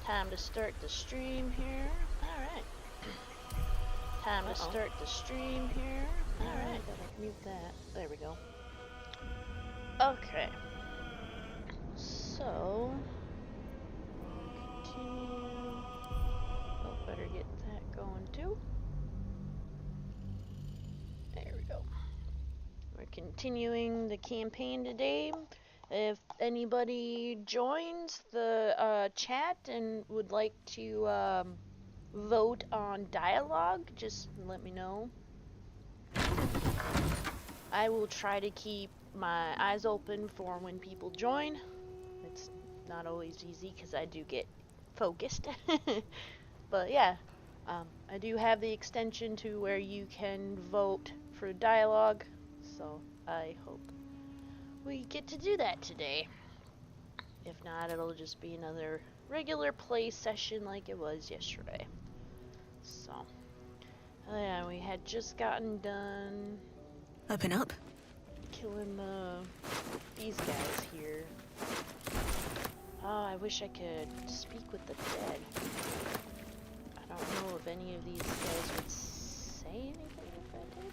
Time to start the stream here. Alright. Time to start the stream here. Alright. Gotta mute that. There we go. Okay. So, continue. Oh, better get that going too. There we go. We're continuing the campaign today. If anybody joins the chat and would like to vote on dialogue, just let me know. I will try to keep my eyes open for when people join. It's not always easy because I do get focused. But yeah, I do have the extension to where you can vote for dialogue, so I hope we get to do that today. If not, it'll just be another regular play session like it was yesterday. So, yeah, we had just gotten done open up, killing these guys here. Oh, I wish I could speak with the dead. I don't know if any of these guys would say anything if I did.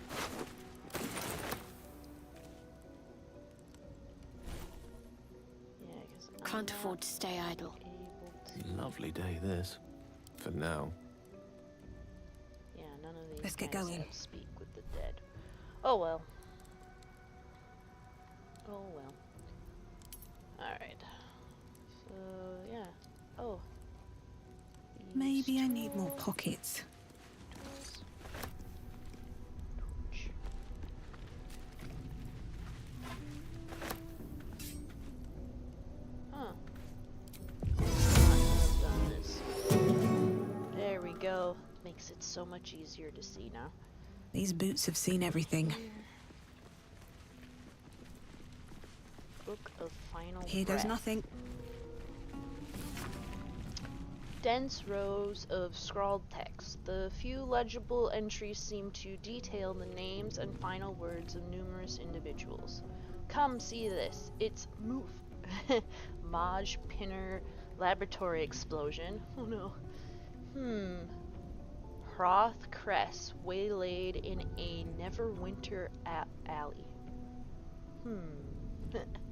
Yeah, because can't afford to stay idle. Lovely day this, for now. Yeah, none of these Let's get guys going. have speak with the dead. Oh well. Oh well. Alright. So, yeah. Oh. Maybe I need more pockets. Torch. Huh. I've done this. There we go. Makes it so much easier to see now. These boots have seen everything. Book of Final Here Breath. goes nothing. Dense rows of scrawled text. The few legible entries seem to detail the names and final words of numerous individuals. Come see this. It's Moof. Maj Pinner Laboratory Explosion. Oh no. Hroth Cress waylaid in a Neverwinter alley.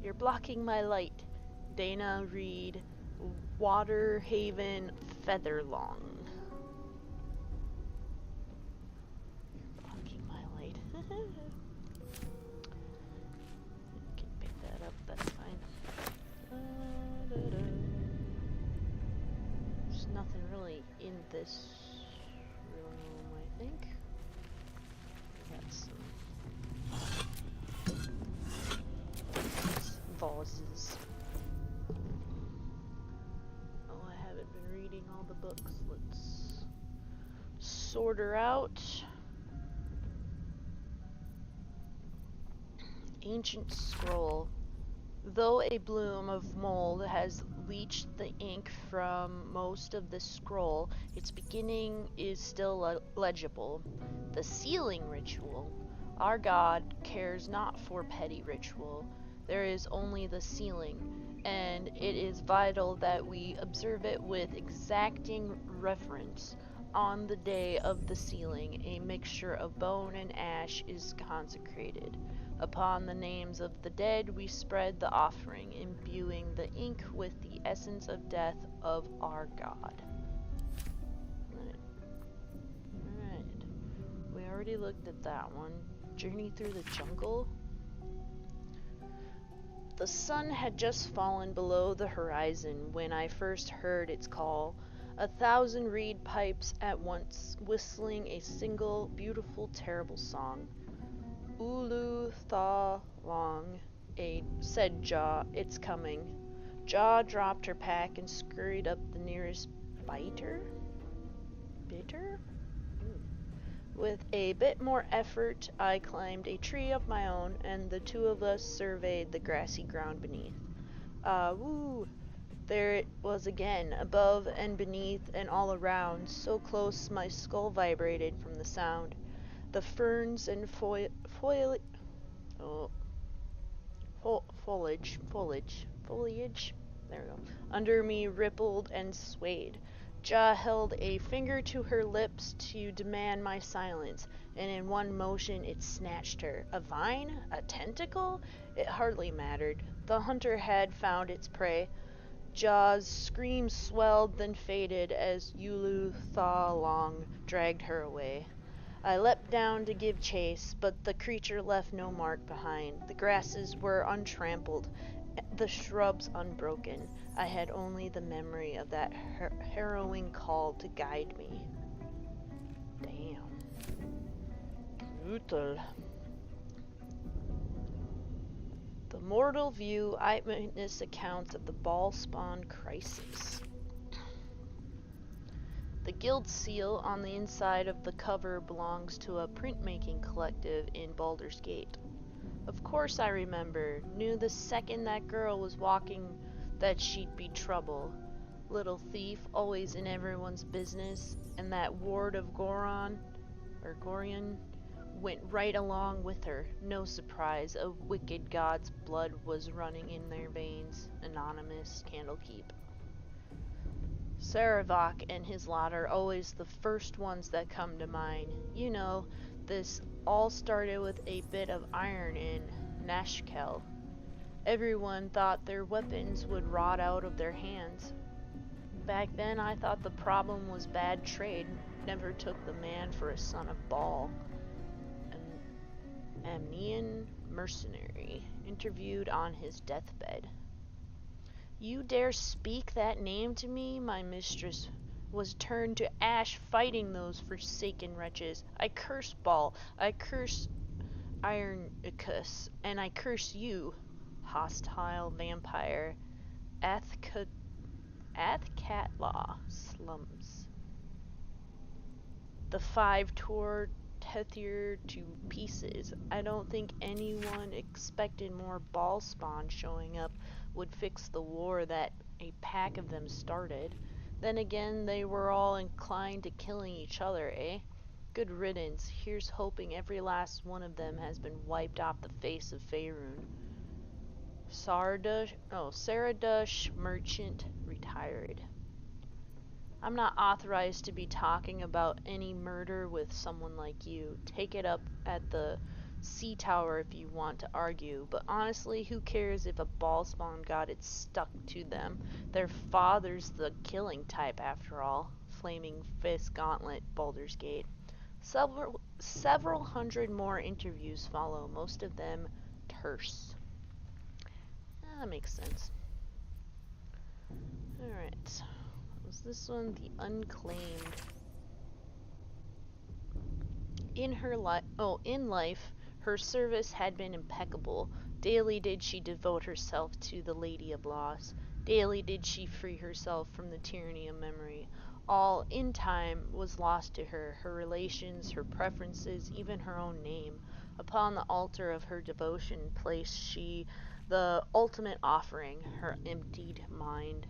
You're blocking my light. Dana Reed, Waterhaven Featherlong. You're blocking my light. You can pick that up, that's fine. There's nothing really in this room, I think. Got some vases. Oh, I haven't been reading all the books. Let's sort her out. Ancient Scroll. Though a bloom of mold has leached the ink from most of the scroll, its beginning is still legible. The sealing ritual. Our God cares not for petty ritual. There is only the sealing, and it is vital that we observe it with exacting reverence. On the day of the sealing, a mixture of bone and ash is consecrated. Upon the names of the dead we spread the offering, imbuing the ink with the essence of death of our God. Alright. We already looked at that one. Journey through the jungle. The sun had just fallen below the horizon when I first heard its call. 1,000 reed pipes at once, whistling a single, beautiful, terrible song. Ulu thaw long, said Jaw, it's coming. Jaw dropped her pack and scurried up the nearest bitter? With a bit more effort, I climbed a tree of my own, and the two of us surveyed the grassy ground beneath. Woo! There it was again, above and beneath and all around, so close my skull vibrated from the sound. The ferns and foliage, there we go. Under me rippled and swayed. Ja held a finger to her lips to demand my silence, and in one motion it snatched her. A vine? A tentacle? It hardly mattered. The hunter had found its prey. Ja's scream swelled, then faded as Yulu Tha Long dragged her away. I leapt down to give chase, but the creature left no mark behind. The grasses were untrampled, the shrubs unbroken. I had only the memory of that harrowing call to guide me. Damn. Brutal. The Mortal View Eyewitness Accounts of the Ball-Spawn Crisis. The guild seal on the inside of the cover belongs to a printmaking collective in Baldur's Gate. Of course I remember, knew the second that girl was walking that she'd be trouble. Little thief, always in everyone's business, and that ward of Gorion went right along with her. No surprise, a wicked god's blood was running in their veins. Anonymous, Candlekeep. Saravok and his lot are always the first ones that come to mind. You know, this all started with a bit of iron in Nashkel. Everyone thought their weapons would rot out of their hands. Back then I thought the problem was bad trade, never took the man for a son of Baal. An Amnian mercenary, interviewed on his deathbed. You dare speak that name to me? My mistress was turned to ash fighting those forsaken wretches. I curse Baal, I curse Ironicus, and I curse you, hostile vampire. Athkatla slums. The five tore Tethir to pieces. I don't think anyone expected more ball spawn showing up would fix the war that a pack of them started. Then again, they were all inclined to killing each other, eh? Good riddance. Here's hoping every last one of them has been wiped off the face of Faerun. Saradush merchant retired. I'm not authorized to be talking about any murder with someone like you. Take it up at the sea tower if you want to argue, but honestly, who cares if a ball spawn got it stuck to them? Their father's the killing type after all. Flaming Fist Gauntlet, Baldur's Gate. Several hundred more interviews follow, most of them terse. That makes sense. Alright. Was this one the Unclaimed? In life, her service had been impeccable. Daily did she devote herself to the Lady of Loss. Daily did she free herself from the tyranny of memory. All, in time, was lost to her, her relations, her preferences, even her own name. Upon the altar of her devotion placed she the ultimate offering, her emptied mind.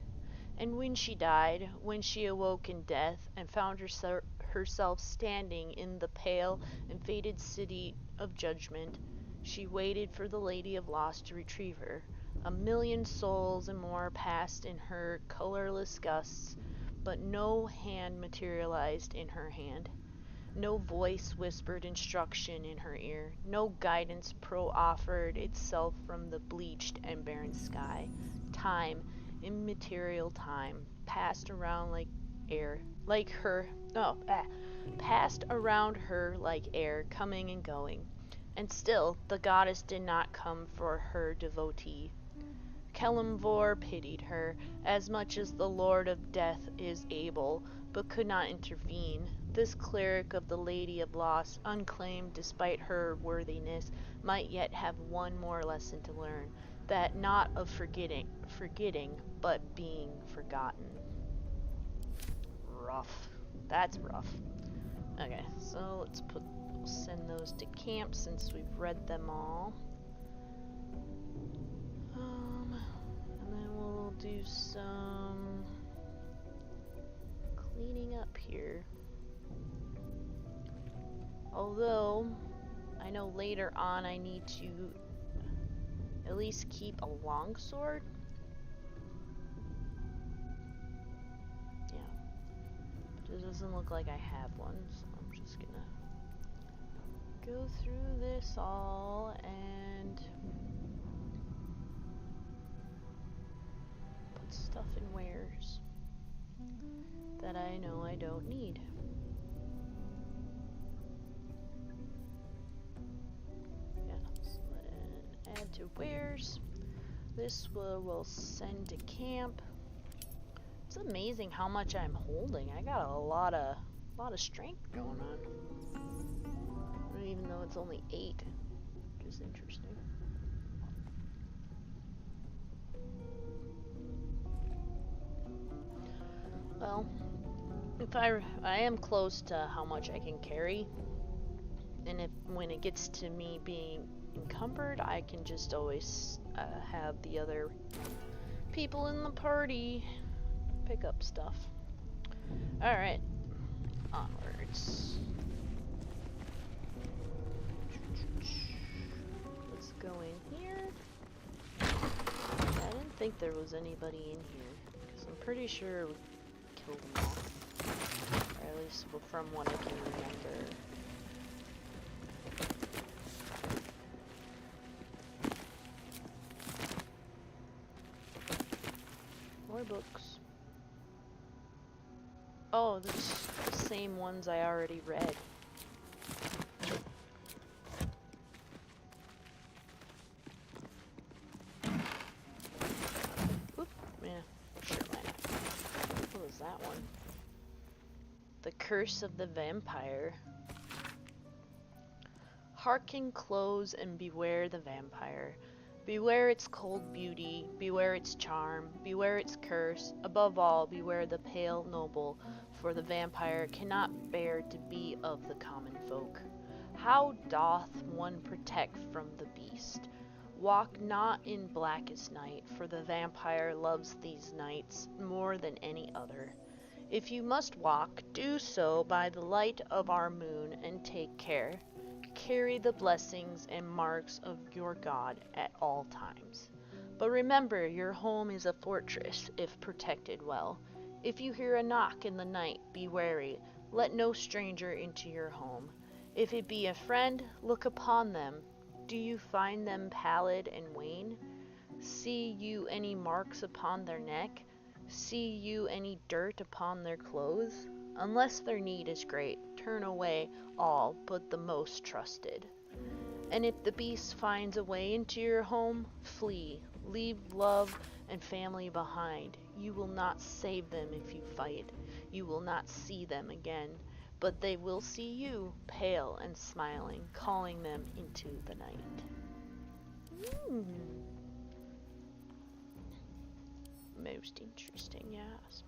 And when she died, when she awoke in death, and found herself standing in the pale and faded city of judgment, she waited for the Lady of Loss to retrieve her. 1,000,000 souls and more passed in her colorless gusts, but no hand materialized in her hand. No voice whispered instruction in her ear. No guidance offered itself from the bleached and barren sky. Time, immaterial time, passed around like air, passed around her like air, coming and going. And still, the goddess did not come for her devotee. Kelemvor pitied her, as much as the Lord of Death is able, but could not intervene. This cleric of the Lady of Loss, unclaimed despite her worthiness, might yet have one more lesson to learn, that not of forgetting, but being forgotten. Rough. That's rough. Okay, so we'll send those to camp since we've read them all. And then we'll do some cleaning up here. Although, I know later on I need to at least keep a longsword. It doesn't look like I have one, so I'm just gonna go through this all and put stuff in wares that I know I don't need. Yeah, so then add to wares. This will send to camp. It's amazing how much I'm holding. I got a lot of strength going on. Even though it's only 8, which is interesting. Well, if I am close to how much I can carry, and when it gets to me being encumbered, I can just always have the other people in the party pick up stuff. Alright, onwards. Let's go in here. I didn't think there was anybody in here, because I'm pretty sure we killed them all. Or at least from what I can remember. More books. Oh, these the same ones I already read. Oop, yeah, sure, why not? What was that one? The Curse of the Vampire. Hearken close and beware the vampire. Beware its cold beauty, beware its charm, beware its curse, above all beware the pale noble, for the vampire cannot bear to be of the common folk. How doth one protect from the beast? Walk not in blackest night, for the vampire loves these nights more than any other. If you must walk, do so by the light of our moon, and take care. Carry the blessings and marks of your God at all times. But remember, your home is a fortress if protected well. If you hear a knock in the night, be wary. Let no stranger into your home. If it be a friend, look upon them. Do you find them pallid and wan? See you any marks upon their neck? See you any dirt upon their clothes? Unless their need is great, turn away all but the most trusted. And if the beast finds a way into your home, flee. Leave love and family behind. You will not save them if you fight. You will not see them again, but they will see you, pale and smiling, calling them into the night. Most interesting, yes.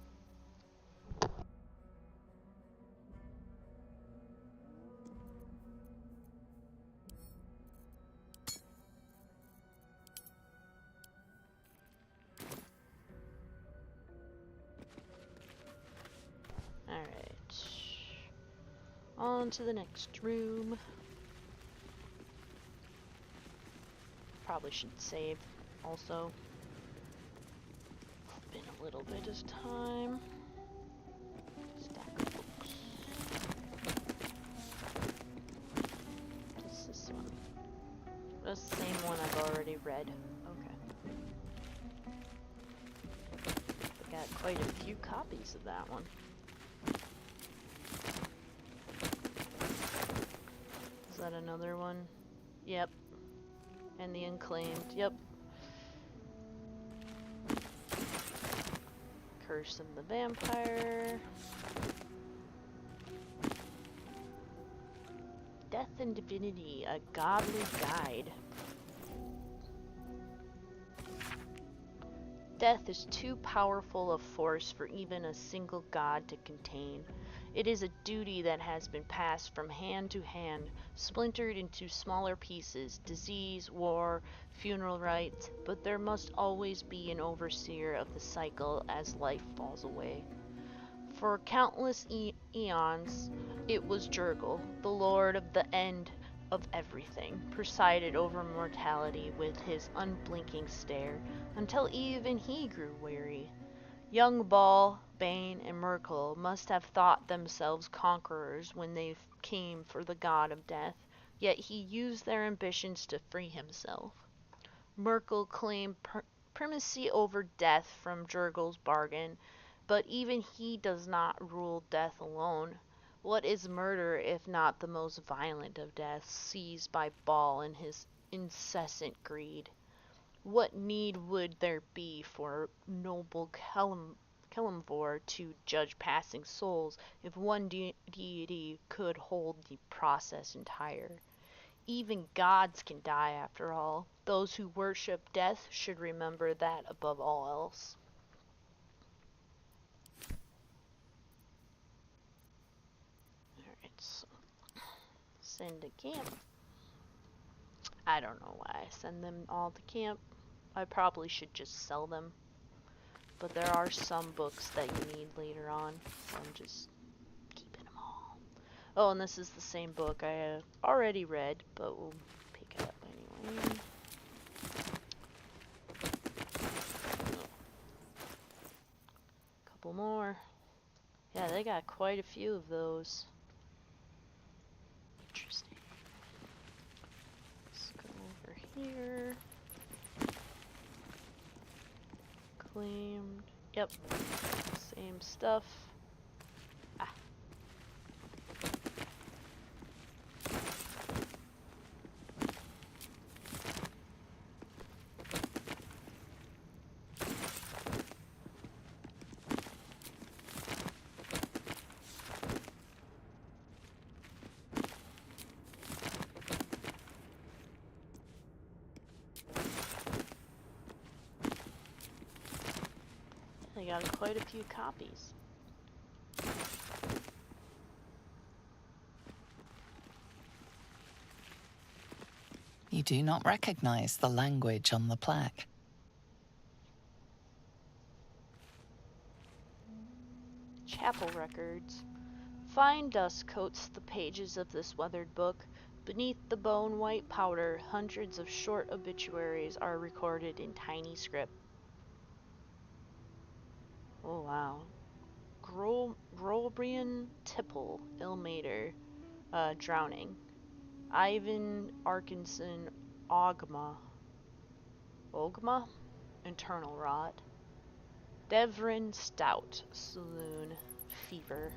Alright. On to the next room. Probably should save also. Been a little bit of time. Stack of books. What's this one? That's the same one I've already read. Okay. I got quite a few copies of that one. Is that another one? Yep. And the Unclaimed. Yep. Curse of the Vampire. Death and Divinity, a Godly Guide. Death is too powerful a force for even a single god to contain. It is a duty that has been passed from hand to hand, splintered into smaller pieces, disease, war, funeral rites, but there must always be an overseer of the cycle as life falls away. For countless eons, it was Jurgle, the lord of the end of everything, presided over mortality with his unblinking stare, until even he grew weary. Young Ball, Bane, and Merkel must have thought themselves conquerors when they came for the god of death, yet he used their ambitions to free himself. Merkel claimed primacy over death from Jurgel's bargain, but even he does not rule death alone. What is murder if not the most violent of deaths, seized by Baal in his incessant greed? What need would there be for noble Kelemvor to judge passing souls if one deity could hold the process entire? Even gods can die after all. Those who worship death should remember that above all else. Alright, so send to camp. I don't know why I send them all to camp. I probably should just sell them. But there are some books that you need later on, so I'm just keeping them all. Oh, and this is the same book I already read, but we'll pick it up anyway. Couple more. Yeah, they got quite a few of those. Interesting. Let's go over here. Claimed. Yep. Same stuff. Ah. They got quite a few copies. You do not recognize the language on the plaque. Chapel records. Fine dust coats the pages of this weathered book. Beneath the bone-white powder, hundreds of short obituaries are recorded in tiny script. Oh wow. Grobrian Tipple, Ilmater, drowning. Ivan Arkinson, Ogma, internal rot. Devrin Stout, saloon, fever.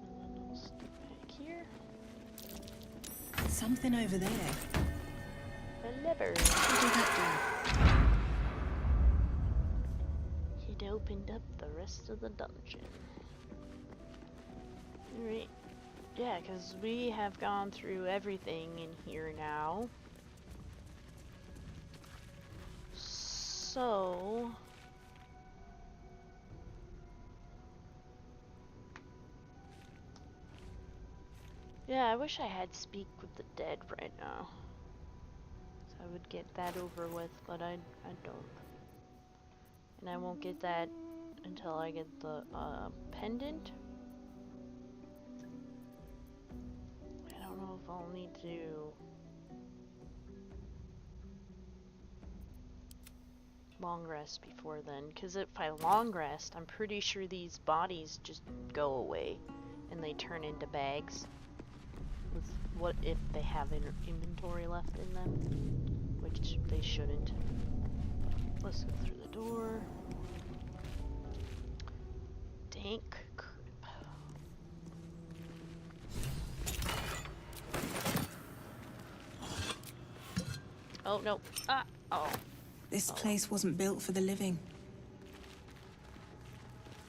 And then I'll stick back here. Something over there. A lever. What did that It opened up the rest of the dungeon. Alright. Yeah, because we have gone through everything in here now. So... yeah, I wish I had Speak with the Dead right now. So I would get that over with, but I don't. And I won't get that until I get the pendant. I don't know if I'll need to long rest before then, because if I long rest, I'm pretty sure these bodies just go away and they turn into bags with what if they have inventory left in them, which they shouldn't. Let's go through the door. Dank crib. Oh no. Ah. Oh. This place wasn't built for the living.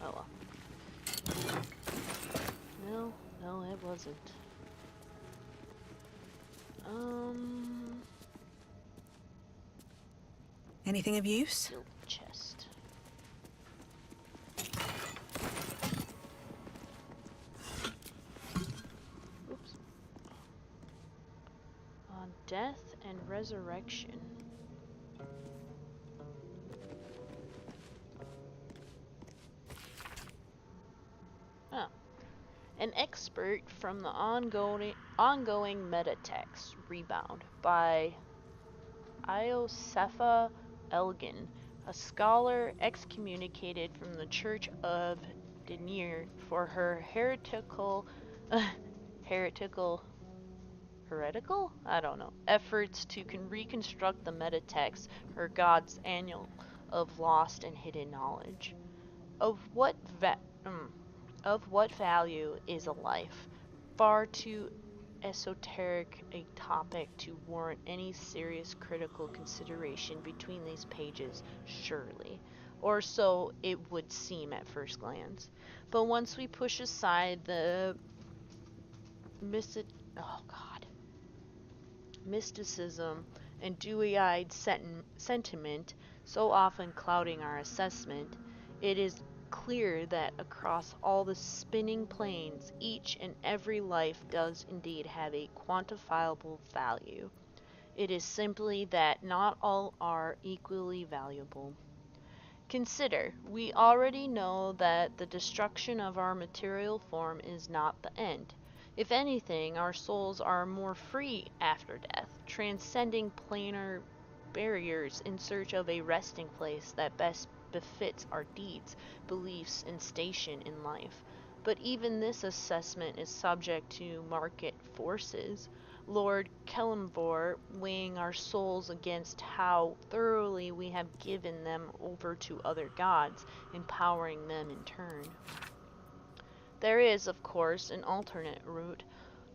Oh well. No, it wasn't. Anything of use? Guild chest. Oops. On death and resurrection. Oh. An expert from the ongoing metatext Rebound by Iosefa Elgin, a scholar excommunicated from the Church of Denier for her heretical heretical? I don't know. Efforts to reconstruct the metatext, her God's annual of lost and hidden knowledge. Of what of what value is a life? Far too esoteric a topic to warrant any serious critical consideration between these pages, surely. Or so it would seem at first glance. But once we push aside the oh God, mysticism and dewy-eyed sentiment so often clouding our assessment, it is clear that across all the spinning planes, each and every life does indeed have a quantifiable value. It is simply that not all are equally valuable. Consider, we already know that the destruction of our material form is not the end. If anything, our souls are more free after death, transcending planar barriers in search of a resting place that best befits our deeds, beliefs, and station in life. But even this assessment is subject to market forces. Lord Kellamvor weighing our souls against how thoroughly we have given them over to other gods, empowering them in turn. There is, of course, an alternate route,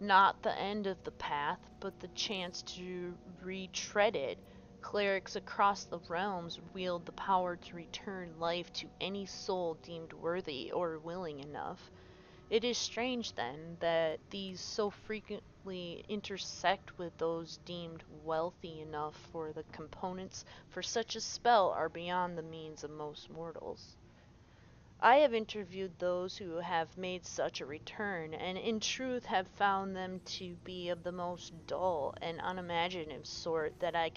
not the end of the path, but the chance to retread it. Clerics across the realms wield the power to return life to any soul deemed worthy or willing enough. It is strange, then, that these so frequently intersect with those deemed wealthy enough, for the components for such a spell are beyond the means of most mortals. I have interviewed those who have made such a return, and in truth have found them to be of the most dull and unimaginative sort that I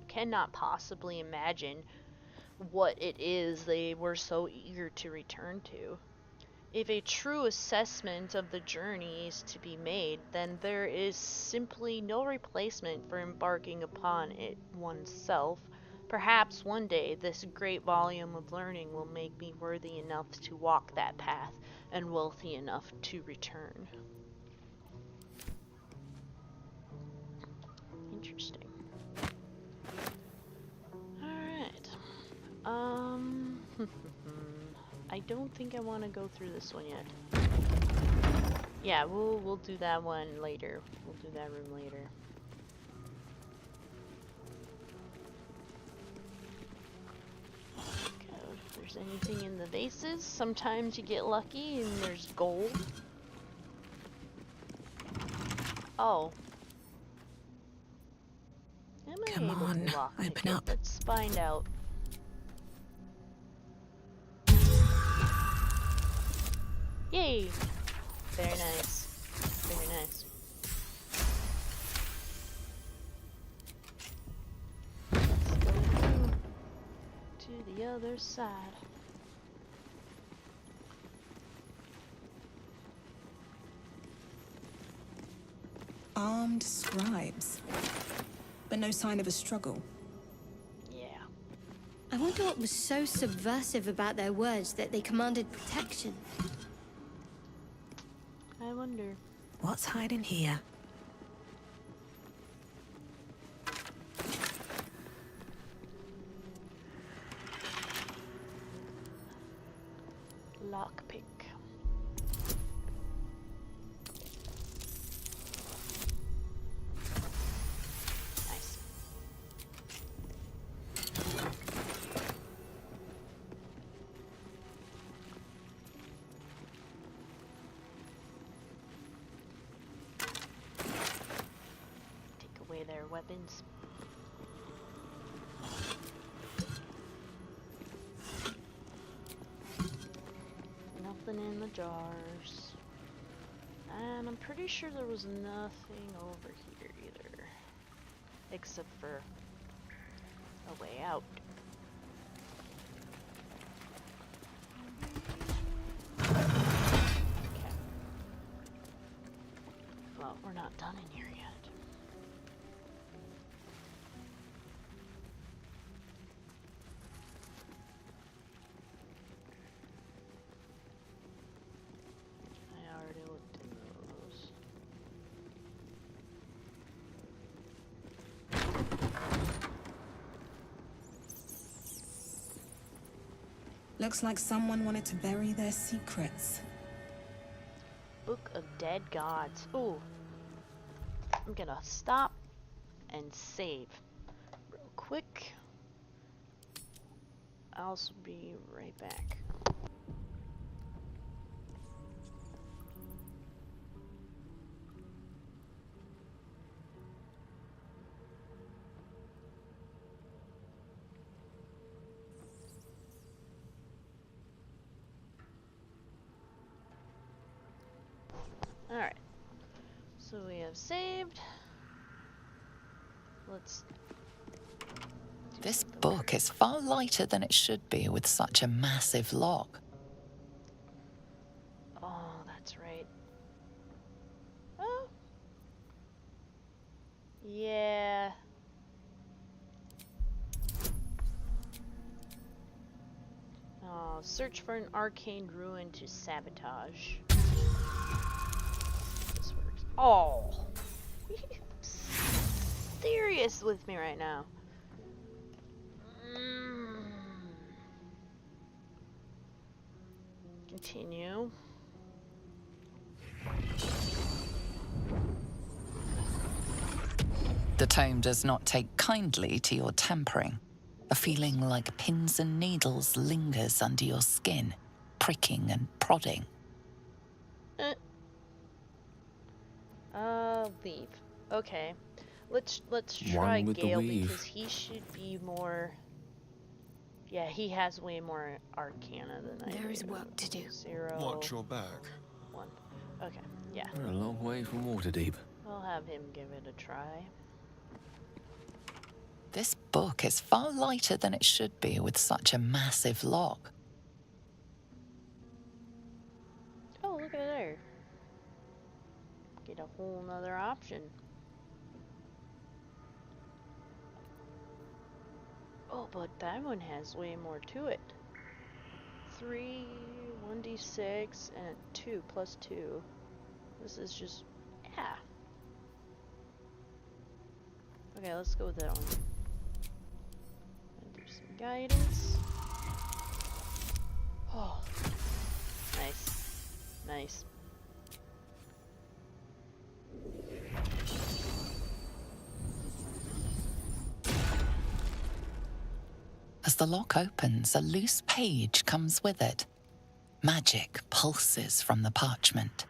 cannot possibly imagine what it is they were so eager to return to. If a true assessment of the journey is to be made, then there is simply no replacement for embarking upon it oneself. Perhaps one day this great volume of learning will make me worthy enough to walk that path, and wealthy enough to return. Interesting. Alright. I don't think I want to go through this one yet. Yeah, we'll do that one later. We'll do that room later. Okay, if there's anything in the vases, sometimes you get lucky and there's gold. Oh. Am I Come able on, to lock open it? up. Let's find out. Yay! Very nice. Very nice. Let's go through to the other side. Armed scribes. But no sign of a struggle. Yeah. I wonder what was so subversive about their words that they commanded protection. I wonder. What's hiding here? Lockpick. Nice. Take away their weapons. Nothing in the jars. And I'm pretty sure there was nothing over here either. Except for a way out. Okay. not done in here yet. I already looked at those. Looks like someone wanted to bury their secrets. Book of Dead Gods. Ooh. I'm gonna stop and save real quick. I'll be right back. Alright. So we have saved. Let's... This book is far lighter than it should be with such a massive log. Oh, that's right. Oh. Yeah. Oh, search for an arcane ruin to sabotage. This works. Oh. Serious with me right now. Continue. The tome does not take kindly to your tampering. A feeling like pins and needles lingers under your skin, pricking and prodding. Leave. Okay. Let's try One with the Gale weave. because he should be more... Yeah, he has way more arcana than I do. There is work to do. 0, Watch your back. 1. Okay, yeah. We're a long way from Waterdeep. I'll have him give it a try. This book is far lighter than it should be with such a massive log. Oh, look at there. Get a whole nother option. Oh, but that one has way more to it. 3, 1d6, and 2 plus 2. This is just, yeah. Okay, let's go with that one. And do some guidance. Oh, nice, nice. As the lock opens, a loose page comes with it. Magic pulses from the parchment.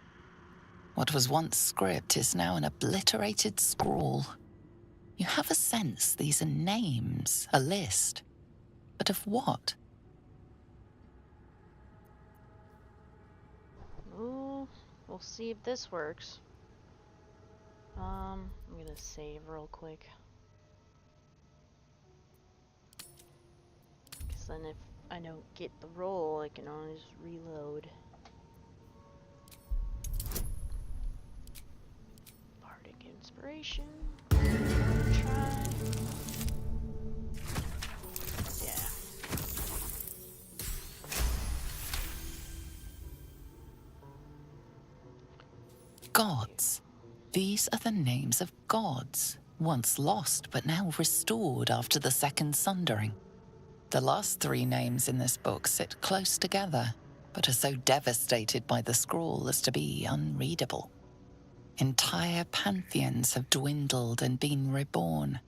What was once script is now an obliterated scrawl. You have a sense these are names, a list. But of what? Ooh, we'll see if this works. I'm gonna save real quick. Because then if I don't get the roll, I can always reload. Bardic Inspiration. Try. Yeah. Gods. These are the names of gods, once lost but now restored after the Second Sundering. The last 3 names in this book sit close together, but are so devastated by the scrawl as to be unreadable. Entire pantheons have dwindled and been reborn,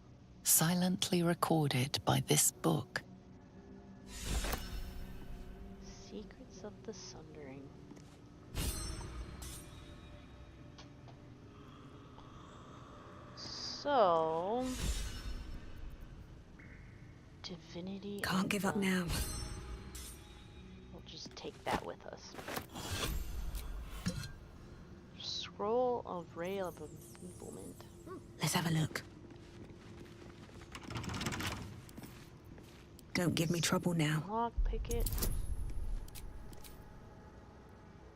silently recorded by this book. Secrets of the Sundering. So, Divinity. Can't give up now. We'll just take that with us. Scroll of Ray of Enfeeblement. Let's have a look. Don't give me trouble now. Lock picket.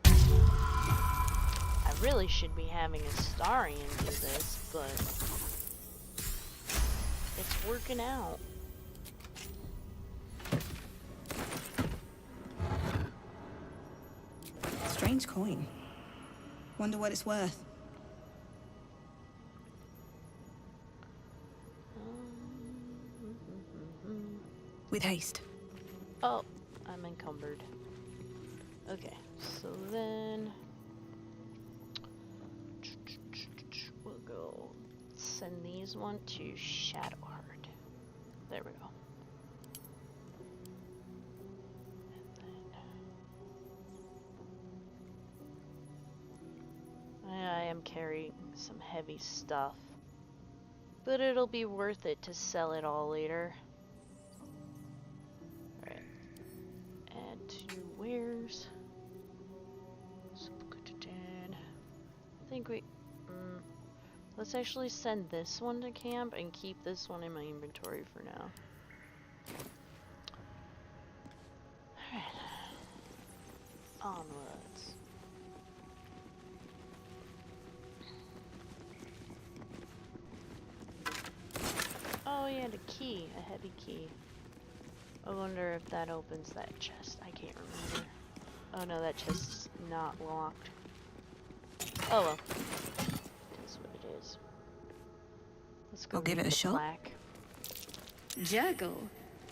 I really should be having a Starian do this, but it's working out. Strange coin. Wonder what it's worth. With haste. Oh, I'm encumbered. Okay, so then we'll go send these one to Shadowheart. There we go. And then I am carrying some heavy stuff, but it'll be worth it to sell it all later. Alright. Add to wares. I think we... let's actually send this one to camp and keep this one in my inventory for now. Alright. Onwards. Oh yeah, the key. A heavy key. I wonder if that opens that chest. I can't remember. Oh no, that chest's not locked. Oh well. That's what it is. Let's go I'll give it a shot. plaque. Jurgle?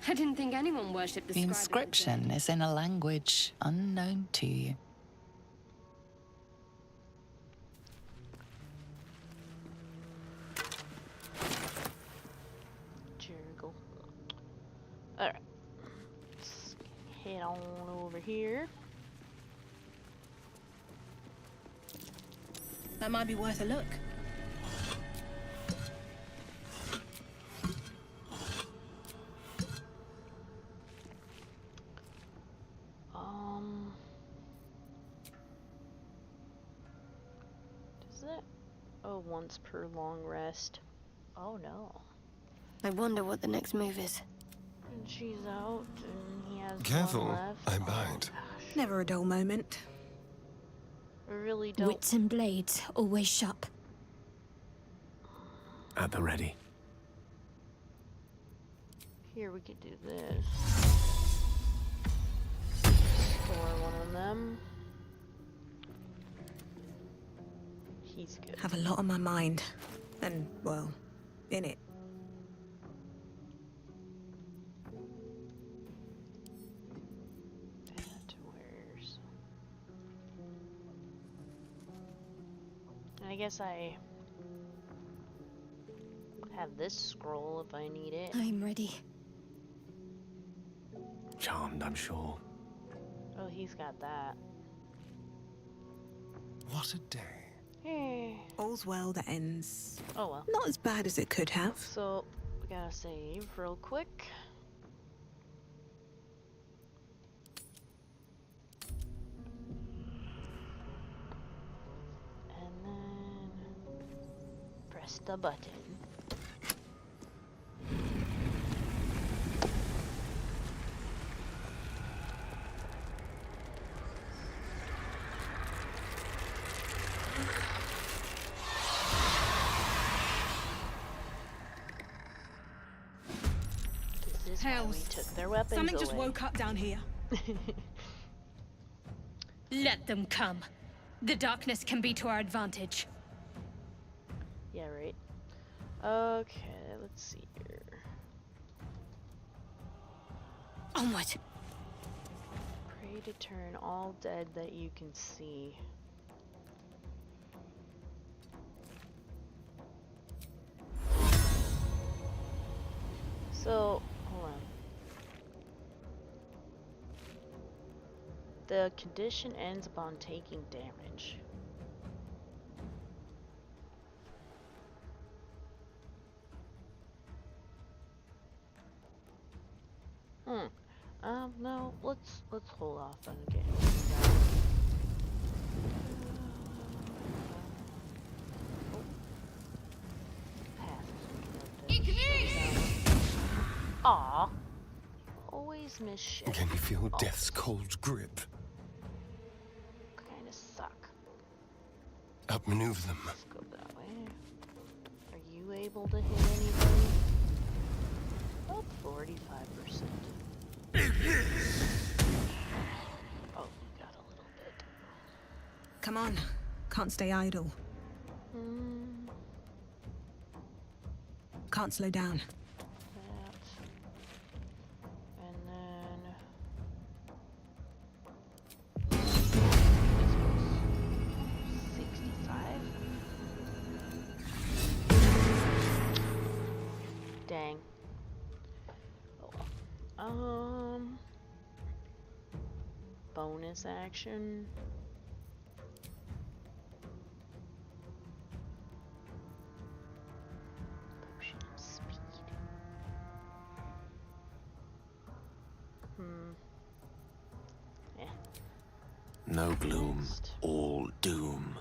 I didn't think anyone worshipped the The scribe of the inscription dead. is in a language unknown to you. Jurgle. Alright. Let's head on over here. That might be worth a look. Does it? Oh, once per long rest. Oh no. I wonder what the next move is. And she's out, and he has Careful, one left. I bite. Gosh. Never a dull moment. I really don't. Wits and blades, always sharp. At the ready. Here, we could do this. Store one of them. He's good. Have a lot on my mind. And, well, in it. That wears. I guess I have this scroll if I need it. I'm ready. Charmed, I'm sure. Oh, he's got that. What a day. Eh. All's well that ends. Oh well. Not as bad as it could have. So, we gotta save real quick. And then press the button. This is why we took their weapons Something just away. woke up down here. Let them come. The darkness can be to our advantage. Yeah, right. Okay, let's see here. Onward. Pray to turn all dead that you can see. So, hold on. The condition ends upon taking damage. No, let's hold off on getting that. Aw. Always miss shit. Can you feel death's cold grip? Kinda suck. Outmaneuver them. Let's go that way. Are you able to hit anybody? Oh, 45%. Oh, you got a little bit. Come on. Can't stay idle. Can't slow down. That. And then... This was 65? Dang. Oh. Bonus action. Potion of speed. Yeah. No gloom, Next. all doom.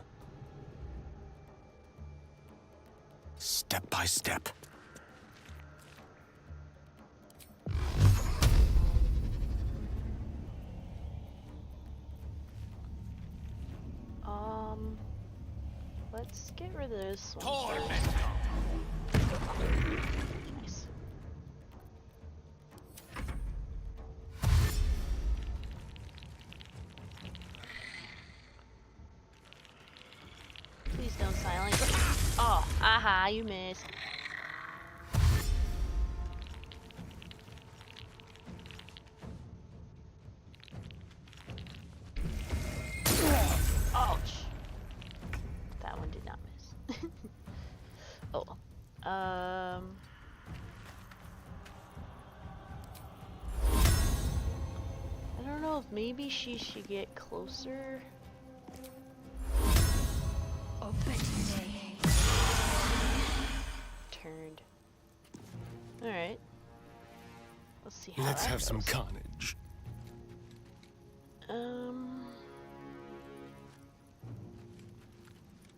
Step by step. Let's get rid of this one first. Nice. Please don't silence. Oh, aha, you missed. Ouch. That one did not miss. Oh. I don't know if maybe she should get closer. Turned. Alright. Let's see how Let's that have some goes. carnage.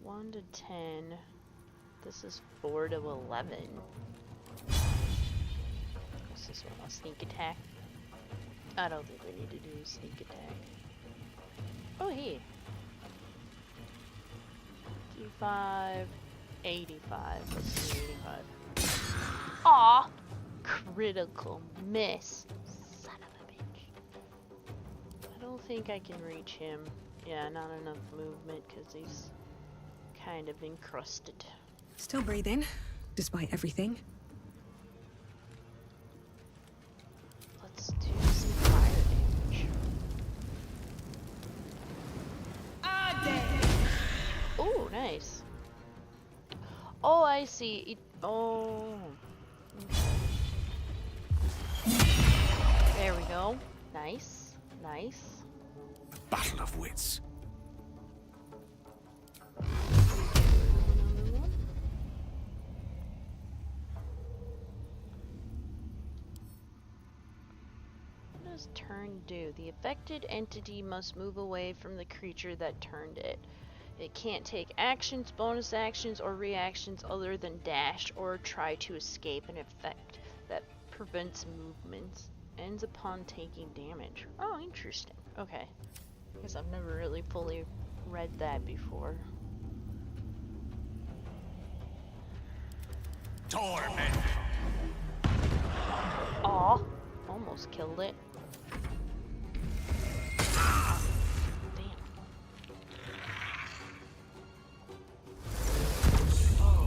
1 to 10. This is 4 to 11. This is a sneak attack. I don't think we need to do sneak attack. Oh, hey. D5, 85. Let's do 85. Aw! Critical miss. Son of a bitch. I don't think I can reach him. Yeah, not enough movement because he's kind of encrusted. Still breathing, despite everything. Let's do some fire damage. Oh, nice. Oh, I see. Oh. There we go. Nice. Nice. Battle of wits. What does turn do? The affected entity must move away from the creature that turned it. It can't take actions, bonus actions, or reactions other than dash or try to escape an effect that prevents movements. Ends upon taking damage. Oh, interesting. Okay. Because I've never really fully read that before. Torment. Aw, almost killed it. Damn. Oh.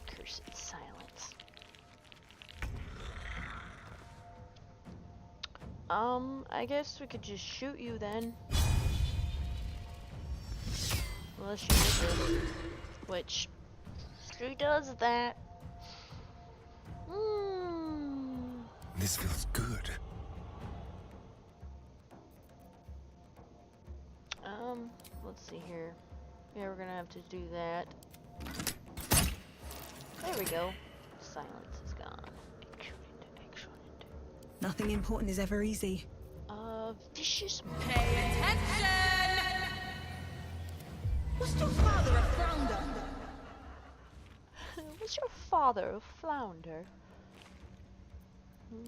Cursed silence. I guess we could just shoot you then. Unless you miss it. Which, she does that. This feels good. Let's see here. Yeah, we're gonna have to do that. There we go. Silence is gone. Excellent, excellent. Nothing important is ever easy. Vicious. Pay attention! Was your father a flounder? Was your father a flounder?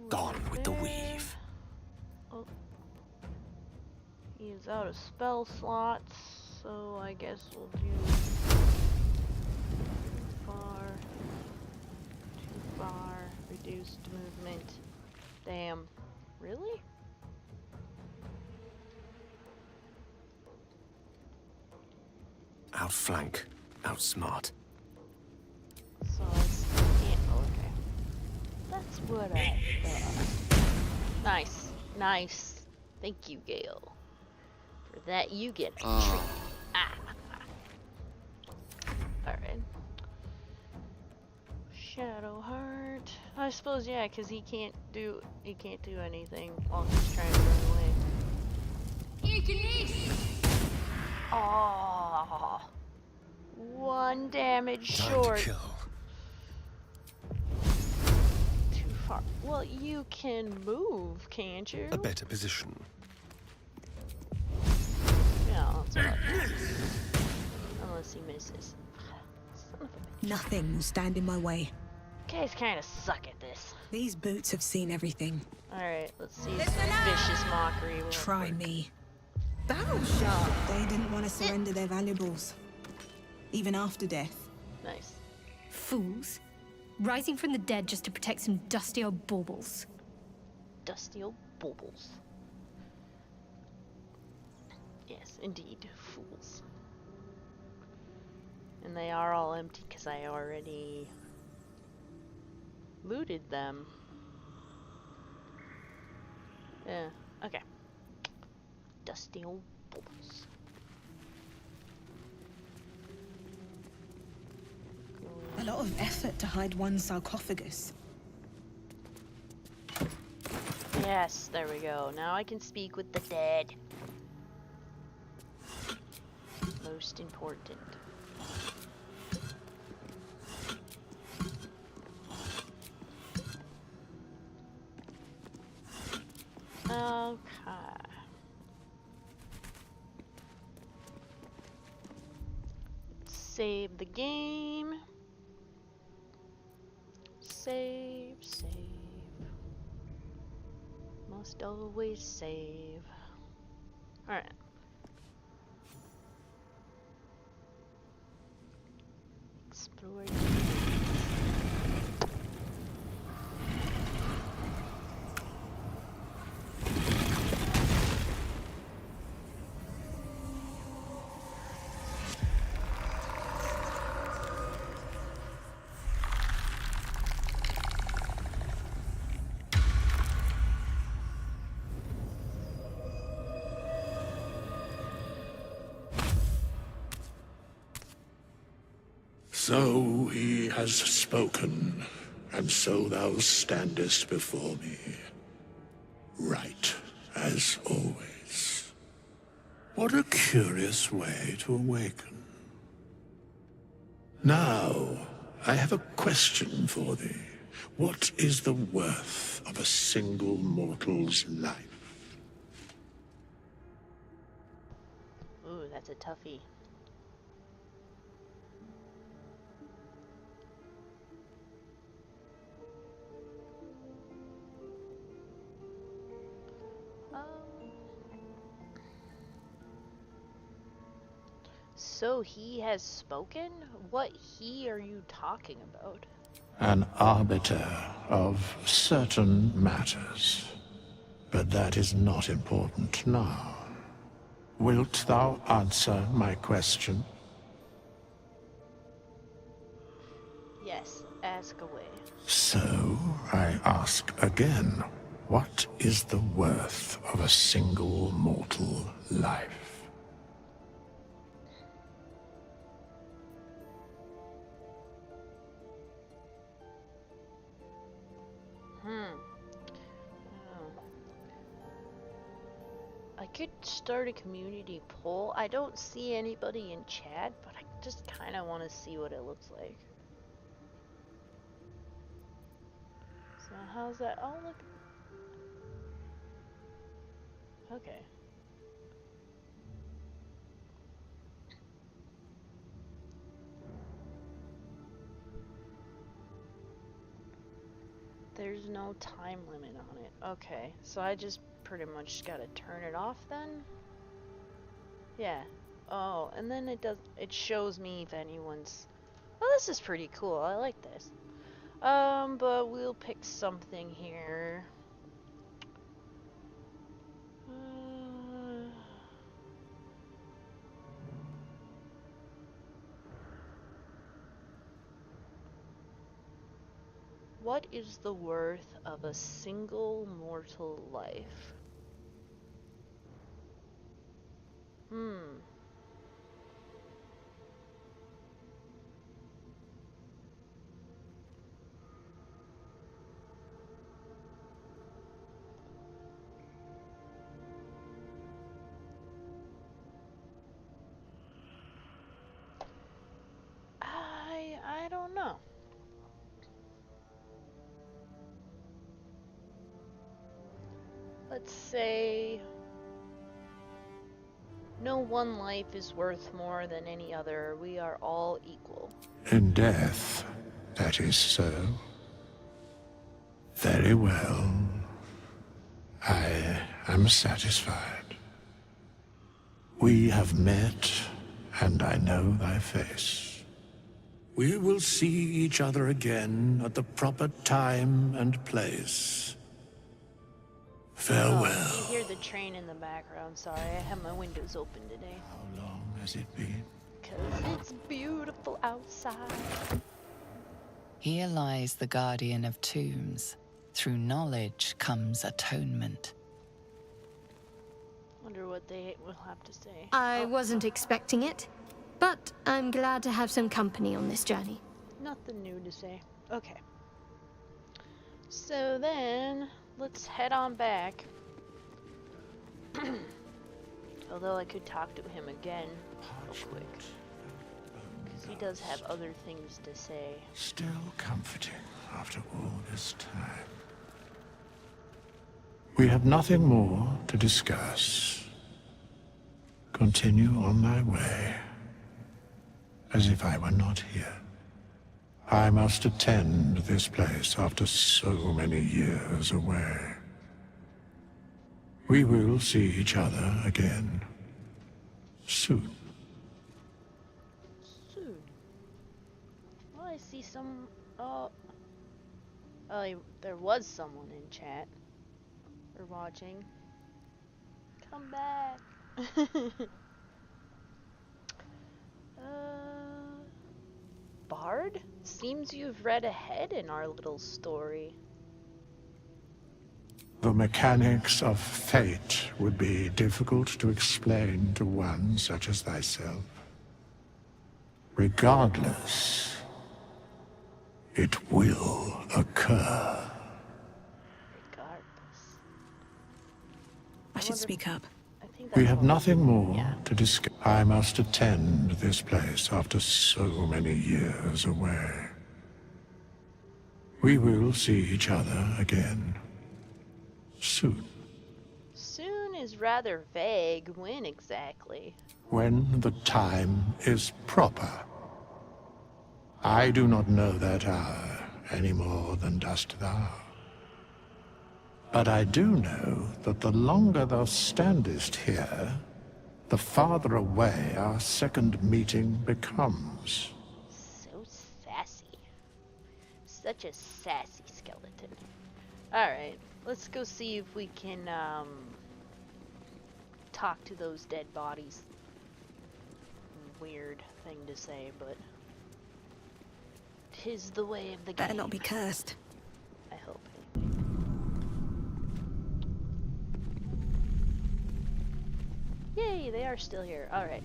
Gone with the weave. Oh. He is out of spell slots, So I guess we'll do too far, reduced movement. Damn. Really? Outflank, outsmart. So it's okay. That's what I thought. Nice. Nice. Thank you, Gale. For that you get a treat. Ah. Alright. Shadowheart. I suppose yeah, cause he can't do anything while he's trying to run away. Oh, one damage short. Time to kill. Too far. Well, you can move, can't you? A better position. Yeah, that's what I thought. Unless he misses. Son of a bitch. Nothing will stand in my way. Guys kind of suck at this. These boots have seen everything. Alright, let's see if vicious mockery will Try work. me. Battle shark. They didn't want to surrender their valuables. Even after death. Nice. Fools. Rising from the dead just to protect some dusty old baubles. Dusty old baubles. Yes, indeed, fools. And they are all empty because I already looted them. Yeah, okay. Dusty old baubles. A lot of effort to hide one sarcophagus. Yes, there we go. Now I can speak with the dead. Most important. Okay. Save the game. Save. Must always save. Alright. Explore. So he has spoken, and so thou standest before me. Right, as always. What a curious way to awaken. Now, I have a question for thee. What is the worth of a single mortal's life? Ooh, that's a toughie. So he has spoken? What he are you talking about? An arbiter of certain matters. But that is not important now. Wilt thou answer my question? Yes, ask away. So, I ask again, what is the worth of a single mortal life? I could start a community poll. I don't see anybody in chat, but I just kind of want to see what it looks like. So how's that? Oh, look. Okay. There's no time limit on it. Okay, so I just pretty much gotta turn it off then? Yeah. Oh, and then it shows me if anyone's. Well, this is pretty cool. I like this. But we'll pick something here. What is the worth of a single mortal life? I don't know. Let's say no one life is worth more than any other. We are all equal. In death, that is so. Very well. I am satisfied. We have met, and I know thy face. We will see each other again at the proper time and place. Farewell. Oh, you hear the train in the background. Sorry, I have my windows open today. How long has it been? 'Cause it's beautiful outside. Here lies the guardian of tombs. Through knowledge comes atonement. Wonder what they will have to say. I wasn't expecting it, but I'm glad to have some company on this journey. Nothing new to say. Okay. So then, let's head on back. Although I could talk to him again real quick. Because he does have other things to say. Still comforting after all this time. We have nothing more to discuss. Continue on thy way, as if I were not here. I must attend this place after so many years away. We will see each other again soon. Soon. Well, I see some. There was someone in chat. Or watching. Come back. Bard? Seems you've read ahead in our little story. The mechanics of fate would be difficult to explain to one such as thyself. Regardless, it will occur. Regardless. I should speak up. I think We that's have what- nothing more Yeah. to discuss. I must attend this place after so many years away. We will see each other again soon. Soon is rather vague. When exactly? When the time is proper. I do not know that hour any more than dost thou. But I do know that the longer thou standest here, the farther away our second meeting becomes. So sassy. Such a sassy skeleton. Alright, let's go see if we can, talk to those dead bodies. Weird thing to say, but 'tis the way of the game. Better not be cursed. I hope. Yay, they are still here. Alright.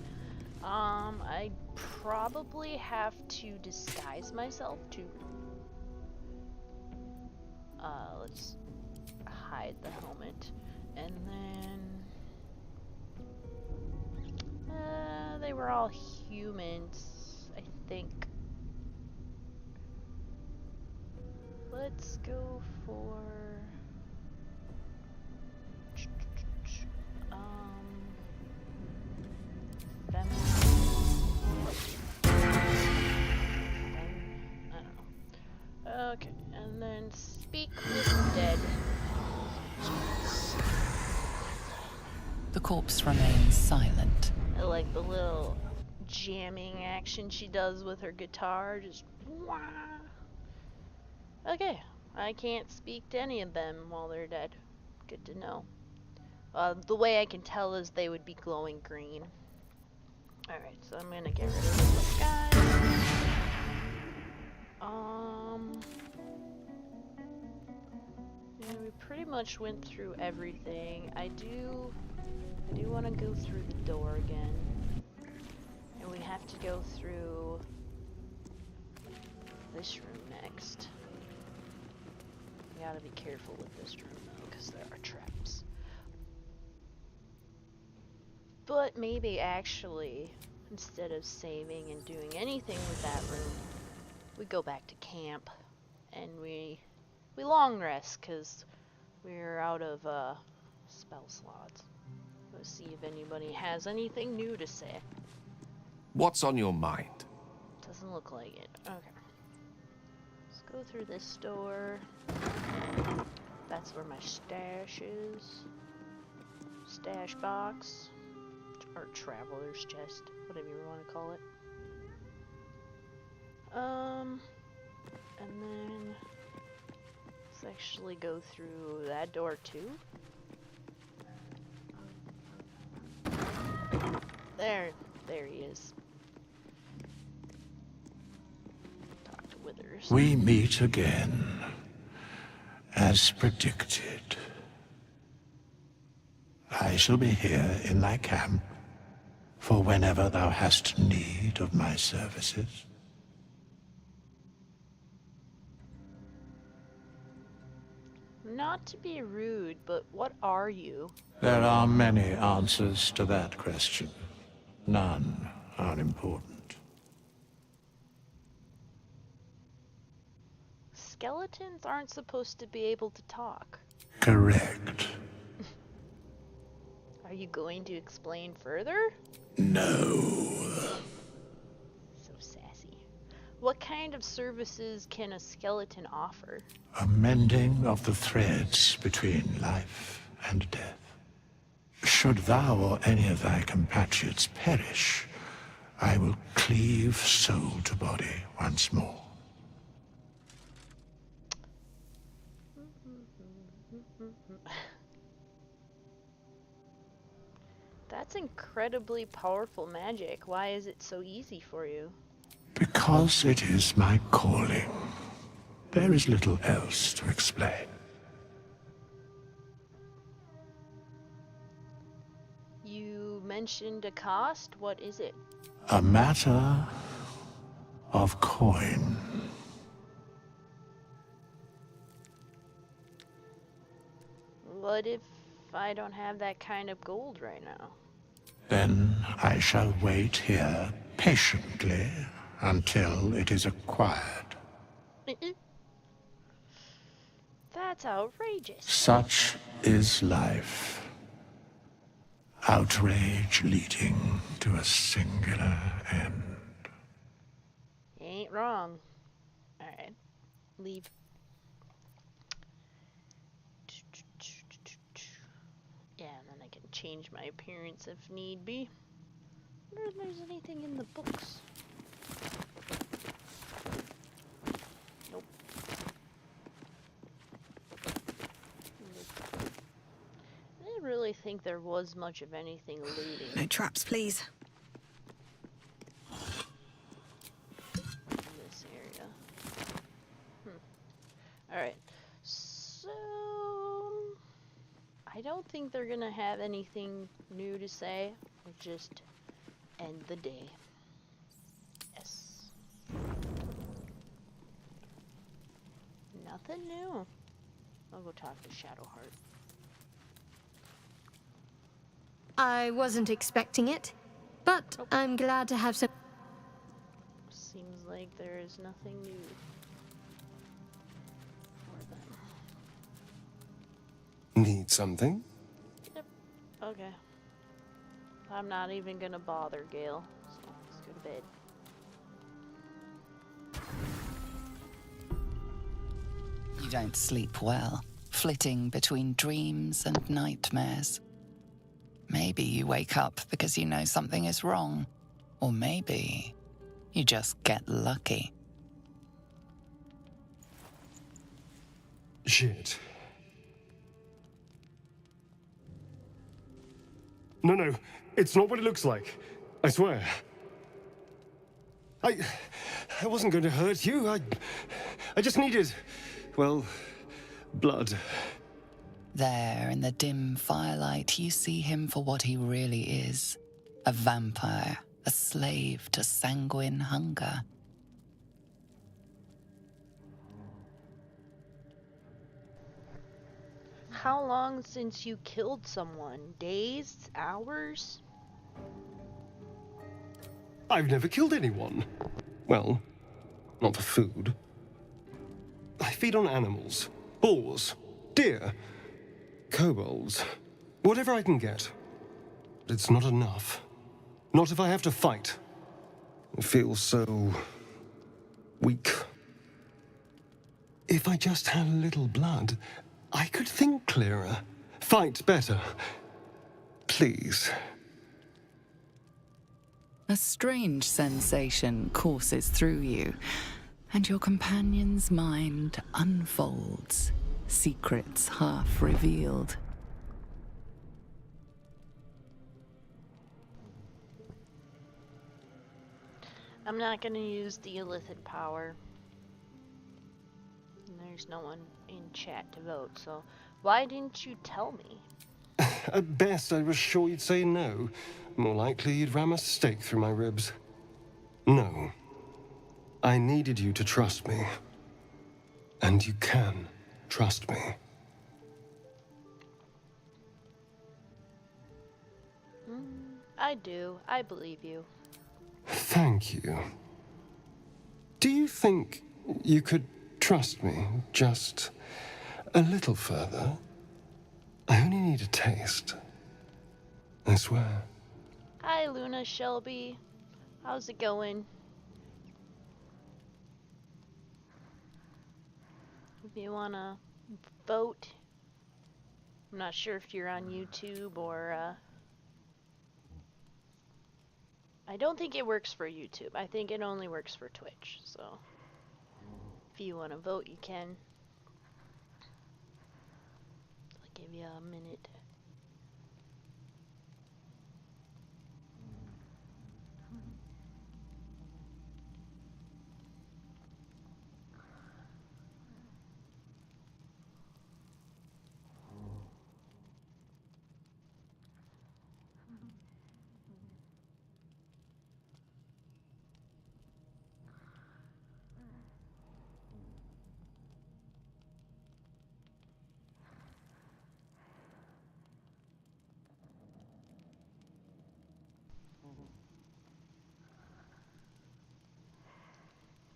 I probably have to disguise myself to... let's hide the helmet. And then... they were all humans, I think. Let's go for... feminine. I don't know. Okay, and then speak with the dead. The corpse remains silent. I like the little jamming action she does with her guitar, just wah. Okay, I can't speak to any of them while they're dead. Good to know. The way I can tell is they would be glowing green. Alright, so I'm gonna get rid of this guy. Yeah, we pretty much went through everything. I do want to go through the door again. And we have to go through this room next. We gotta be careful with this room though, because there are traps. But maybe actually, instead of saving and doing anything with that room, we go back to camp and we long rest because we're out of spell slots. Let's see if anybody has anything new to say. What's on your mind? Doesn't look like it. Okay. Let's go through this door. That's where my stash is. Stash box. Or traveler's chest. Whatever you want to call it. And then let's actually go through that door too. There he is. Talk to Withers. We meet again, as predicted. I shall be here in thy camp for whenever thou hast need of my services. Not to be rude, but what are you? There are many answers to that question. None are important. Skeletons aren't supposed to be able to talk. Correct. Are you going to explain further? No. So sassy. What kind of services can a skeleton offer? A mending of the threads between life and death. Should thou or any of thy compatriots perish, I will cleave soul to body once more. That's incredibly powerful magic. Why is it so easy for you? Because it is my calling. There is little else to explain. You mentioned a cost. What is it? A matter of coin. What if I don't have that kind of gold right now? Then I shall wait here patiently until it is acquired. That's outrageous. Such is life. Outrage leading to a singular end. You ain't wrong. Alright. Leave. Yeah, and then I can change my appearance if need be. I wonder if there's anything in the books. Nope. I didn't really think there was much of anything looting No traps, please. in this area. Alright. So I don't think they're gonna have anything new to say. We'll just end the day. Yes. Nothing new. I'll go talk to Shadowheart. I wasn't expecting it, but I'm glad to have some. Seems like there is nothing new for them. Need something? Yep. Okay. I'm not even gonna bother Gale, so let's go to bed. You don't sleep well, flitting between dreams and nightmares. Maybe you wake up because you know something is wrong. Or maybe you just get lucky. Shit. No, it's not what it looks like. I swear. I wasn't going to hurt you. I just needed, well, blood. There, in the dim firelight, you see him for what he really is. A vampire, a slave to sanguine hunger. How long since you killed someone? Days? Hours? I've never killed anyone. Well, not for food. I feed on animals. Boars. Deer. Kobolds. Whatever I can get. But it's not enough. Not if I have to fight. I feel so... weak. If I just had a little blood, I could think clearer. Fight better. Please. A strange sensation courses through you, and your companion's mind unfolds, secrets half revealed. I'm not gonna use the illicit power. There's no one in chat to vote, so why didn't you tell me? At best, I was sure you'd say no. More likely, you'd ram a stake through my ribs. No. I needed you to trust me. And you can trust me. I do. I believe you. Thank you. Do you think you could trust me just a little further? I only need a taste. I swear. Hi, Luna Shelby. How's it going? If you wanna vote, I'm not sure if you're on YouTube or, I don't think it works for YouTube. I think it only works for Twitch, so if you wanna vote, you can. I'll give you a minute.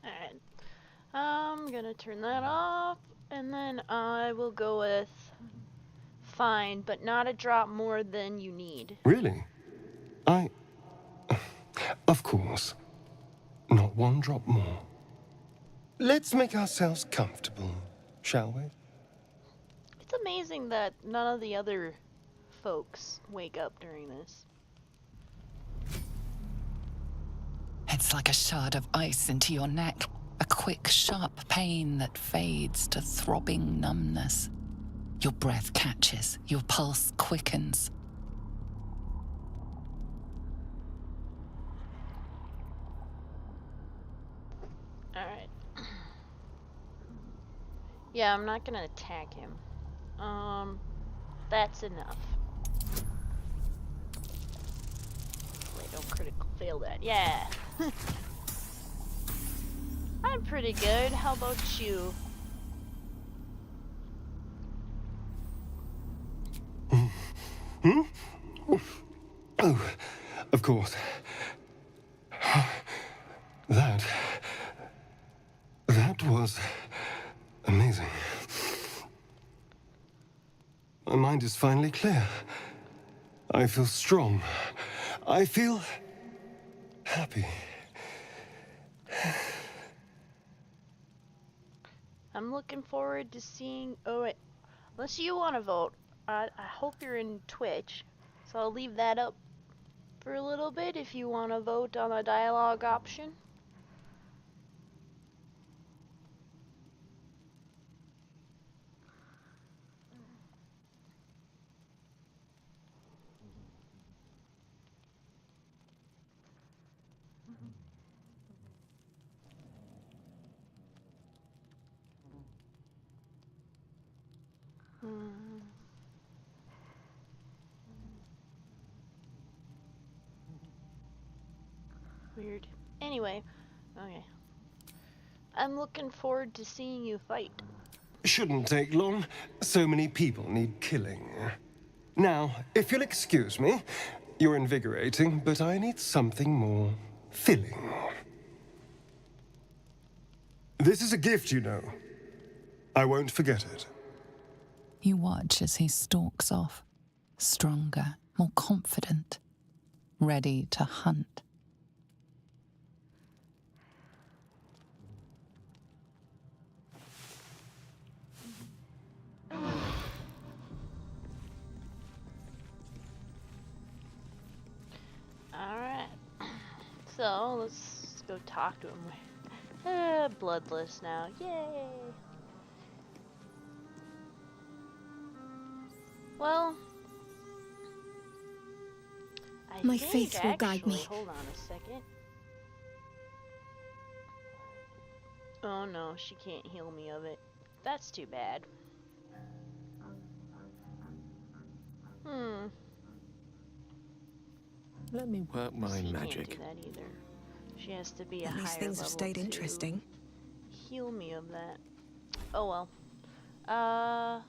Alright. I'm gonna turn that off, and then I will go with fine, but not a drop more than you need. Really? Of course. Not one drop more. Let's make ourselves comfortable, shall we? It's amazing that none of the other folks wake up during this. It's like a shard of ice into your neck, a quick, sharp pain that fades to throbbing numbness. Your breath catches, your pulse quickens. Alright. Yeah, I'm not gonna attack him. That's enough. Wait, don't critical fail that. Yeah! I'm pretty good. How about you? Oh, of course. That was amazing. My mind is finally clear. I feel strong. I feel happy. I'm looking forward to seeing... Oh, wait. Unless you want to vote. I hope you're in Twitch. So I'll leave that up for a little bit if you want to vote on the dialogue option. Hmm. Weird. Anyway, okay. I'm looking forward to seeing you fight. Shouldn't take long. So many people need killing. Now, if you'll excuse me, you're invigorating, but I need something more filling. This is a gift, you know. I won't forget it. You watch as he stalks off, stronger, more confident, ready to hunt. Alright. So, let's go talk to him. Bloodless now. Yay! Well, My faith will guide me. Hold on a second. Oh no, she can't heal me of it. That's too bad. Let me work my She magic. can't do that either. She has to be a At least higher things have level stayed to interesting. heal me of that. Oh well.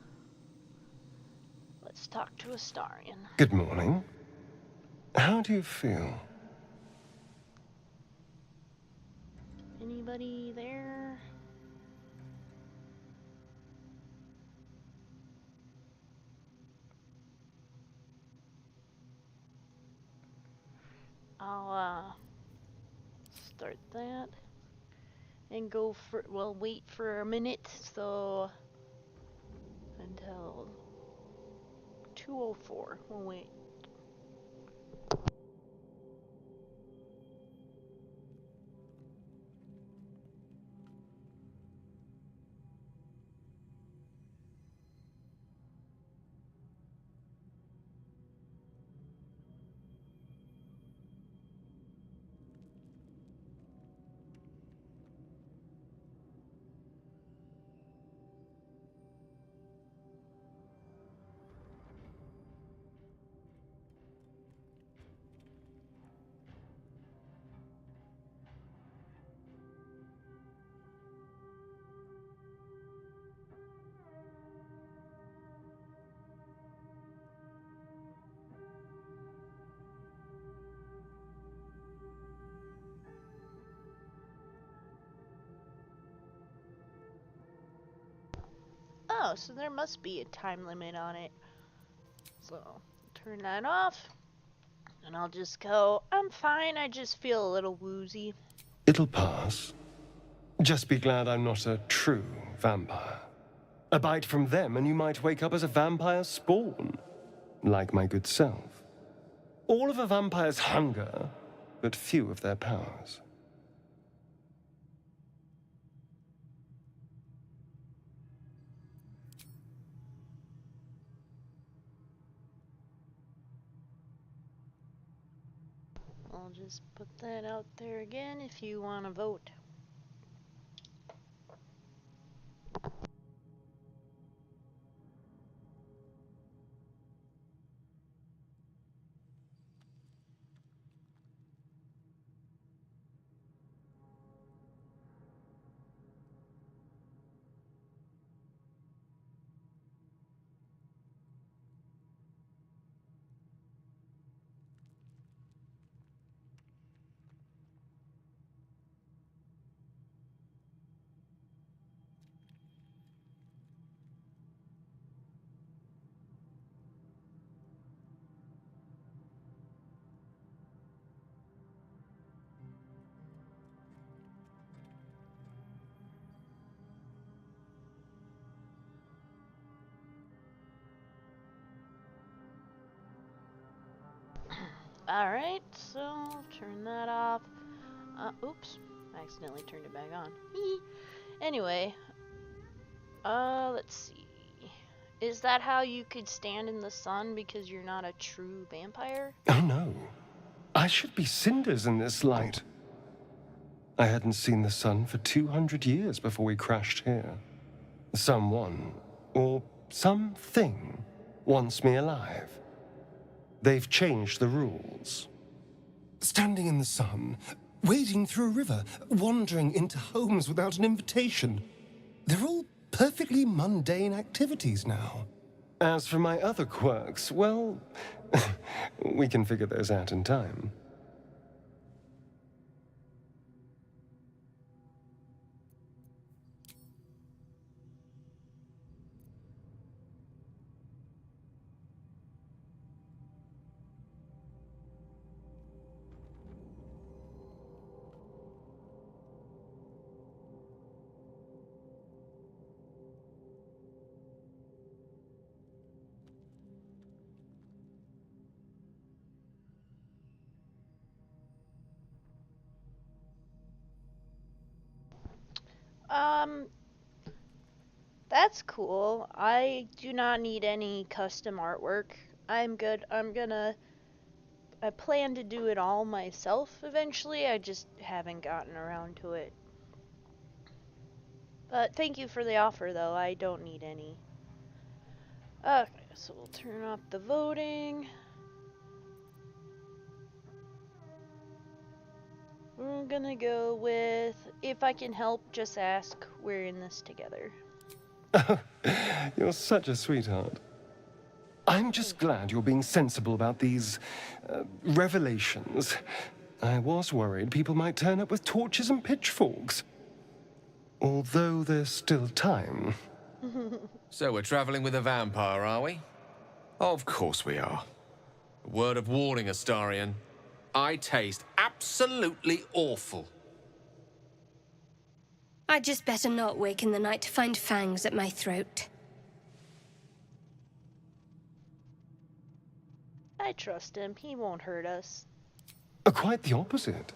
Let's talk to Astarion. Good morning. How do you feel? Anybody there? I'll start that and go for, well, wait for a minute, so until 2:04. We'll wait. Oh, so there must be a time limit on it. So, turn that off. And I'll just go, I'm fine, I just feel a little woozy. It'll pass. Just be glad I'm not a true vampire. A bite from them and you might wake up as a vampire spawn, like my good self. All of a vampire's hunger, but few of their powers. I'll just put that out there again if you want to vote. Alright, so turn that off. Oops. I accidentally turned it back on. Anyway, let's see. Is that how you could stand in the sun because you're not a true vampire? Oh no. I should be cinders in this light. I hadn't seen the sun for 200 years before we crashed here. Someone, or something, wants me alive. They've changed the rules. Standing in the sun, wading through a river, wandering into homes without an invitation. They're all perfectly mundane activities now. As for my other quirks, well, we can figure those out in time. That's cool. I do not need any custom artwork. I'm good. I plan to do it all myself eventually. I just haven't gotten around to it. But thank you for the offer, though. I don't need any. Okay, so we'll turn off the voting. We're gonna go with, if I can help, just ask. We're in this together. You're such a sweetheart. I'm just glad you're being sensible about these revelations. I was worried people might turn up with torches and pitchforks. Although there's still time. So we're traveling with a vampire, are we? Of course we are. A word of warning, Astarion. I taste absolutely awful. I'd just better not wake in the night to find fangs at my throat. I trust him. He won't hurt us. Quite the opposite.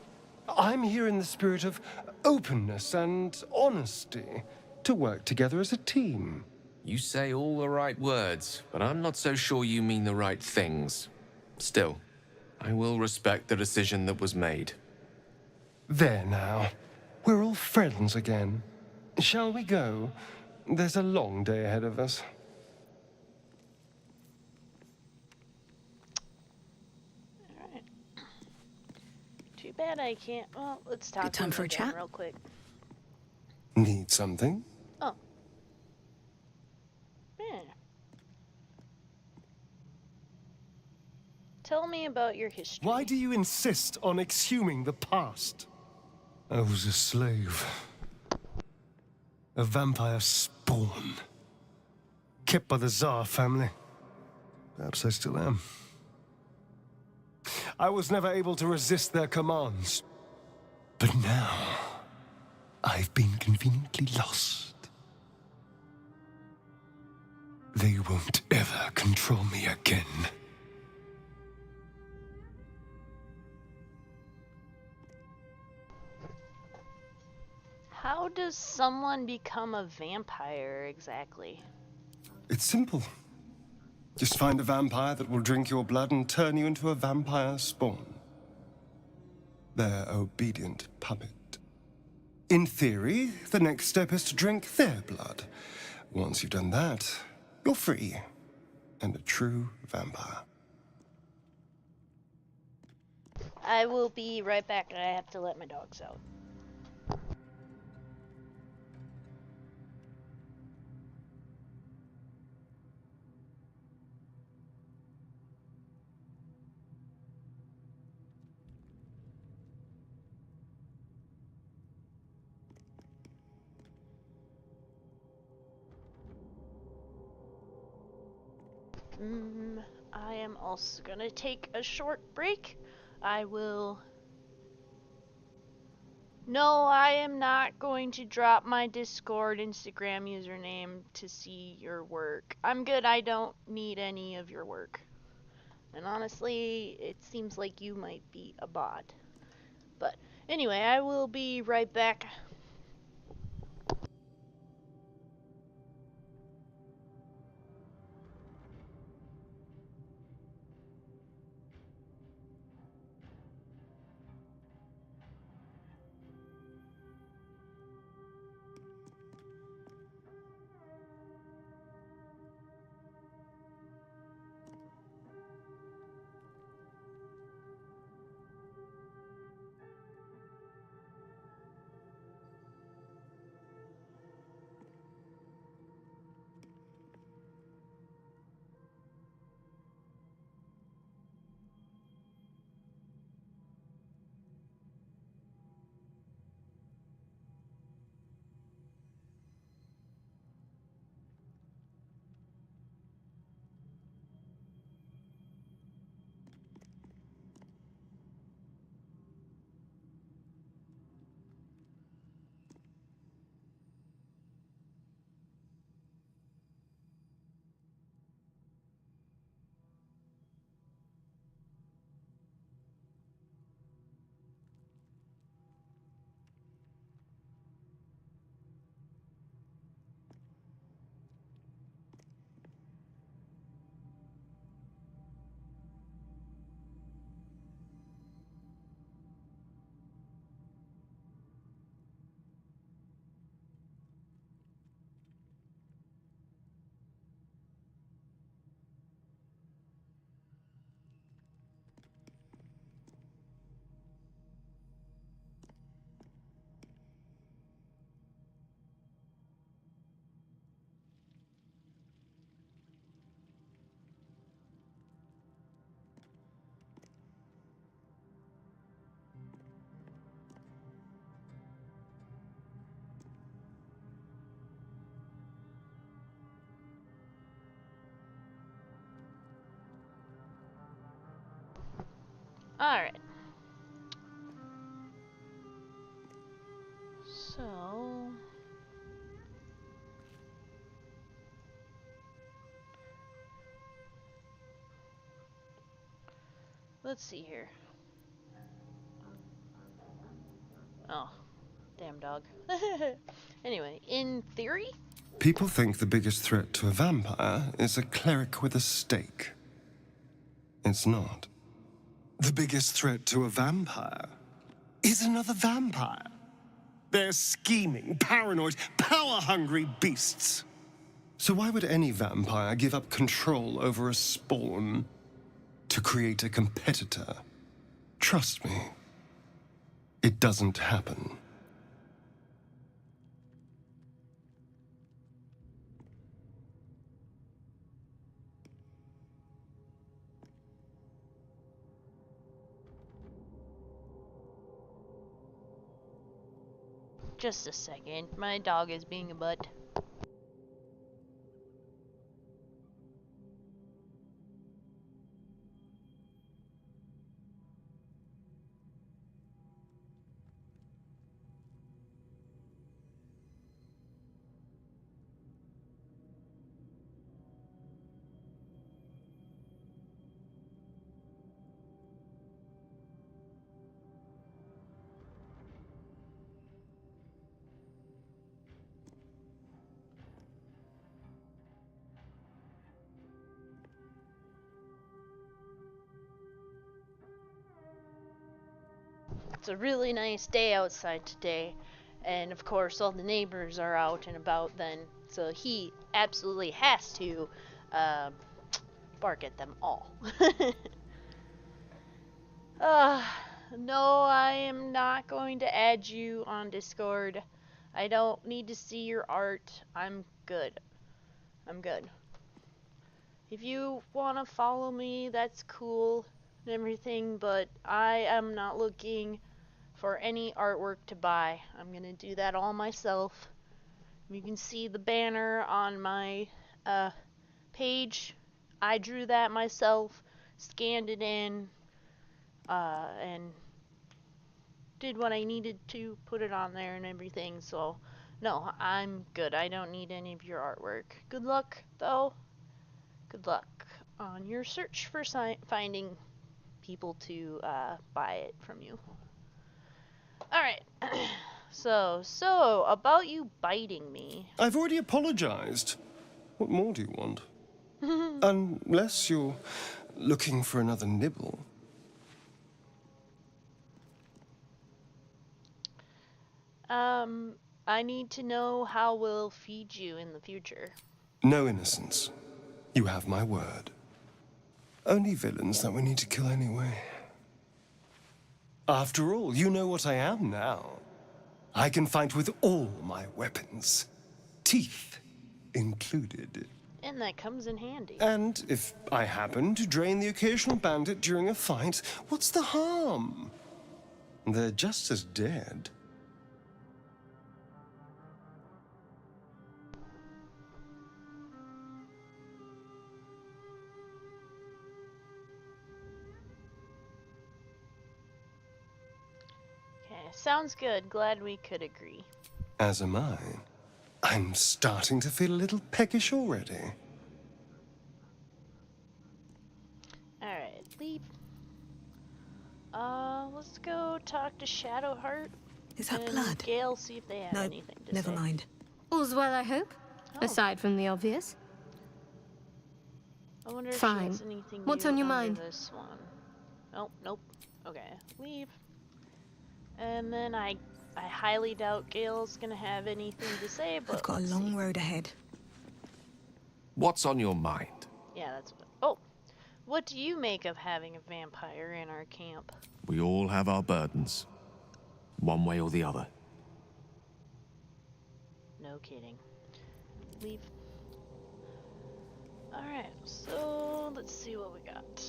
I'm here in the spirit of openness and honesty, to work together as a team. You say all the right words, but I'm not so sure you mean the right things. Still, I will respect the decision that was made. There now. We're all friends again. Shall we go? There's a long day ahead of us. Alright. Too bad I can't. Well, let's talk Good time to for him a again chat? real quick. Need something? Oh. Yeah. Tell me about your history. Why do you insist on exhuming the past? I was a slave. A vampire spawn. Kept by the Tsar family. Perhaps I still am. I was never able to resist their commands. But now, I've been conveniently lost. They won't ever control me again. How does someone become a vampire exactly? It's simple. Just find a vampire that will drink your blood and turn you into a vampire spawn. Their obedient puppet. In theory, the next step is to drink their blood. Once you've done that, you're free. And a true vampire. I will be right back. I have to let my dogs out. I am also gonna take a short break. I will... No, I am not going to drop my Discord Instagram username to see your work. I'm good, I don't need any of your work. And honestly, it seems like you might be a bot. But anyway, I will be right back. Alright. So... let's see here. Oh, damn dog. Anyway, in theory, People think the biggest threat to a vampire is a cleric with a stake. It's not. The biggest threat to a vampire is another vampire. They're scheming, paranoid, power-hungry beasts. So why would any vampire give up control over a spawn to create a competitor? Trust me, it doesn't happen. just a second. My dog is being a butt. It's a really nice day outside today, and of course all the neighbors are out and about then, so he absolutely has to bark at them all. uh, no, I am not going to add you on Discord. I don't need to see your art. I'm good. I'm good. If you want to follow me, that's cool and everything, but I am not looking for any artwork to buy. I'm gonna do that all myself. You can see the banner on my page. I drew that myself, scanned it in, and did what I needed to put it on there and everything. So, no, I'm good. I don't need any of your artwork. Good luck, though. Good luck. on your search for finding people to buy it from you. Alright. So, about you biting me. I've already apologized. What more do you want? Unless you're looking for another nibble. I need to know how we'll feed you in the future. No innocence. You have my word. Only villains that we need to kill anyway. After all, you know what I am now. I can fight with all my weapons. Teeth included. And that comes in handy. And if I happen to drain the occasional bandit during a fight, what's the harm? They're just as dead. Okay, sounds good. Glad we could agree. As am I. I'm starting to feel a little peckish already. Alright, leave. Let's go talk to Shadowheart. Is that and blood? Gale, see if they have No, anything to never say. mind. All's well, I hope. Oh. Aside from the obvious. I wonder if she Fine. has anything What's new on your under mind? this one. Oh, nope. Okay, leave. And then I highly doubt Gale's gonna have anything to say, but I've got a let's long see. road ahead. What's on your mind? Yeah, that's what. Oh, what do you make of having a vampire in our camp? We all have our burdens. One way or the other. No kidding. Leave. Alright, so let's see what we got.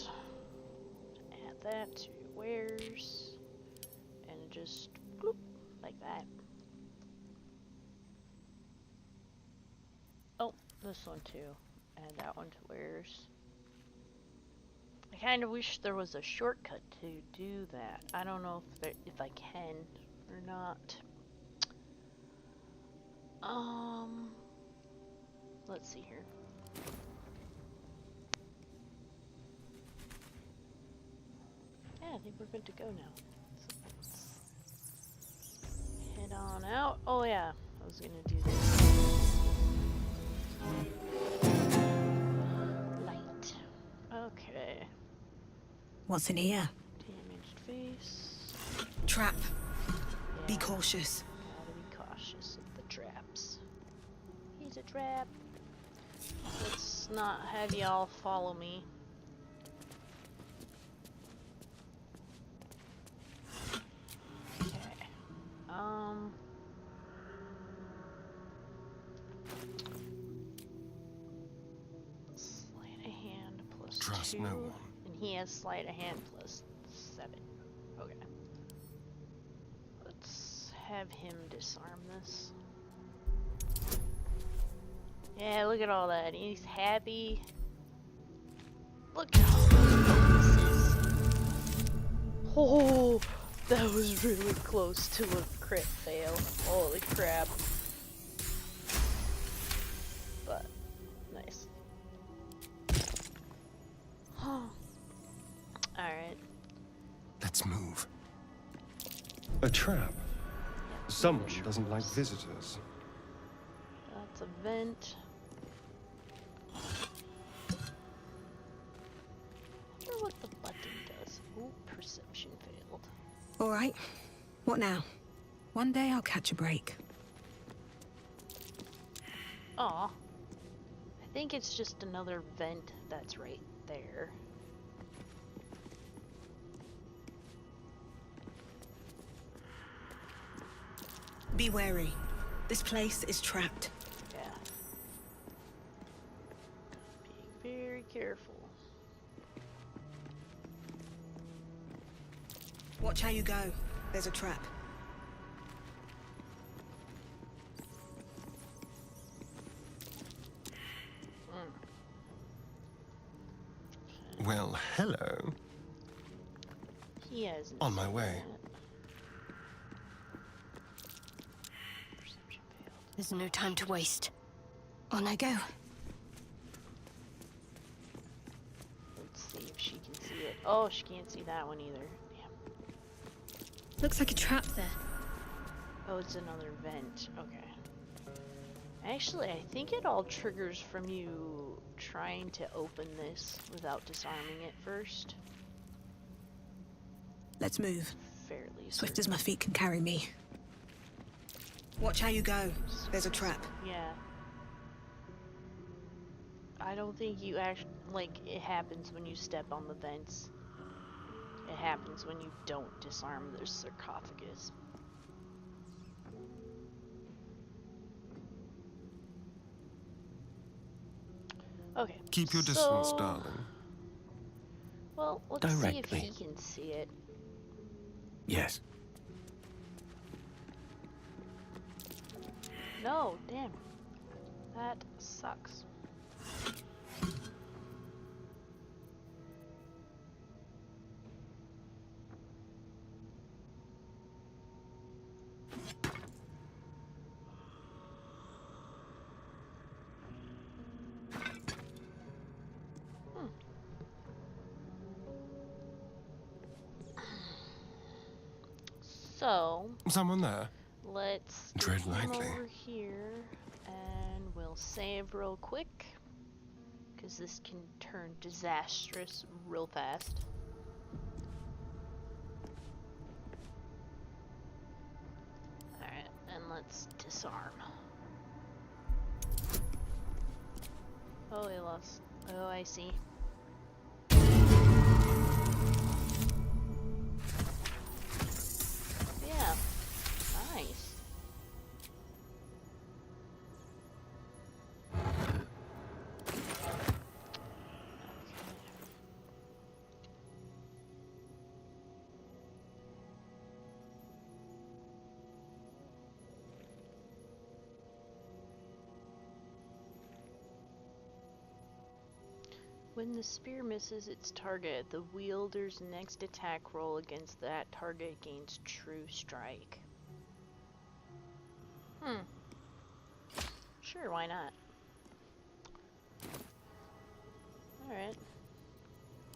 Add that to wares. And just bloop, like that. Oh, this one too. Add that one to wares. I kind of wish there was a shortcut to do that. I don't know if I can or not. Let's see here. Yeah, I think we're good to go now. So head on out. Oh yeah, I was gonna do this. Light. Okay. What's in here? Damaged face. Trap. Be Yeah, cautious. gotta be cautious of the traps. He's a trap. Let's not have y'all follow me. Okay. Sleight of hand plus Trust 2. no one. And he has sleight of hand plus 7. Okay. Let's have him disarm this. Yeah, look at all that. He's happy. Look at all those bonuses. Oh, that was really close to a crit fail. Holy crap. But, nice. Alright. Let's move. A trap. Someone doesn't like visitors. That's a vent. I wonder what the button does. Ooh, perception failed. All right. What now? One day I'll catch a break. Aw. I think it's just another vent that's right there. Be wary. This place is trapped. Yeah. Being very careful. Watch how you go. There's a trap. Well, hello. He has On my way. Perception failed. There's no time to waste. On I go. Oh, she can't see that one either. Damn. Looks like a trap there. Oh, it's another vent. Okay. Actually, I think it all triggers from you trying to open this without disarming it first. Let's move. Fairly Swift as certain. my feet can carry me. Watch how you go. There's a trap. Yeah. I don't think you actually, like, it happens when you step on the vents. It happens when you don't disarm the sarcophagus. Okay. Keep your so, distance, darling. Well, let's Directly. see if he can see it. Yes. No, damn. That sucks. So, Someone there? let's Tread get him lightly. over here, and we'll save real quick, because this can turn disastrous real fast. Alright, and let's disarm. Oh, we lost. Oh, I see. Yeah, nice. When the spear misses its target, the wielder's next attack roll against that target gains true strike. Sure, why not? Alright.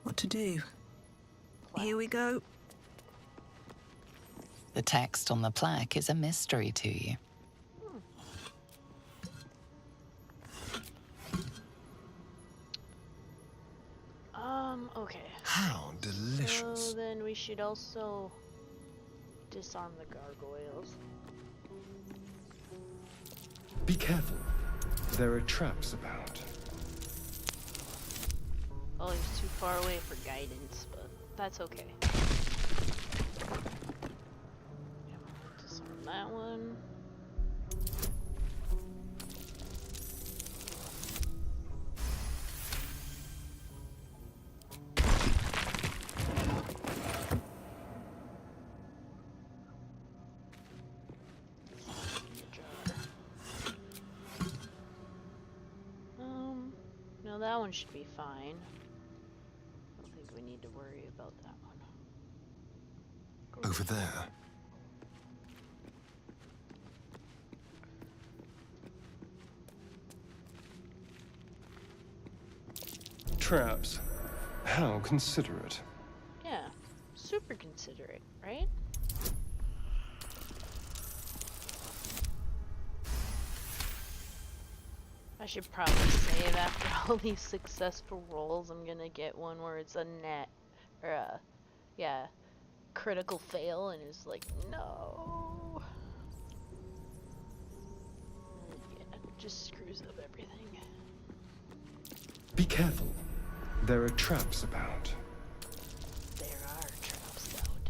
What to do? Here we go. The text on the plaque is a mystery to you. Okay. How delicious. So then we should also disarm the gargoyles. Be careful. There are traps about. Oh, he's too far away for guidance, but that's okay. Yeah, disarm that one. No, that one should be fine. I don't think we need to worry about that one. Over there. Traps. How considerate. Yeah, super considerate, right? I should probably save after all these successful rolls. I'm gonna get one where it's a net, or a, yeah, critical fail, and it's like, no. Yeah, it just screws up everything. Be careful. There are traps about. There are traps out.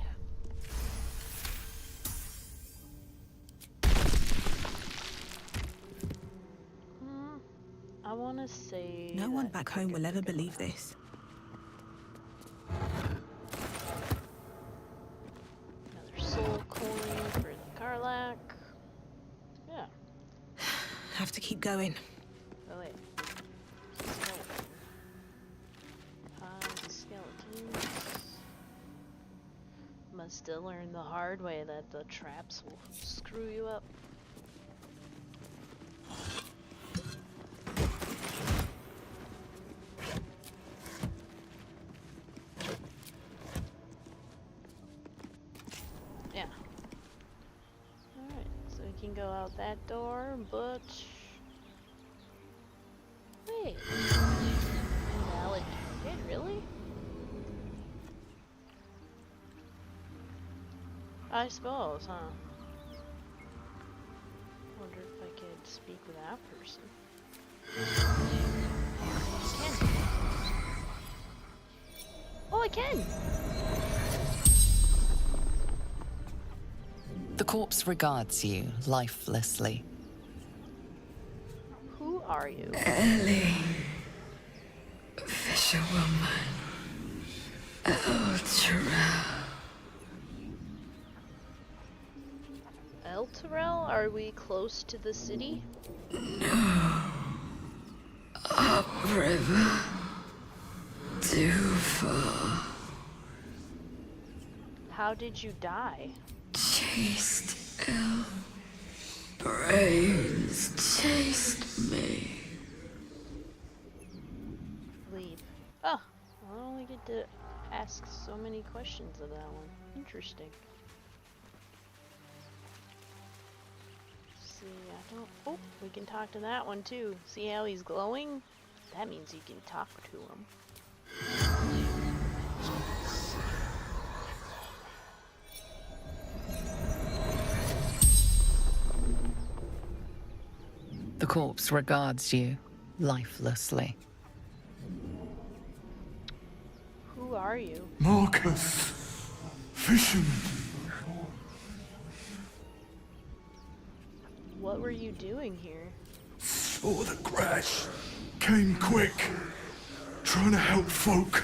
I want to say No one back home will ever believe this. Another soul coin for the Karlak. Yeah. Have to keep going. Oh wait. Skeleton. Piles of skeletons. Must still learn the hard way that the traps will screw you up. Yeah. Alright, so we can go out that door, but... Wait. Invalid target, really? I suppose, huh? Wonder if I could speak with that person. I can. Oh, I can! The corpse regards you lifelessly. Who are you? Ellie. Fisherwoman. Elturel. Elturel? Are we close to the city? No. Upriver. Too far. How did you die? Chased ill. Brains chased me. Leave. Oh, I only get to ask so many questions of that one. Interesting. See, I don't... Oh, we can talk to that one too. See how he's glowing? That means you can talk to him. The corpse regards you lifelessly. Who are you? Marcus, fisherman. What were you doing here? Saw the crash. Came quick. Trying to help folk.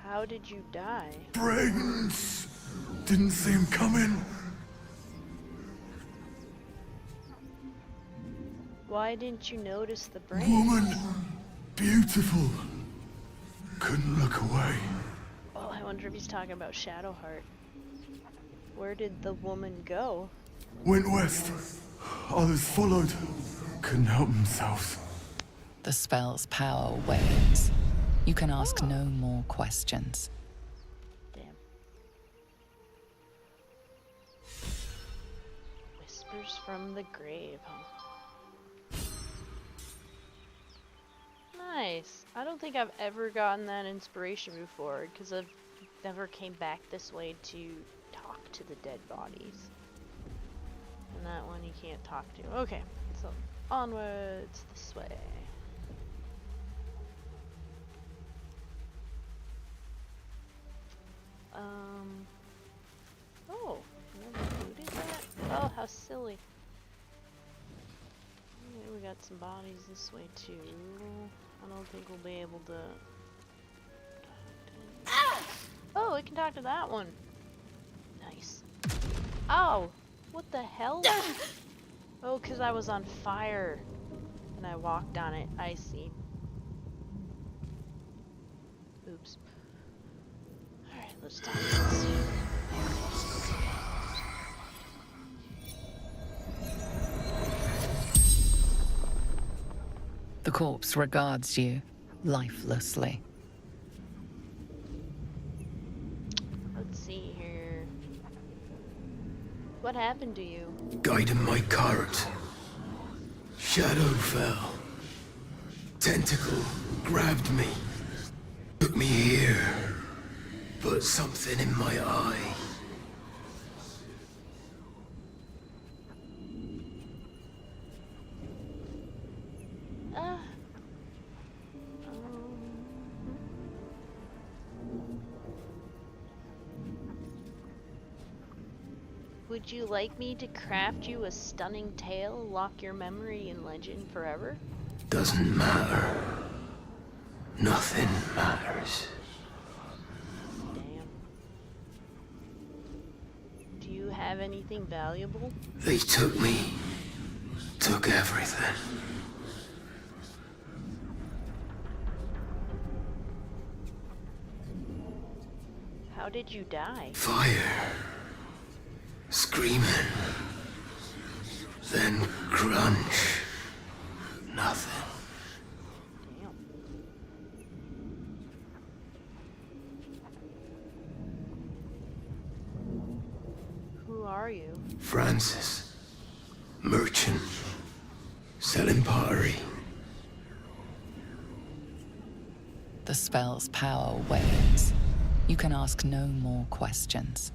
How did you die? Brains. Didn't see him coming. Why didn't you notice the brain? Woman. Beautiful. Couldn't look away. Oh, I wonder if he's talking about Shadowheart. Where did the woman go? Went west. Others followed. Couldn't help themselves. The spell's power wanes. You can ask no more questions. Damn. Whispers from the grave, huh? Nice. I don't think I've ever gotten that inspiration before, because I've never came back this way to talk to the dead bodies. And that one you can't talk to. Okay, so onwards this way. Oh, never included that? Oh, how silly. Okay, we got some bodies this way too. I don't think we'll be able to talk to... Oh, we can talk to that one. Nice. Ow! What the hell? Oh, because I was on fire. And I walked on it. I see. Oops. Alright, let's talk to this. The corpse regards you lifelessly. Let's see here. What happened to you? Guiding my cart. Shadow fell. Tentacle grabbed me. Took me here. Put something in my eye. Would you like me to craft you a stunning tale, lock your memory in legend forever? Doesn't matter. Nothing matters. Damn. Do you have anything valuable? They took me. Took everything. How did you die? Fire. Screaming. Then crunch. Nothing. Damn. are you? Francis. Merchant. Selling pottery. The spell's power wanes. You can ask no more questions.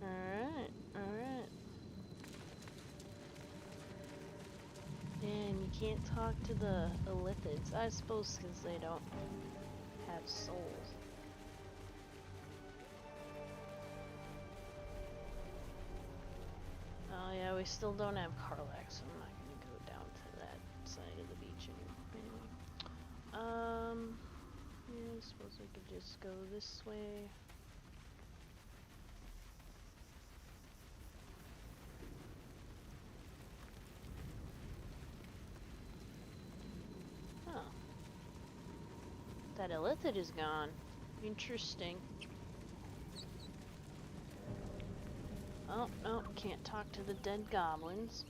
Alright, alright. And you can't talk to the Illithids, I suppose, because they don't have souls. Oh yeah, we still don't have Karlach, so I'm not gonna go down to that side of the beach anymore. Yeah, I suppose I could just go this way. Oh. That Illithid is gone. Interesting. Oh, no, can't talk to the dead goblins.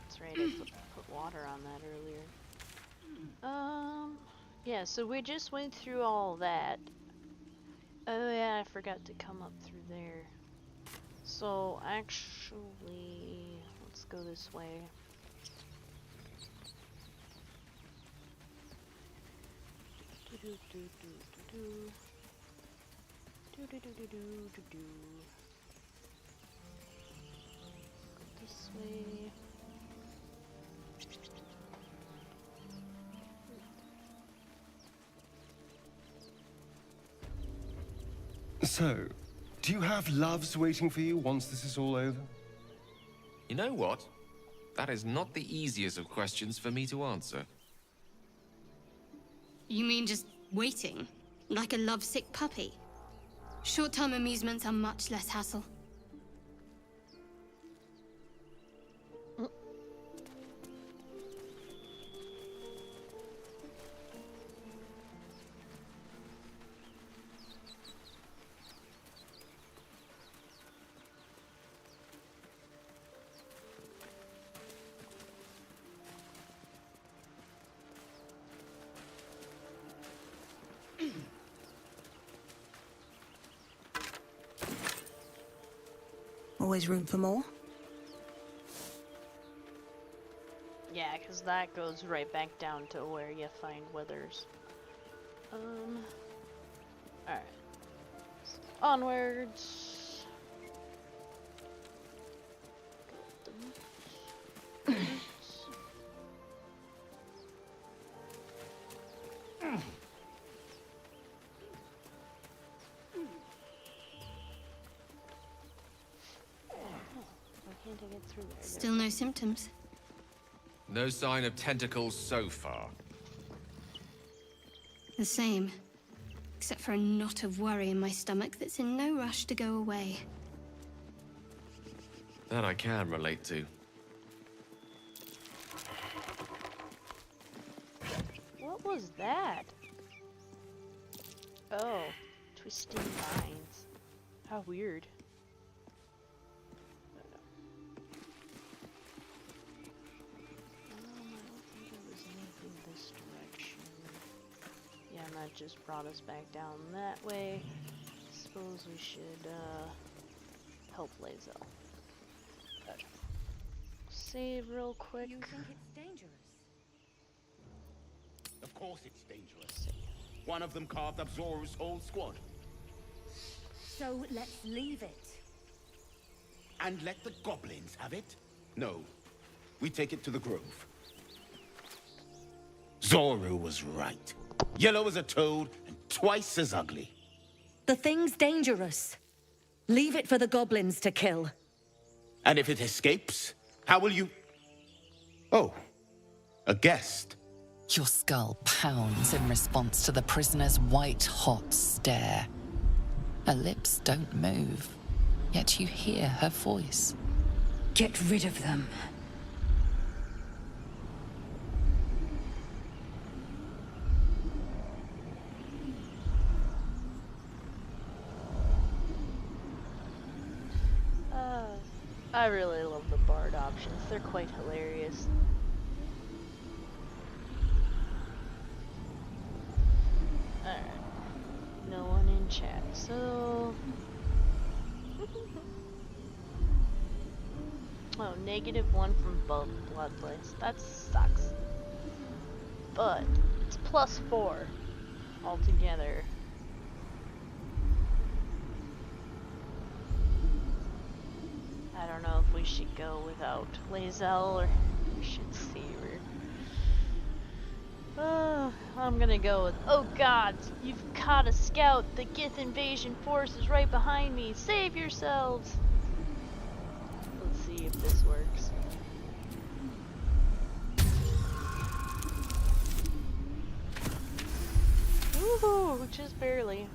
That's right, I put water on that earlier. Yeah, so we just went through all that. Oh yeah, I forgot to come up through there. So, actually, let's go this way. Go this way. So, do you have loves waiting for you once this is all over? You know what? That is not the easiest of questions for me to answer. You mean just waiting? Like a lovesick puppy? Short-term amusements are much less hassle. Always room for more? Yeah, because that goes right back down to where you find withers. Alright. Onwards. To get through there. Still no symptoms. No sign of tentacles so far. The same. Except for a knot of worry in my stomach that's in no rush to go away. That I can relate to. What was that? Oh, twisting vines. How weird. That just brought us back down that way. Suppose we should help Lae'zel. Save real quick. You think it's dangerous? Of course it's dangerous. One of them carved up Zoru's whole squad. So let's leave it. And let the goblins have it? No. We take it to the grove. Zoru was right. Yellow as a toad and twice as ugly. The thing's dangerous. Leave it for the goblins to kill. And if it escapes, how will you... Oh, a guest. Your skull pounds in response to the prisoner's white-hot stare. Her lips don't move, yet you hear her voice. Get rid of them. I really love the bard options. They're quite hilarious. chat. So... oh, -1 from Bloodlist. That sucks. But it's +4 altogether. I don't know if we should go without Lae'zel or we should see her. I'm gonna go with, oh god, you've caught a scout. The Gith invasion force is right behind me. Save yourselves. Let's see if this works. Ooh, just barely.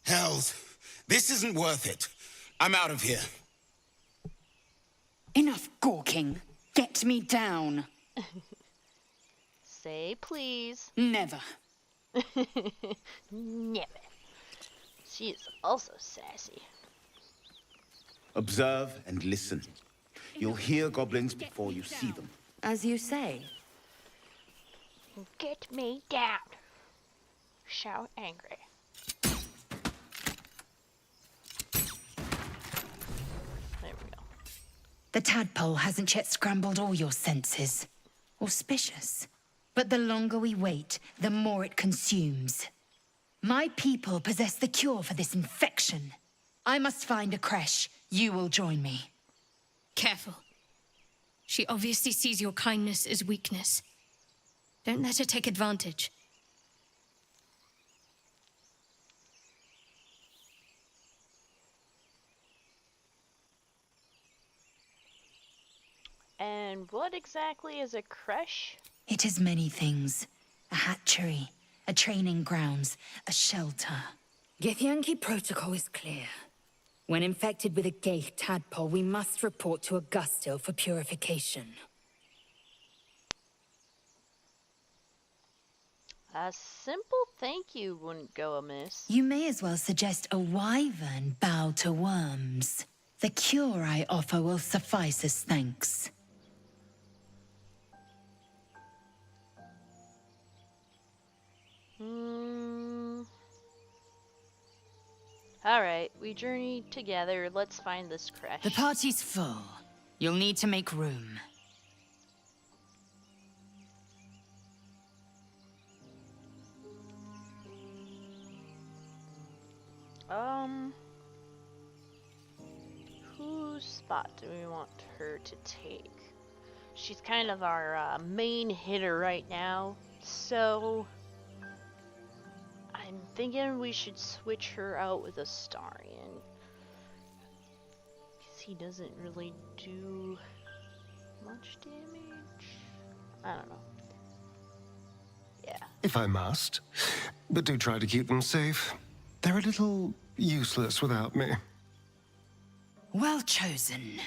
Hells, this isn't worth it. I'm out of here. Enough gawking. Get me down. Say please. Never. Never. She is also sassy. Observe and listen. You'll hear goblins before you see them. As you say. Get me down. Shout angry. There we go. The tadpole hasn't yet scrambled all your senses. Auspicious. But the longer we wait, the more it consumes. My people possess the cure for this infection. I must find a creche. You will join me. Careful. She obviously sees your kindness as weakness. Don't let her take advantage. And what exactly is a creche? It is many things. A hatchery, a training grounds, a shelter. Githyanki protocol is clear. When infected with a Gaith tadpole, we must report to Augustil for purification. A simple thank you wouldn't go amiss. You may as well suggest a wyvern bow to worms. The cure I offer will suffice as thanks. Alright, we journey together. Let's find this creche. The party's full. You'll need to make room. Whose spot do we want her to take? She's kind of our main hitter right now, so I'm thinking we should switch her out with Astarion. Because he doesn't really do much damage. I don't know. Yeah. If I must. But do try to keep them safe. They're a little useless without me. Well chosen.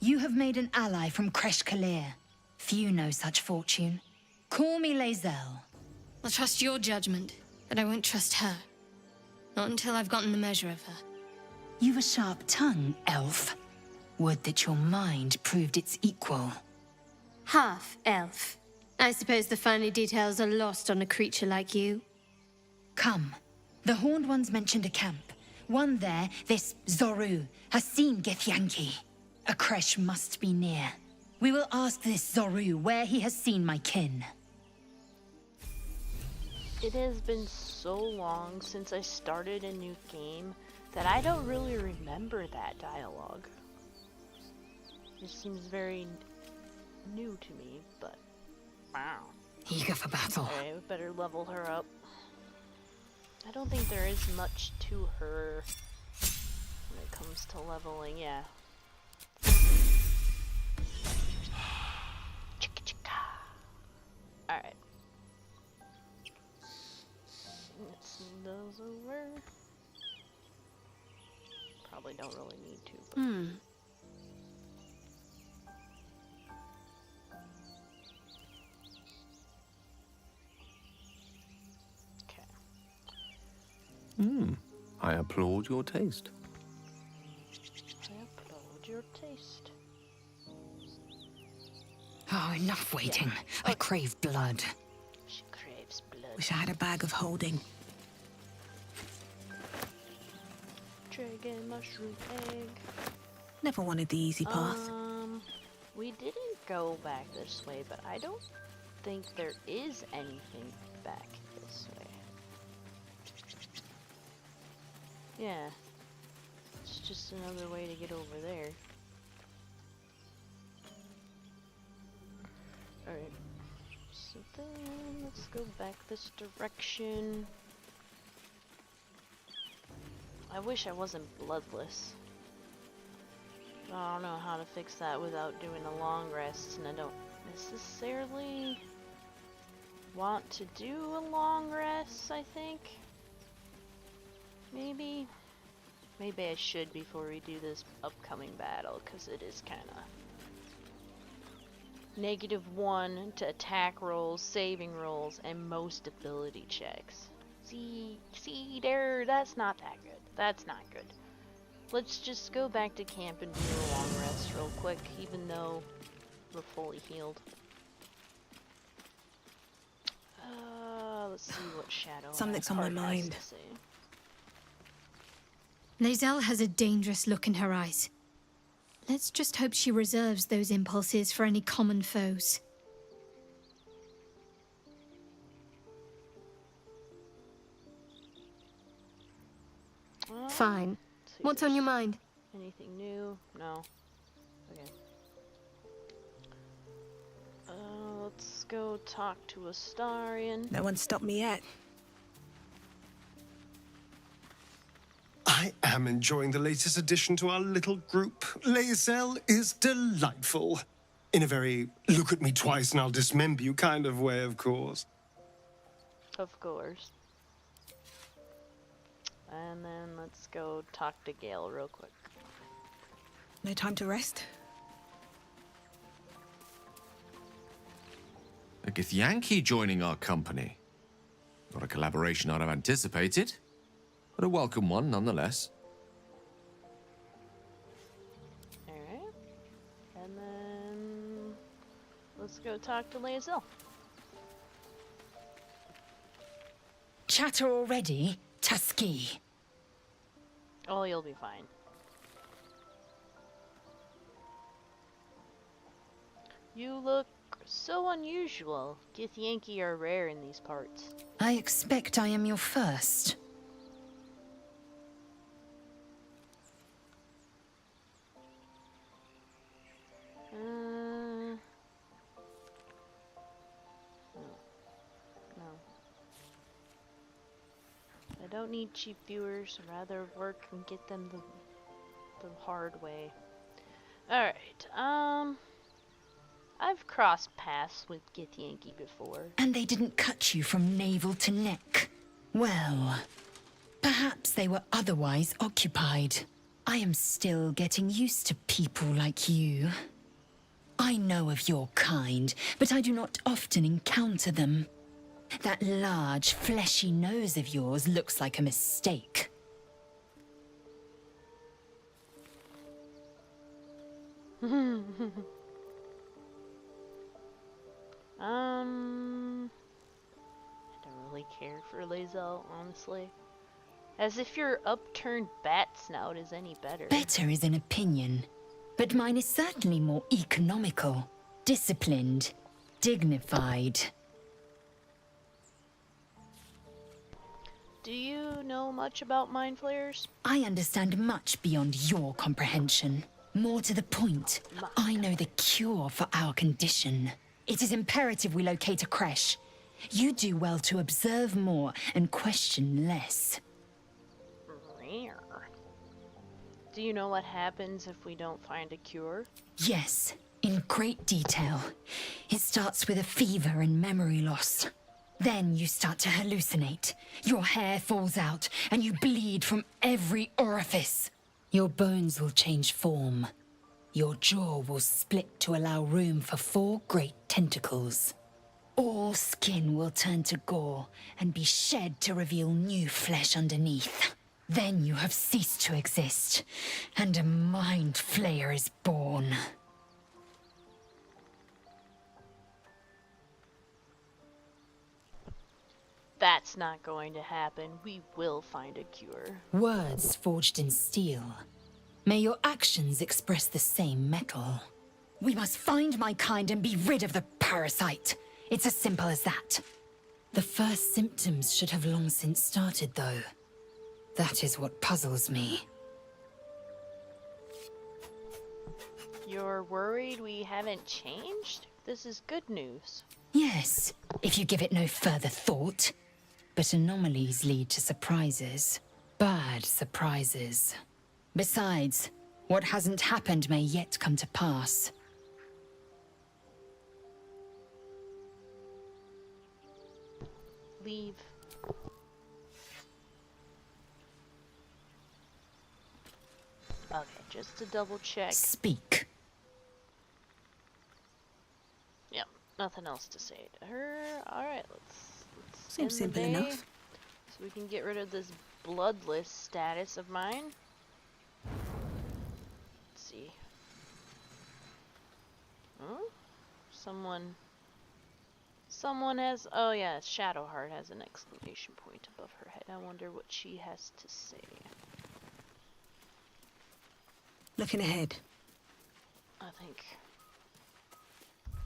You have made an ally from Kresh Kalir. Few know such fortune. Call me Lae'zel. I'll trust your judgment, but I won't trust her. Not until I've gotten the measure of her. You've a sharp tongue, elf. Would that your mind proved its equal. Half-elf. I suppose the finer details are lost on a creature like you. Come. The Horned Ones mentioned a camp. One there, this Zoru, has seen Githyanki. A creche must be near. We will ask this Zoru where he has seen my kin. It has been so long since I started a new game that I don't really remember that dialogue. It seems very new to me, but wow. Eager for battle. Alright, we better level her up. I don't think there is much to her when it comes to leveling, yeah. Alright. Let's move those over. Probably don't really need to, but... I applaud your taste. I applaud your taste. Oh, enough waiting. I crave blood. She craves blood. Wish I had a bag of holding. Dragon mushroom egg. Never wanted the easy path. We didn't go back this way, but I don't think there is anything back this way. Yeah. It's just another way to get over there. Alright. So then, let's go back this direction. I wish I wasn't bloodless. I don't know how to fix that without doing a long rest, and I don't necessarily want to do a long rest, I think. Maybe I should before we do this upcoming battle, because it is kind of -1 to attack rolls, saving rolls, and most ability checks. See there, that's not that good. That's not good. Let's just go back to camp and do a long rest real quick, even though we're fully healed. Let's see what Shadow Something's on my mind. Lae'zel has a dangerous look in her eyes. Let's just hope she reserves those impulses for any common foes. Fine. What's on your mind? Anything new? No. Okay. Let's go talk to Astarion. No one stopped me yet. I am enjoying the latest addition to our little group. Lae'zel is delightful. In a very look at me twice and I'll dismember you kind of way, of course. Of course. And then let's go talk to Gale real quick. No time to rest? A Githyanki joining our company. Not a collaboration I'd have anticipated, but a welcome one nonetheless. Alright. And then let's go talk to Lae'zel. Chatter already? Tusky. Oh, you'll be fine. You look so unusual. Githyanki are rare in these parts. I expect I am your first. No. I don't need cheap viewers, rather work and get them the hard way. Alright, I've crossed paths with Githyanki before. And they didn't cut you from navel to neck. Well, perhaps they were otherwise occupied. I am still getting used to people like you. I know of your kind, but I do not often encounter them. That large, fleshy nose of yours looks like a mistake. I don't really care for Lae'zel, honestly. As if your upturned bat snout is any better. Better is an opinion, but mine is certainly more economical, disciplined, dignified. Do you know much about mind flayers? I understand much beyond your comprehension. More to the point, I know the cure for our condition. It is imperative we locate a creche. You do well to observe more and question less. Rare. Do you know what happens if we don't find a cure? Yes, in great detail. It starts with a fever and memory loss. Then you start to hallucinate. Your hair falls out and you bleed from every orifice. Your bones will change form. Your jaw will split to allow room for 4 great tentacles. All skin will turn to gore and be shed to reveal new flesh underneath. Then you have ceased to exist, and a mind flayer is born. That's not going to happen. We will find a cure. Words forged in steel. May your actions express the same metal. We must find my kind and be rid of the parasite. It's as simple as that. The first symptoms should have long since started, though. That is what puzzles me. You're worried we haven't changed? This is good news. Yes, if you give it no further thought. But anomalies lead to surprises. Bad surprises. Besides, what hasn't happened may yet come to pass. Leave. Okay, just to double check. Speak. Yep, nothing else to say to her. Alright, let's Seems end the simple day enough. so we can get rid of this bloodless status of mine. Let's see. Hmm? Someone has, oh yeah, Shadowheart has an exclamation point above her head. I wonder what she has to say. Looking ahead. I think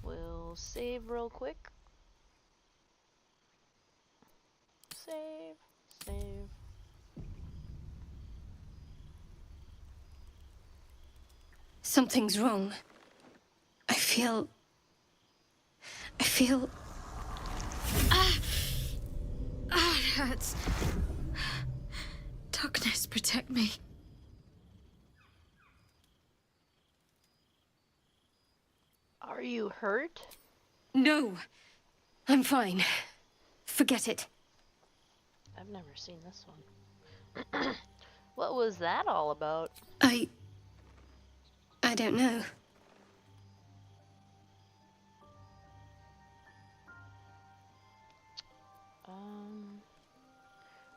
we'll save real quick. Save. Something's wrong. I feel... it hurts. Darkness, protect me. Are you hurt? No. I'm fine. Forget it. I've never seen this one. What was that all about? I don't know.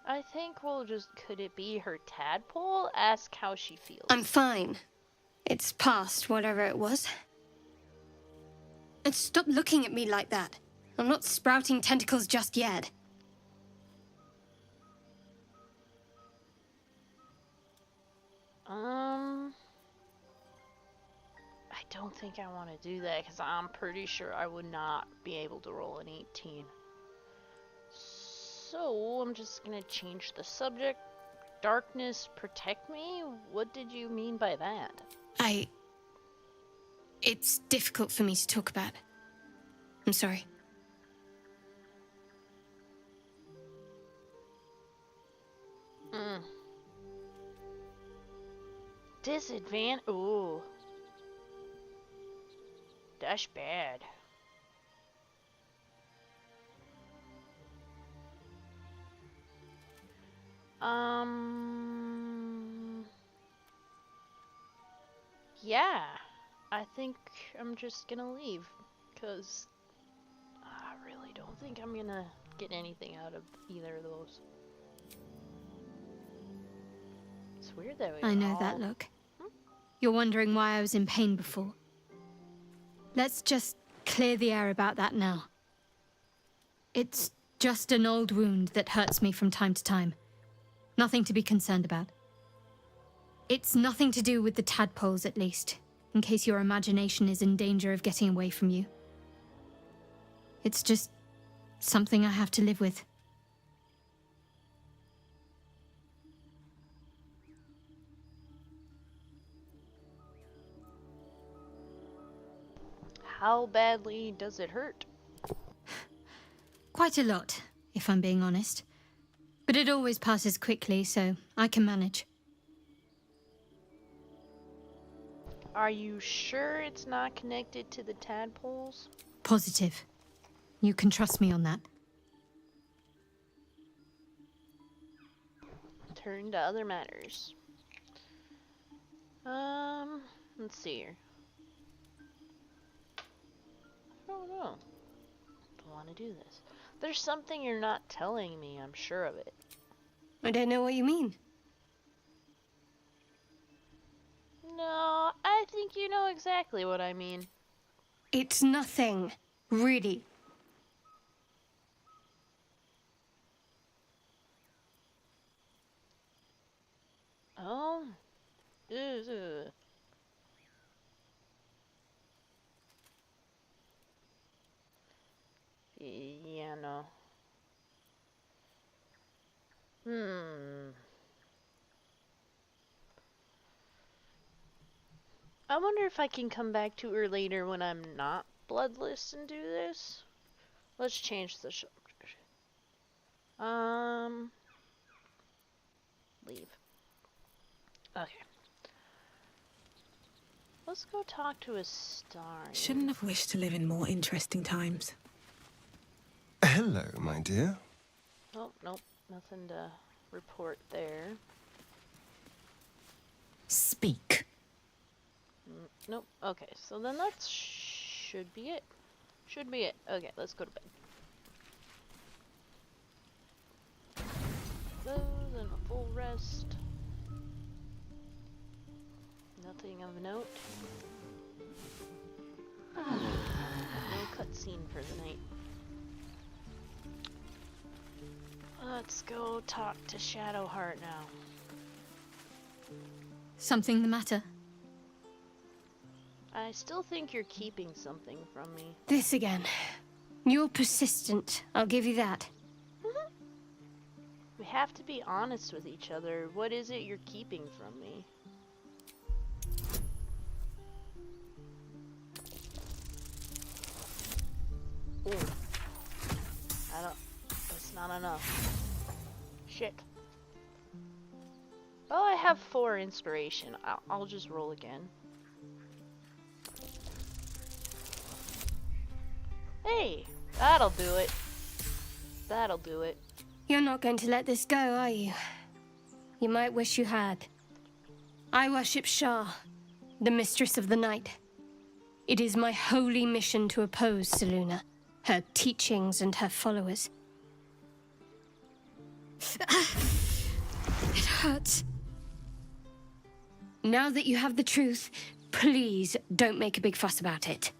I think we'll just, could it be her tadpole? Ask how she feels. I'm fine. It's past whatever it was. And stop looking at me like that. I'm not sprouting tentacles just yet. I don't think I want to do that because I'm pretty sure I would not be able to roll an 18. So I'm just gonna change the subject. Darkness, protect me? What did you mean by that? It's difficult for me to talk about. I'm sorry. Disadvantage. Ooh. That's bad. Yeah. I think I'm just gonna leave. Because I really don't think I'm gonna get anything out of either of those. It's weird that we I know that look. You're wondering why I was in pain before. Let's just clear the air about that now. It's just an old wound that hurts me from time to time. Nothing to be concerned about. It's nothing to do with the tadpoles, at least, in case your imagination is in danger of getting away from you. It's just something I have to live with. How badly does it hurt? Quite a lot, if I'm being honest. But it always passes quickly, so I can manage. Are you sure it's not connected to the tadpoles? Positive. You can trust me on that. Turn to other matters. Let's see here. I don't know. I want to do this. There's something you're not telling me, I'm sure of it. I don't know what you mean. No, I think you know exactly what I mean. It's nothing, really. I wonder if I can come back to her later when I'm not bloodless and do this. Let's change the subject. Leave. Okay. Let's go talk to a star. Shouldn't have wished to live in more interesting times. Hello, my dear. Oh, nope. Nothing to report there. Speak. Nope. Okay, so then that should be it. Should be it. Okay, let's go to bed. Those and a full rest. Nothing of note. No cutscene for the night. Let's go talk to Shadowheart now. Something the matter? I still think you're keeping something from me. This again. You're persistent, I'll give you that. We have to be honest with each other. What is it you're keeping from me? Ooh. That's not enough. Shit. Oh, I have 4 inspiration. I'll just roll again. Hey, that'll do it. That'll do it. You're not going to let this go, are you? You might wish you had. I worship Shah, the Mistress of the Night. It is my holy mission to oppose Selûne, her teachings and her followers. It hurts. Now that you have the truth, please don't make a big fuss about it.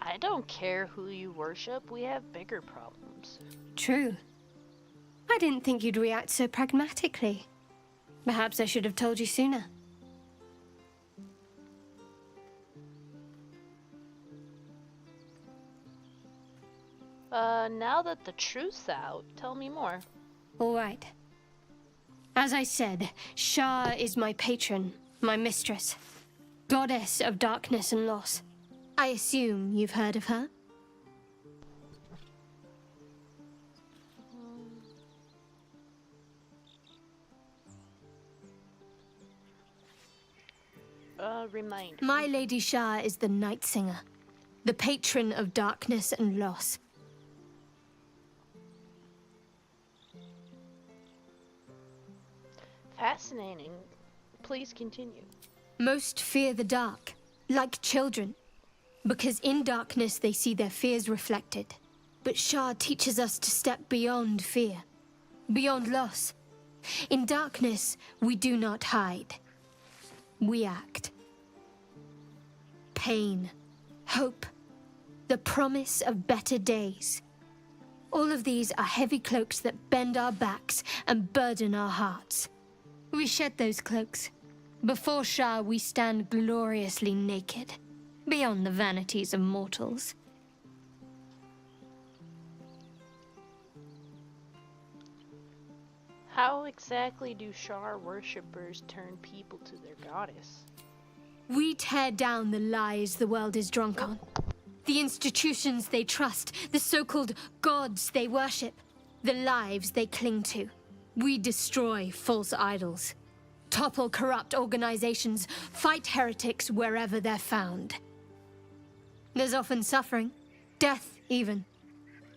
I don't care who you worship. We have bigger problems. True. I didn't think you'd react so pragmatically. Perhaps I should have told you sooner. Now that the truth's out, tell me more. All right. As I said, Shah is my patron, my mistress. Goddess of darkness and loss. I assume you've heard of her? Remind My Lady Shah is the Night Singer, the patron of darkness and loss. Fascinating. Please continue. Most fear the dark, like children, because in darkness they see their fears reflected. But Shah teaches us to step beyond fear, beyond loss. In darkness, we do not hide. We act. Pain, hope, the promise of better days. All of these are heavy cloaks that bend our backs and burden our hearts. We shed those cloaks. Before Shah, we stand gloriously naked, beyond the vanities of mortals. How exactly do Shah worshippers turn people to their goddess? We tear down the lies the world is drunk on. The institutions they trust, the so-called gods they worship, the lives they cling to. We destroy false idols, topple corrupt organizations, fight heretics wherever they're found. There's often suffering, death even.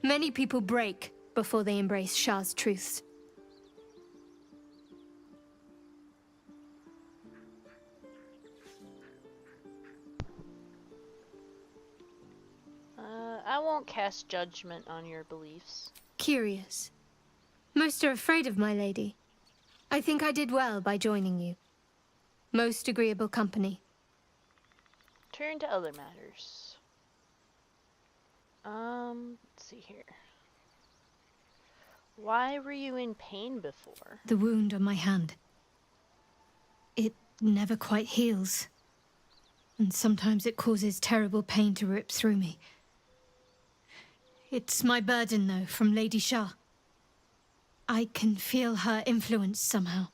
Many people break before they embrace Shah's truths. I won't cast judgment on your beliefs. Curious. Most are afraid of my lady. I think I did well by joining you. Most agreeable company. Turn to other matters. Let's see here. Why were you in pain before? The wound on my hand. It never quite heals. And sometimes it causes terrible pain to rip through me. It's my burden, though, from Lady Shah. I can feel her influence somehow.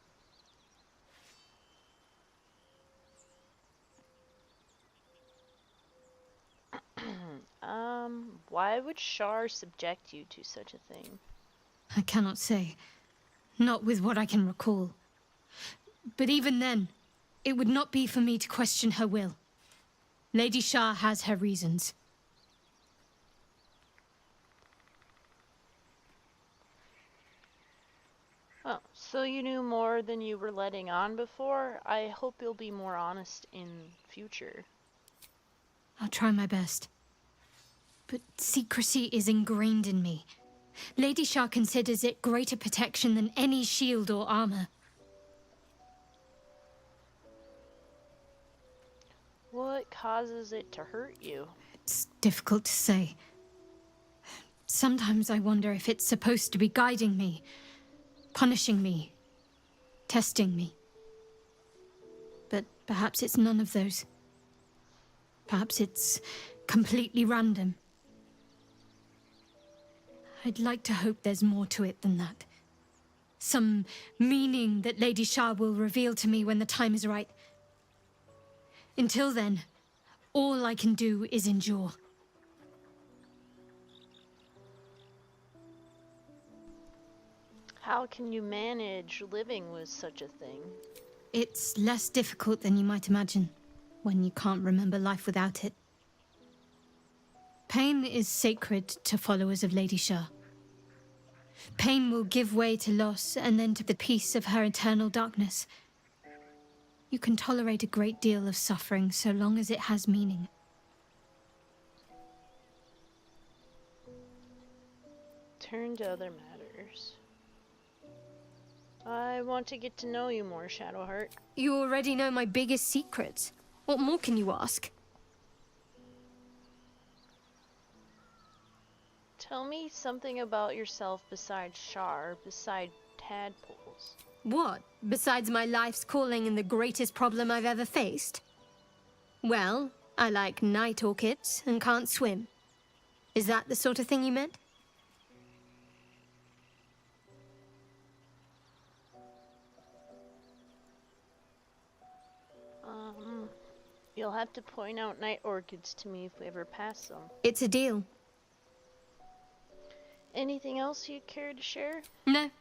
Why would Shar subject you to such a thing? I cannot say. Not with what I can recall. But even then, it would not be for me to question her will. Lady Shah has her reasons. Oh, so you knew more than you were letting on before? I hope you'll be more honest in future. I'll try my best. But secrecy is ingrained in me. Lady Shah considers it greater protection than any shield or armor. What causes it to hurt you? It's difficult to say. Sometimes I wonder if it's supposed to be guiding me, punishing me, testing me. But perhaps it's none of those. Perhaps it's completely random. I'd like to hope there's more to it than that. Some meaning that Lady Shah will reveal to me when the time is right. Until then, all I can do is endure. How can you manage living with such a thing? It's less difficult than you might imagine, when you can't remember life without it. Pain is sacred to followers of Lady Shah. Pain will give way to loss and then to the peace of her eternal darkness. You can tolerate a great deal of suffering so long as it has meaning. Turn to other matters. I want to get to know you more, Shadowheart. You already know my biggest secrets. What more can you ask? Tell me something about yourself besides Shar, beside tadpoles. What? Besides my life's calling and the greatest problem I've ever faced? Well, I like night orchids and can't swim. Is that the sort of thing you meant? You'll have to point out night orchids to me if we ever pass them. It's a deal. Anything else you'd care to share? No.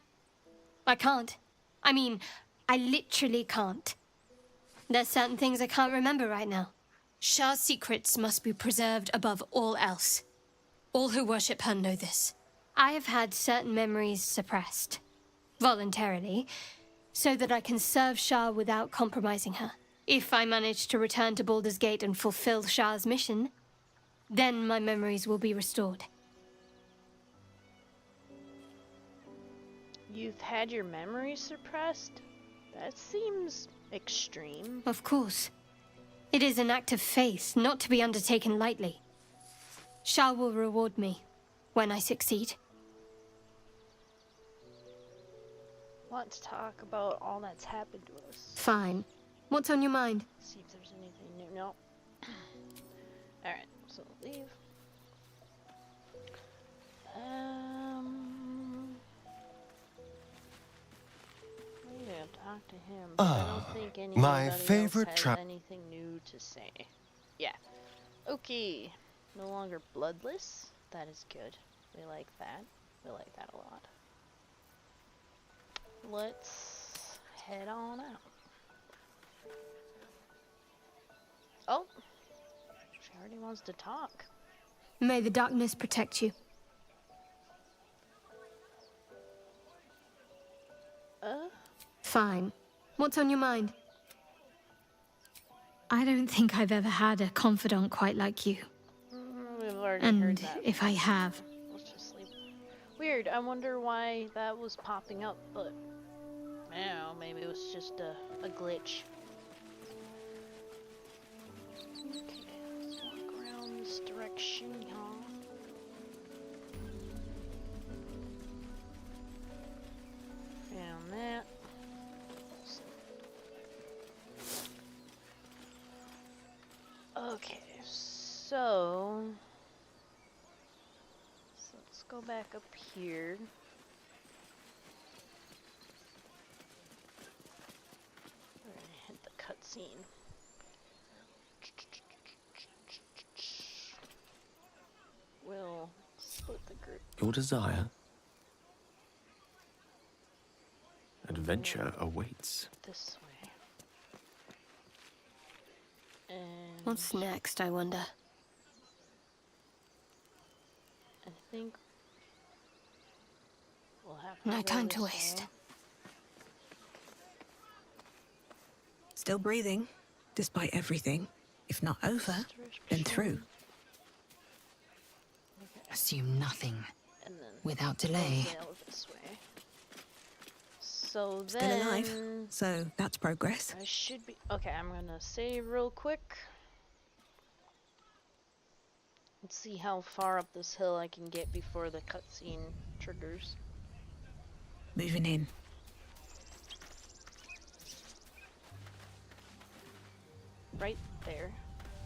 I can't. I mean, I literally can't. There's certain things I can't remember right now. Shah's secrets must be preserved above all else. All who worship her know this. I have had certain memories suppressed. Voluntarily. So that I can serve Shah without compromising her. If I manage to return to Baldur's Gate and fulfill Shah's mission, then my memories will be restored. You've had your memories suppressed? That seems extreme. Of course. It is an act of faith, not to be undertaken lightly. Shah will reward me when I succeed. Want to talk about all that's happened to us? Fine. What's on your mind? See if there's anything new. No. Alright, so leave. We gotta talk to him. I don't think anybody my favorite else has anything new to say. Yeah. Okay. No longer bloodless. That is good. We like that. We like that a lot. Let's head on out. Oh, she already wants to talk. May the darkness protect you. Fine. What's on your mind? I don't think I've ever had a confidant quite like you. We've already And heard that. if I have, Let's just sleep. Weird. I wonder why that was popping up, but I don't know. Maybe it was just a glitch. Okay, let's walk around this direction, y'all. Found that. Okay, so go back up here. We're gonna hit the cutscene. We'll split the group. Your desire? Adventure awaits. This way. And What's next, I wonder? I think we'll have No go time to this waste. way. Still breathing, despite everything. If not over, then through. Assume nothing. And then Without delay. sail this way. So Still then alive, so that's progress. I should be okay. I'm gonna save real quick. Let's see how far up this hill I can get before the cutscene triggers. Moving in. Right there.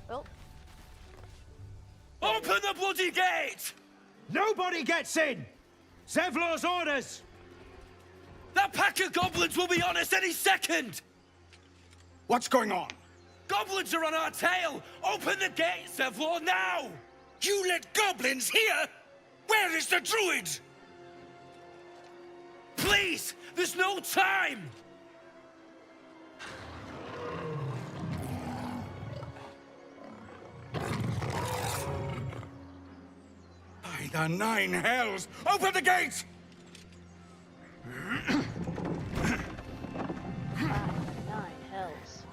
Oh. Open the bloody gate! Nobody gets in! Zevlor's orders! That pack of goblins will be on us any second! What's going on? Goblins are on our tail! Open the gate, Zevlor, now! You let goblins here? Where is the druid? Please! There's no time! By the 9 hells! Open the gate! 9 hells.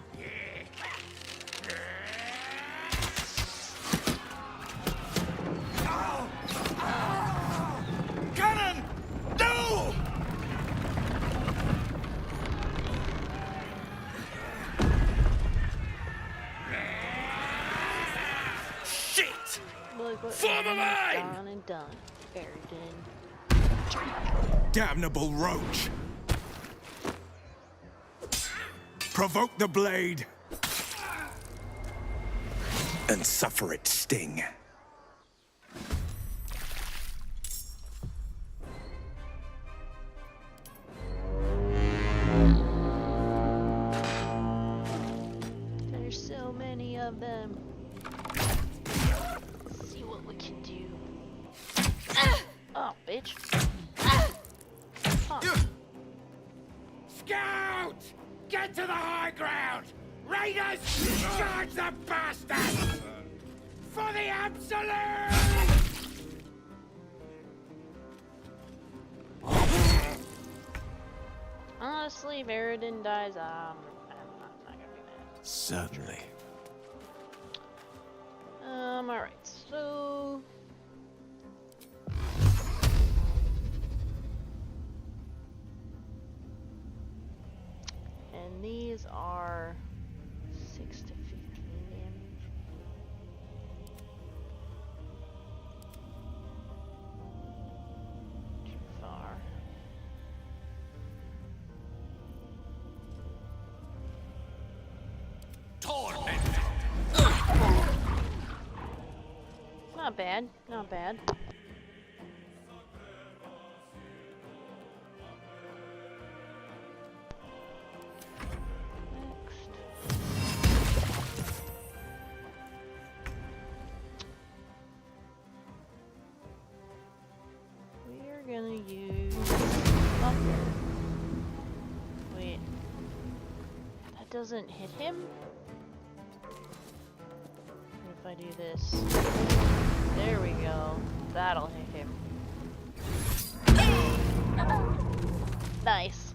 Cannon! No! Shit! Look what Form a line! done and done. Buried in. Damnable roach! Provoke the blade! And suffer its sting. There's so many of them. Let's see what we can do. Oh, bitch. Huh. Scout! Get to the high ground! Raiders! Charge the bastards! For the absolute! Honestly, if Aridin dies, I'm not gonna be mad. Certainly. Alright, so... And these are 6 to 15 damage. Too far. Not bad, not bad. We're gonna use Thunder. Wait. That doesn't hit him? What if I do this? There we go. That'll hit him. Nice.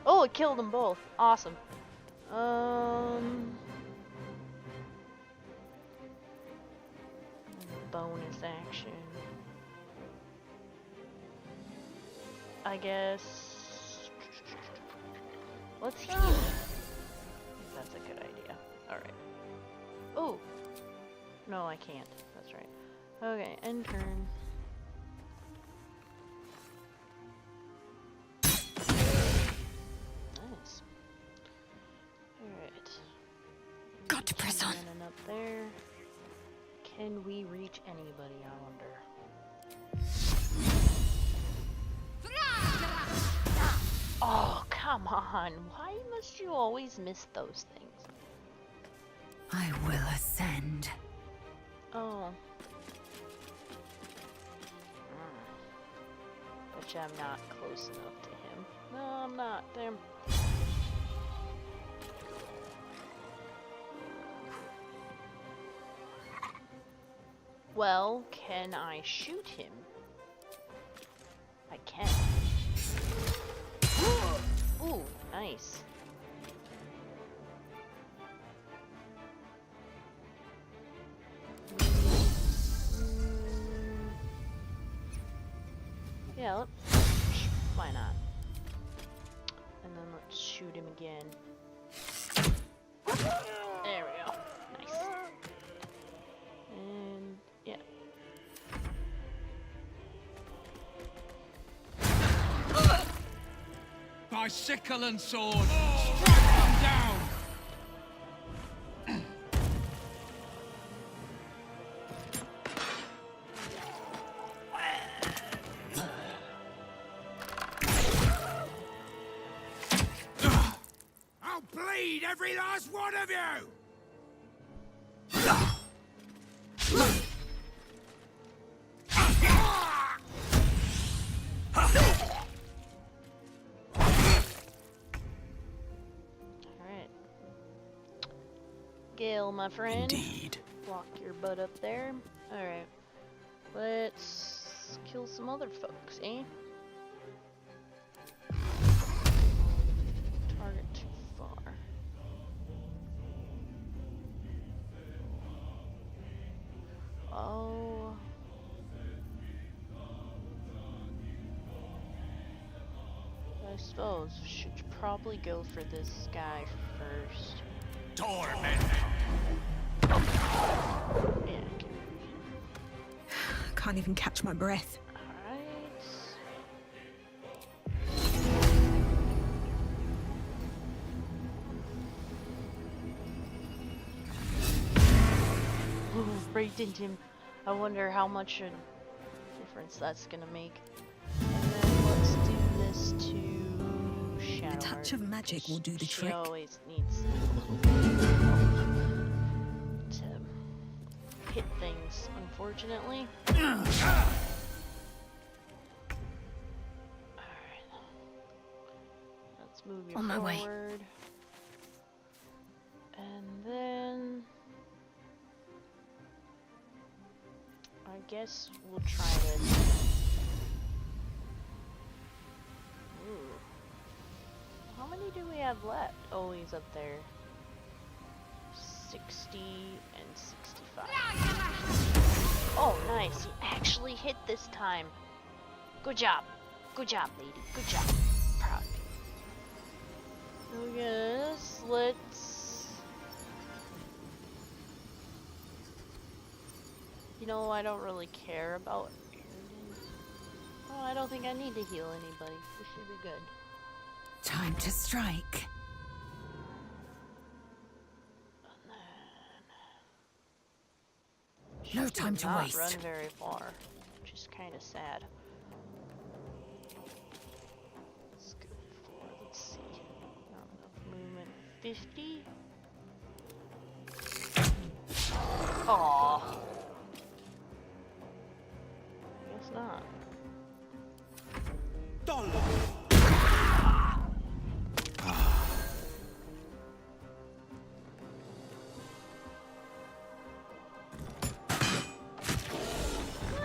Oh, it killed them both. Awesome. Bonus action. I guess. Let's heal. That's a good idea. Alright. Oh! No, I can't. That's right. Okay, end turn. Nice. Alright. Got to press on. And up there. Can we reach anybody, I wonder? Come on, why must you always miss those things? I will ascend. Oh. Bet you I'm not close enough to him. No, I'm not. Damn. Well, can I shoot him? I can. Ooh, nice. Yeah, why not? And then let's shoot him again. There we go. Nice. And yeah. By sickle and sword, strike them down! I'll bleed every last one of you! Gale, my friend. Indeed. Walk your butt up there. Alright. Let's kill some other folks, eh? Target too far. Oh. I suppose should probably go for this guy first. Torment! Yeah. Can't even catch my breath. Alright. Ooh, right into him. I wonder how much a difference that's gonna make. And then let's do this to Shadow. A touch of magic will do the She trick. always needs to hit things, unfortunately. Alright. Let's move you On my way. forward. And then I guess we'll try this. Ooh. How many do we have left? Oh, he's up there. 60 and 65. Oh, nice. You actually hit this time. Good job. Good job, lady. Good job. Proud of you. So yes, let's... You know, I don't really care about... Oh, I don't think I need to heal anybody. We should be good. Time to strike. No time to not waste. Run very far, which is kind of sad. Let's go for, let's see, not enough movement. 50. Aww. Guess not.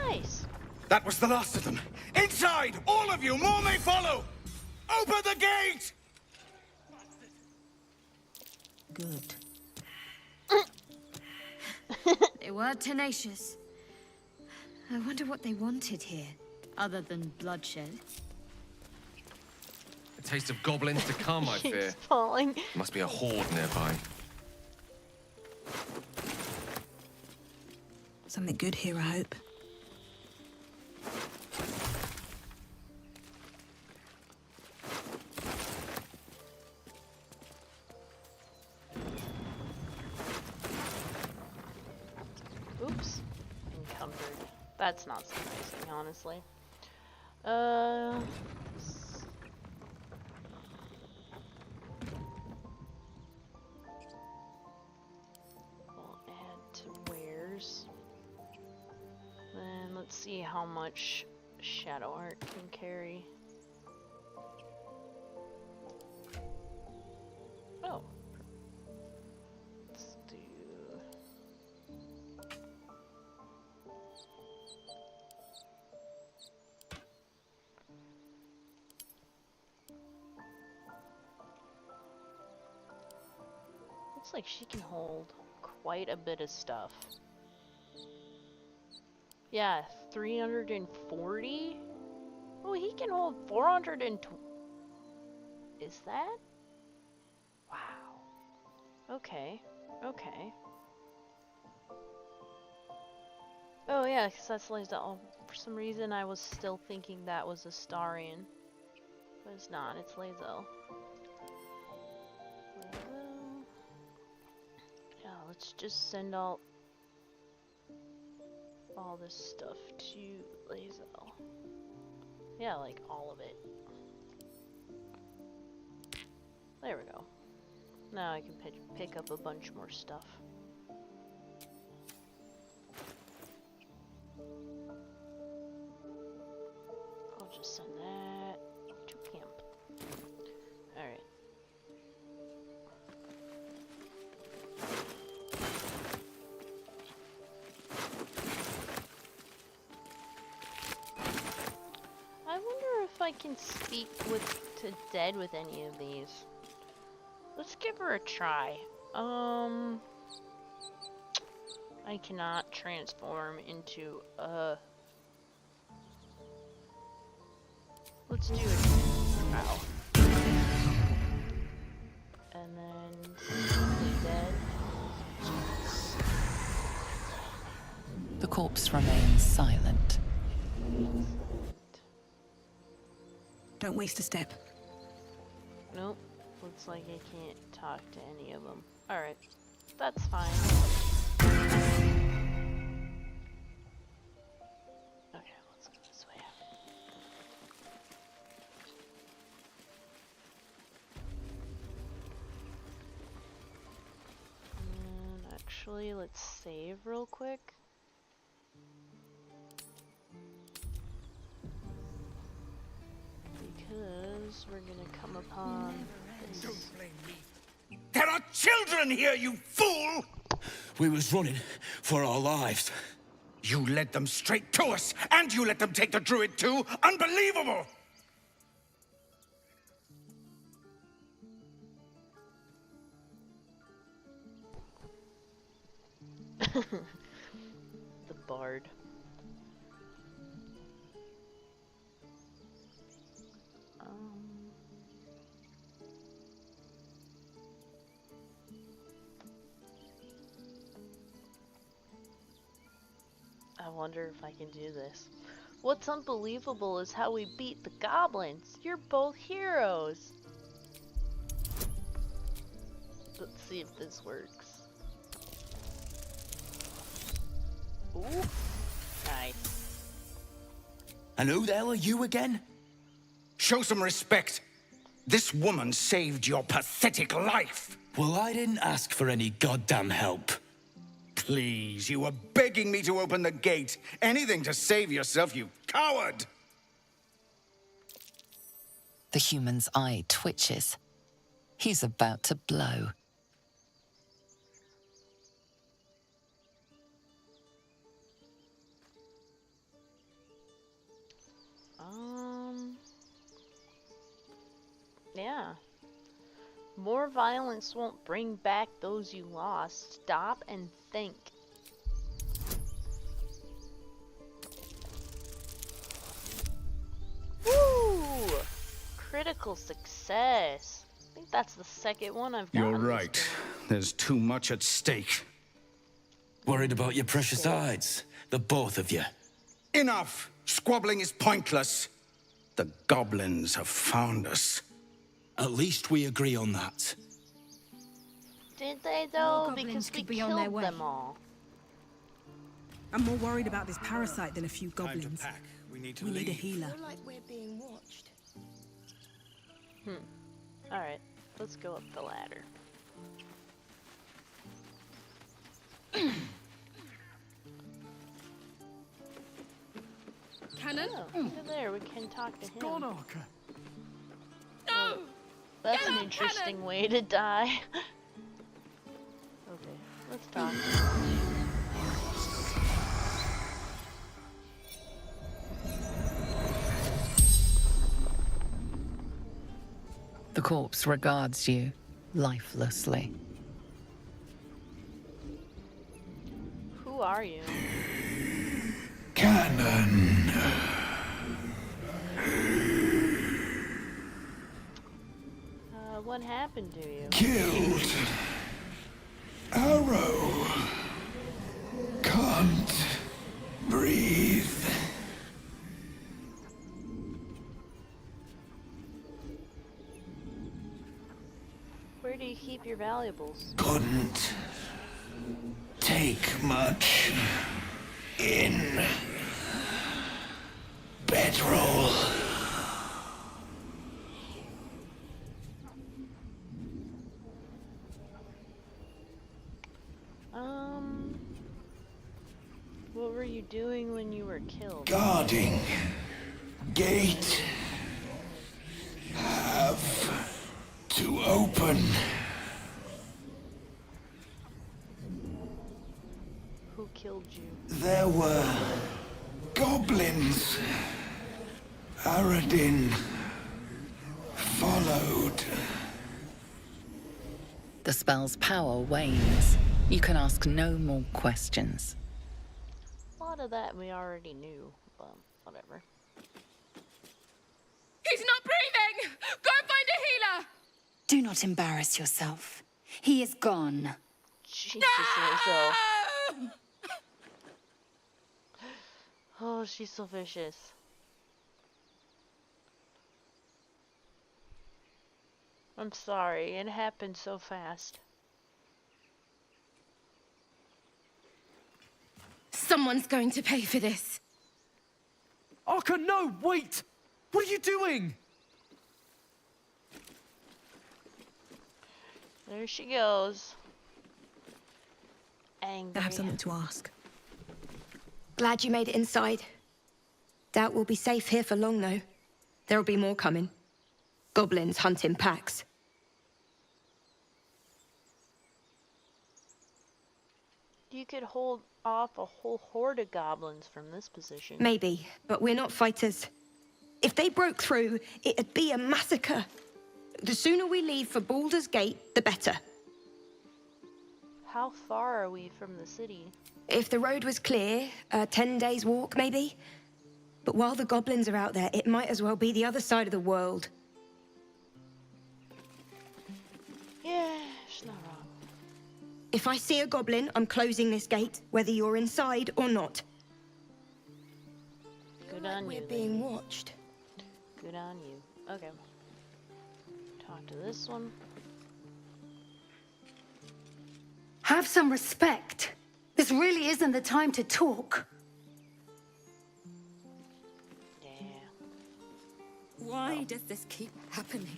Nice. That was the last of them. Inside! All of you! More may follow! Open the gate! Good. They were tenacious. I wonder what they wanted here, other than bloodshed. A taste of goblins to come, I fear. Keeps falling. Must be a horde nearby. Something good here, I hope. Oops. Encumbered. That's not surprising, honestly. see how much shadow art can carry. Oh. Let's do... Looks like she can hold quite a bit of stuff. Yeah, 340? Oh, he can hold 420. Is that? Wow. Okay. Okay. Oh yeah, because that's Lae'zel. Oh, for some reason I was still thinking that was Astarion. But it's not, it's Lae'zel. Yeah, let's just send all this stuff to Lae'zel. Yeah, like all of it. There we go. Now I can pick up a bunch more stuff. I'll just send that to camp. Alright. I wonder if I can speak to dead with any of these. Let's give her a try. I cannot transform into let's do it. Ow. And then dead. The corpse remains silent. Don't waste a step. Nope. Looks like I can't talk to any of them. Alright. That's fine. Okay, let's go this way. And actually, let's save real quick. Because we're gonna come upon this. Don't blame me. There are children here, you fool! We was running for our lives. You led them straight to us, and you let them take the druid too? Unbelievable! The bard. I wonder if I can do this. What's unbelievable is how we beat the goblins. You're both heroes. Let's see if this works. Ooh, nice. And who the hell are you again? Show some respect. This woman saved your pathetic life. Well, I didn't ask for any goddamn help. Please, you were begging me to open the gate. Anything to save yourself, you coward! The human's eye twitches. He's about to blow. Yeah. More violence won't bring back those you lost. Stop and think. Woo! Critical success. I think that's the second one I've gotten. You're right. There's too much at stake. Worried about your precious hides, the both of you. Enough! Squabbling is pointless. The goblins have found us. At least we agree on that. Did they though? Because we killed them all. I'm more worried about this parasite than a few goblins. We need We need a healer. Like we're being watched. Alright, let's go up the ladder. Cannon? Oh, over there, we can talk to him. Gone, Archer. No! That's an interesting way to die. Okay, let's talk. The corpse regards you lifelessly. Who are you? Cannon. What happened to you? Killed. Arrow. Can't breathe. Where do you keep your valuables? Couldn't take much in. Bedroll. What were you doing when you were killed? Guarding. Gate. Have to open. Who killed you? There were goblins. Aradin followed. The spell's power wanes. You can ask no more questions. A lot of that we already knew, but whatever. He's not breathing! Go find a healer! Do not embarrass yourself. He is gone. Jesus, Lizzo. Oh, she's so vicious. I'm sorry, it happened so fast. Someone's going to pay for this. Archer, no, wait! What are you doing? There she goes. Angry. I have something to ask. Glad you made it inside. Doubt we'll be safe here for long, though. There'll be more coming. Goblins hunting packs. You could hold off a whole horde of goblins from this position. Maybe, but we're not fighters. If they broke through, it'd be a massacre. The sooner we leave for Baldur's Gate, the better. How far are we from the city? If the road was clear, a 10 days walk, maybe. But while the goblins are out there, it might as well be the other side of the world. Yeah, she's not wrong. If I see a goblin, I'm closing this gate, whether you're inside or not. Good on you. We're being watched. Good on you. Okay. Talk to this one. Have some respect. This really isn't the time to talk. Yeah. Why does this keep happening?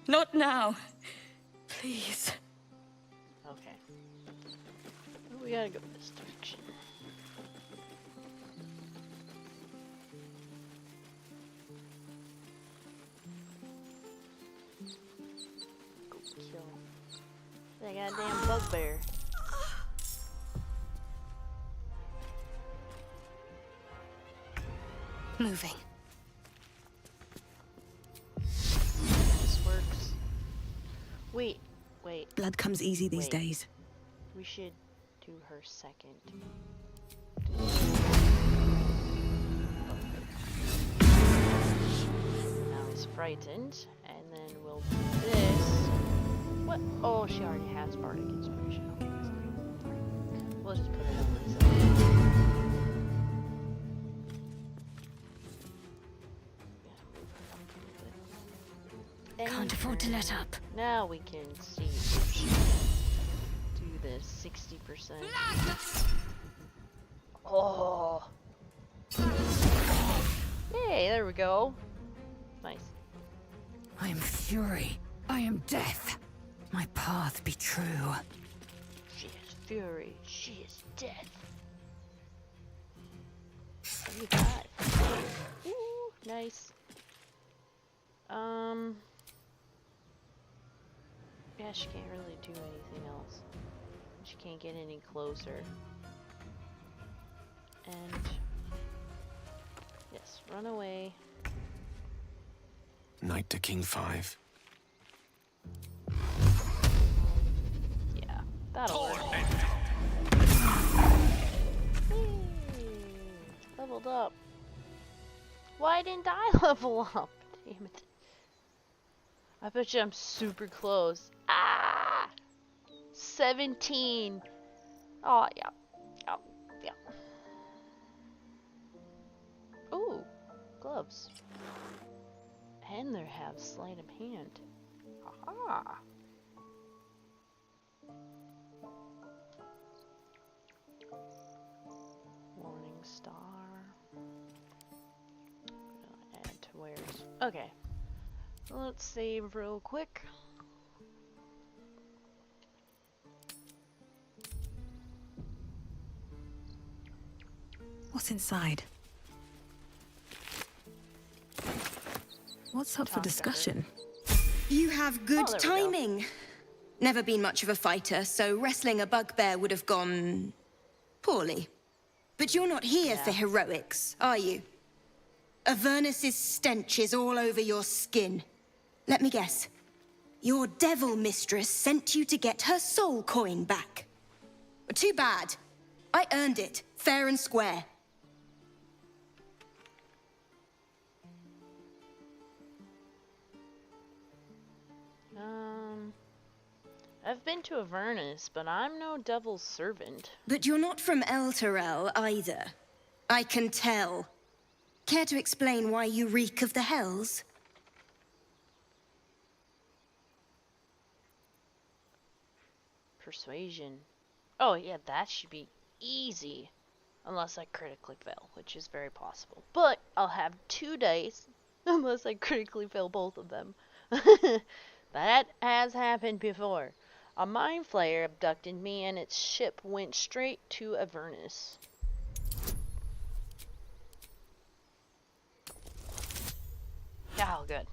Not now. Please. Okay. Well, we gotta go this direction. Go kill that goddamn bugbear. Moving. This works. Wait. Blood comes easy these Wait. days. We should do her second. Now he's frightened, and then we'll do this. What? Oh, she already has bardic inspiration. Okay, that's great. We'll just put it on myself. Can't afford to let up. Now we can see if she do this 60%. Oh. Yay, there we go. Nice. I am fury. I am death. My path be true. She is fury. She is death. 75. nice. Yeah, she can't really do anything else. She can't get any closer. And yes, run away. Knight to King 5. Yeah, that'll work. Leveled up. Why didn't I level up? Damn it. I bet you I'm super close. Ah! 17. Oh, yeah. Oh, yeah. Ooh, gloves. And they have sleight of hand. Aha! Morning Star. Add to wares. Okay. Let's save real quick. What's inside? What's up for discussion? You have good there we go. timing. Never been much of a fighter, so wrestling a bugbear would have gone poorly. But you're not here for heroics, are you? Avernus's stench is all over your skin. Let me guess. Your devil mistress sent you to get her soul coin back. Too bad. I earned it, fair and square. I've been to Avernus, but I'm no devil's servant. But you're not from Elturel either. I can tell. Care to explain why you reek of the hells? Persuasion. Oh yeah, that should be easy. Unless I critically fail, which is very possible. But I'll have 2 dice, unless I critically fail both of them. That has happened before. A mind flayer abducted me and its ship went straight to Avernus. Oh, good.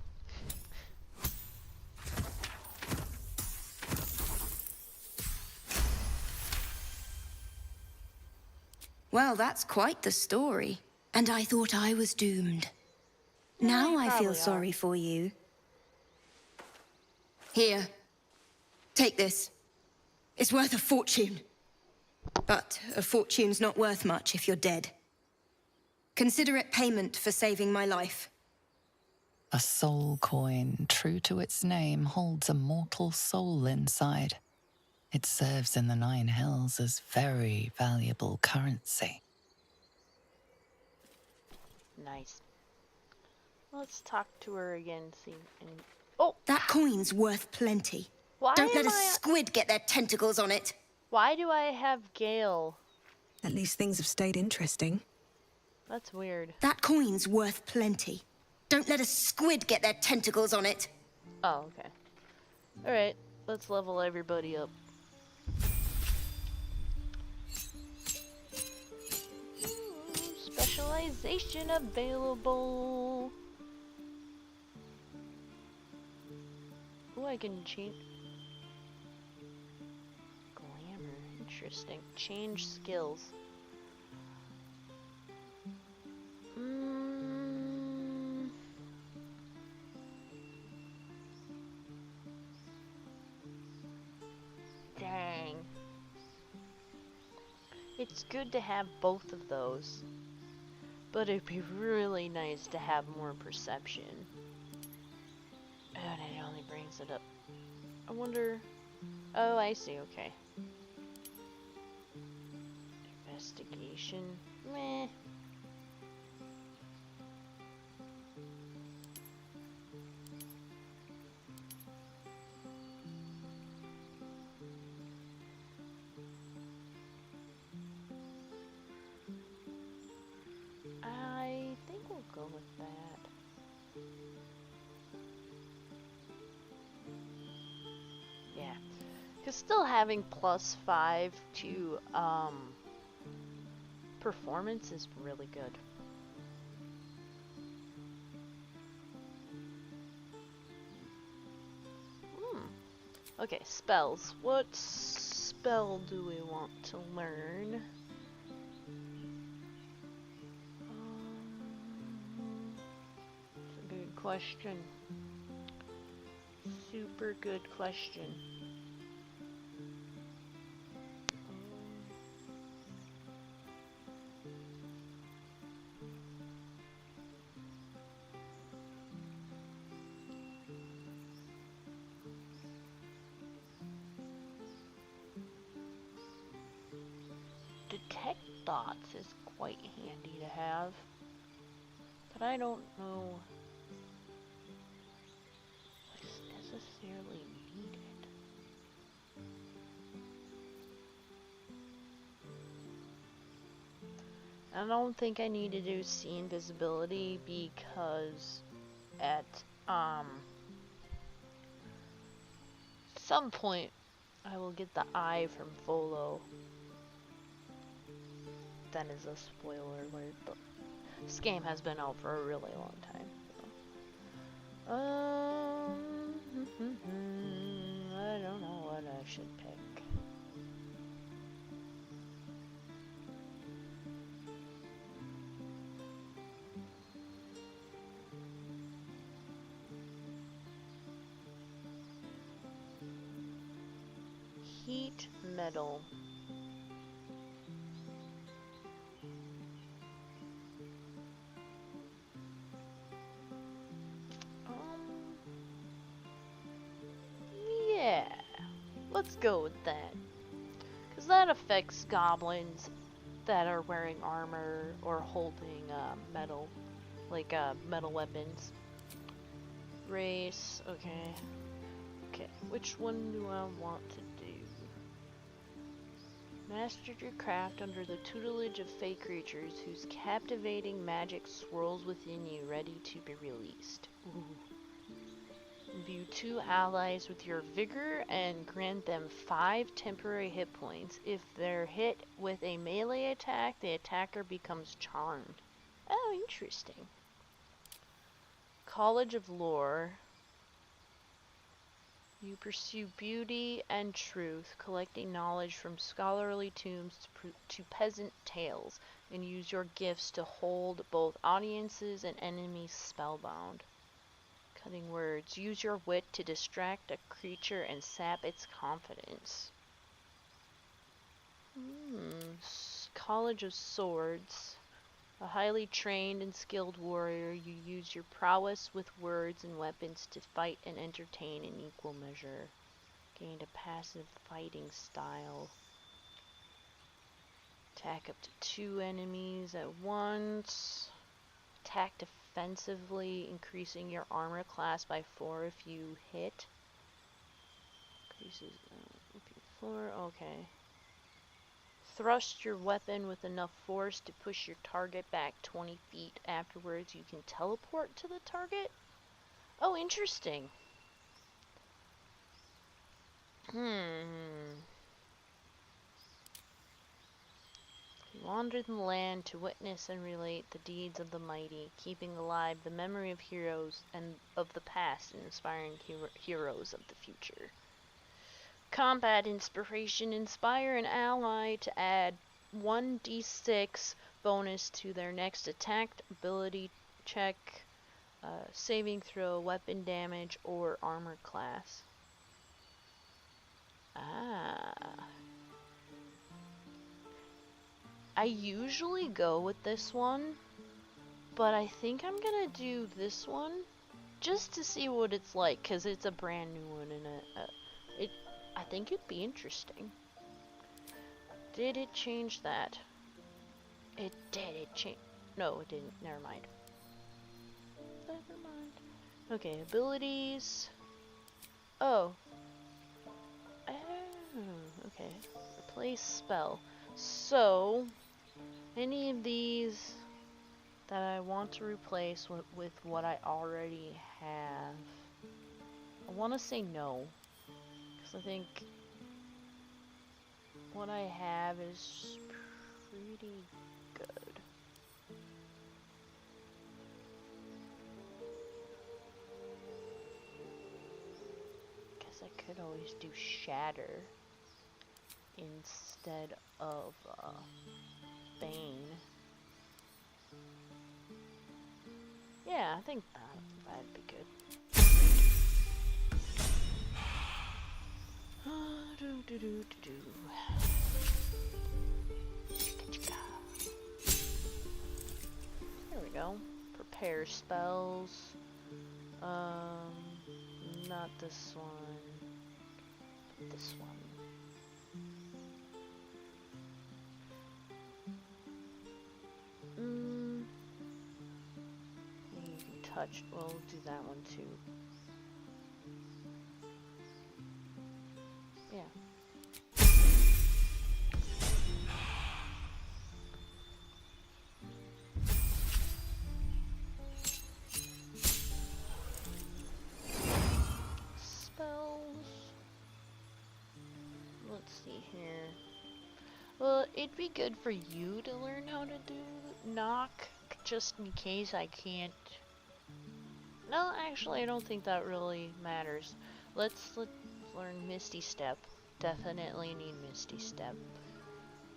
Well, that's quite the story. And I thought I was doomed. Now I feel sorry for you. Here. Take this. It's worth a fortune. But a fortune's not worth much if you're dead. Consider it payment for saving my life. A soul coin, true to its name, holds a mortal soul inside. It serves in the Nine Hells as very valuable currency. Nice. Let's talk to her again, see. Oh! That coin's worth plenty. Why Don't let am a squid get their tentacles on it. Why do I have Gale? At least things have stayed interesting. That's weird. That coin's worth plenty. Don't let a squid get their tentacles on it. Oh, okay. Alright, let's level everybody up. Specialization available. Oh, I can change. Glamour, interesting. Change skills. Dang. It's good to have both of those. But it'd be really nice to have more perception. And it only brings it up. I wonder... Oh, I see, okay. Investigation. Meh. I think we'll go with that. Yeah. Because still having +5 to performance is really good. Okay, spells. What spell do we want to learn? It's a good question. Super good question. Detect thoughts is quite handy to have, but I don't know what's necessarily needed. I don't think I need to do see invisibility because at some point I will get the eye from Volo. That is a spoiler alert, but this game has been out for a really long time. So. I don't know what I should pick. Heat metal. Yeah, let's go with that. Because that affects goblins that are wearing armor or holding metal, like metal weapons. Race, okay. Okay, which one do I want to do? Mastered your craft under the tutelage of fey creatures whose captivating magic swirls within you, ready to be released. Ooh. Imbue 2 allies with your vigor and grant them 5 temporary hit points. If they're hit with a melee attack, the attacker becomes charmed. Oh, interesting. College of Lore. You pursue beauty and truth, collecting knowledge from scholarly tombs to peasant tales, and use your gifts to hold both audiences and enemies spellbound. Cutting words. Use your wit to distract a creature and sap its confidence. College of Swords. A highly trained and skilled warrior, you use your prowess with words and weapons to fight and entertain in equal measure. Gained a passive fighting style. Attack up to 2 enemies at once. Attack defensively, increasing your armor class by 4 if you hit. Increases floor. Okay. Thrust your weapon with enough force to push your target back 20 feet. Afterwards, you can teleport to the target. Oh, interesting. Wander the land to witness and relate the deeds of the mighty, keeping alive the memory of heroes and of the past and inspiring heroes of the future. Combat inspiration. Inspire an ally to add 1d6 bonus to their next attack, ability check, saving throw, weapon damage, or armor class. I usually go with this one, but I think I'm gonna do this one just to see what it's like, because it's a brand new one and I think it'd be interesting. Did it change that? It did. It changed. No, it didn't. Never mind. Never mind. Okay, abilities. Oh. Okay. Replace spell. So, any of these that I want to replace with what I already have. I want to say no, because I think what I have is pretty good. Guess I could could always do shatter instead of Bane. Yeah, I think that'd be good. There we go. Prepare spells. Not this one. But this one. You can touch. Well, we'll do that one too. Yeah. Spells. Let's see here. Well, it'd be good for you to learn how to do knock, just in case I can't. No, actually, I don't think that really matters. Let's learn Misty Step. Definitely need Misty Step.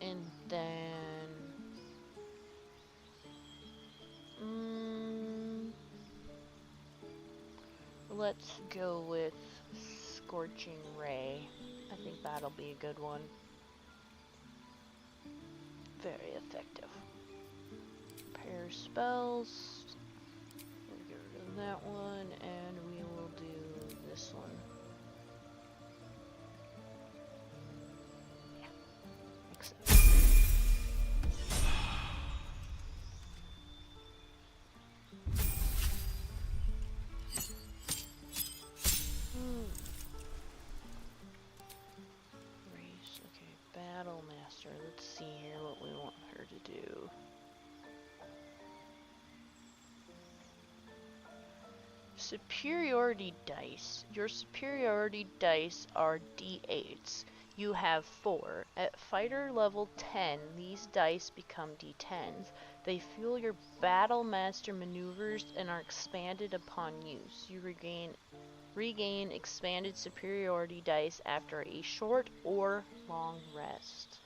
And then... let's go with Scorching Ray. I think that'll be a good one. Very effective. Pair spells. We'll get rid of that one, and we will do this one. Yeah. Excellent. Race. Okay. Battle Master. Let's see here what we want her to do. Superiority dice. Your superiority dice are d8s. You have 4. At fighter level 10, these dice become d10s. They fuel your battle master maneuvers and are expanded upon use. You regain expanded superiority dice after a short or long rest.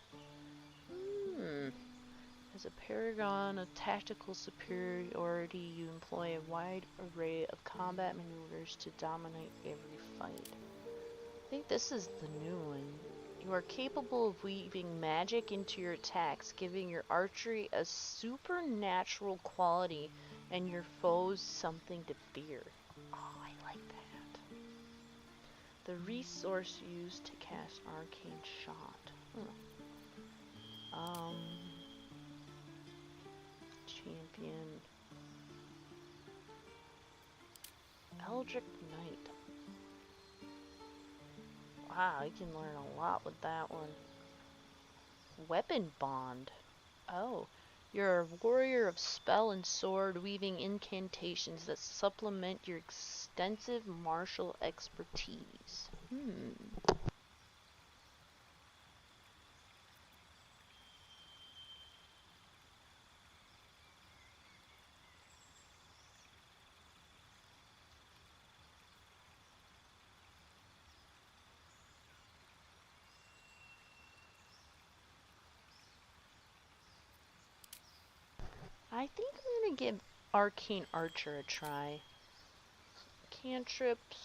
As a paragon of tactical superiority, you employ a wide array of combat maneuvers to dominate every fight. I think this is the new one. You are capable of weaving magic into your attacks, giving your archery a supernatural quality and your foes something to fear. Oh, I like that. The resource used to cast Arcane Shot. Champion. Eldritch Knight. Wow, you can learn a lot with that one. Weapon Bond. Oh, you're a warrior of spell and sword, weaving incantations that supplement your extensive martial expertise. I think I'm gonna give Arcane Archer a try. Cantrips.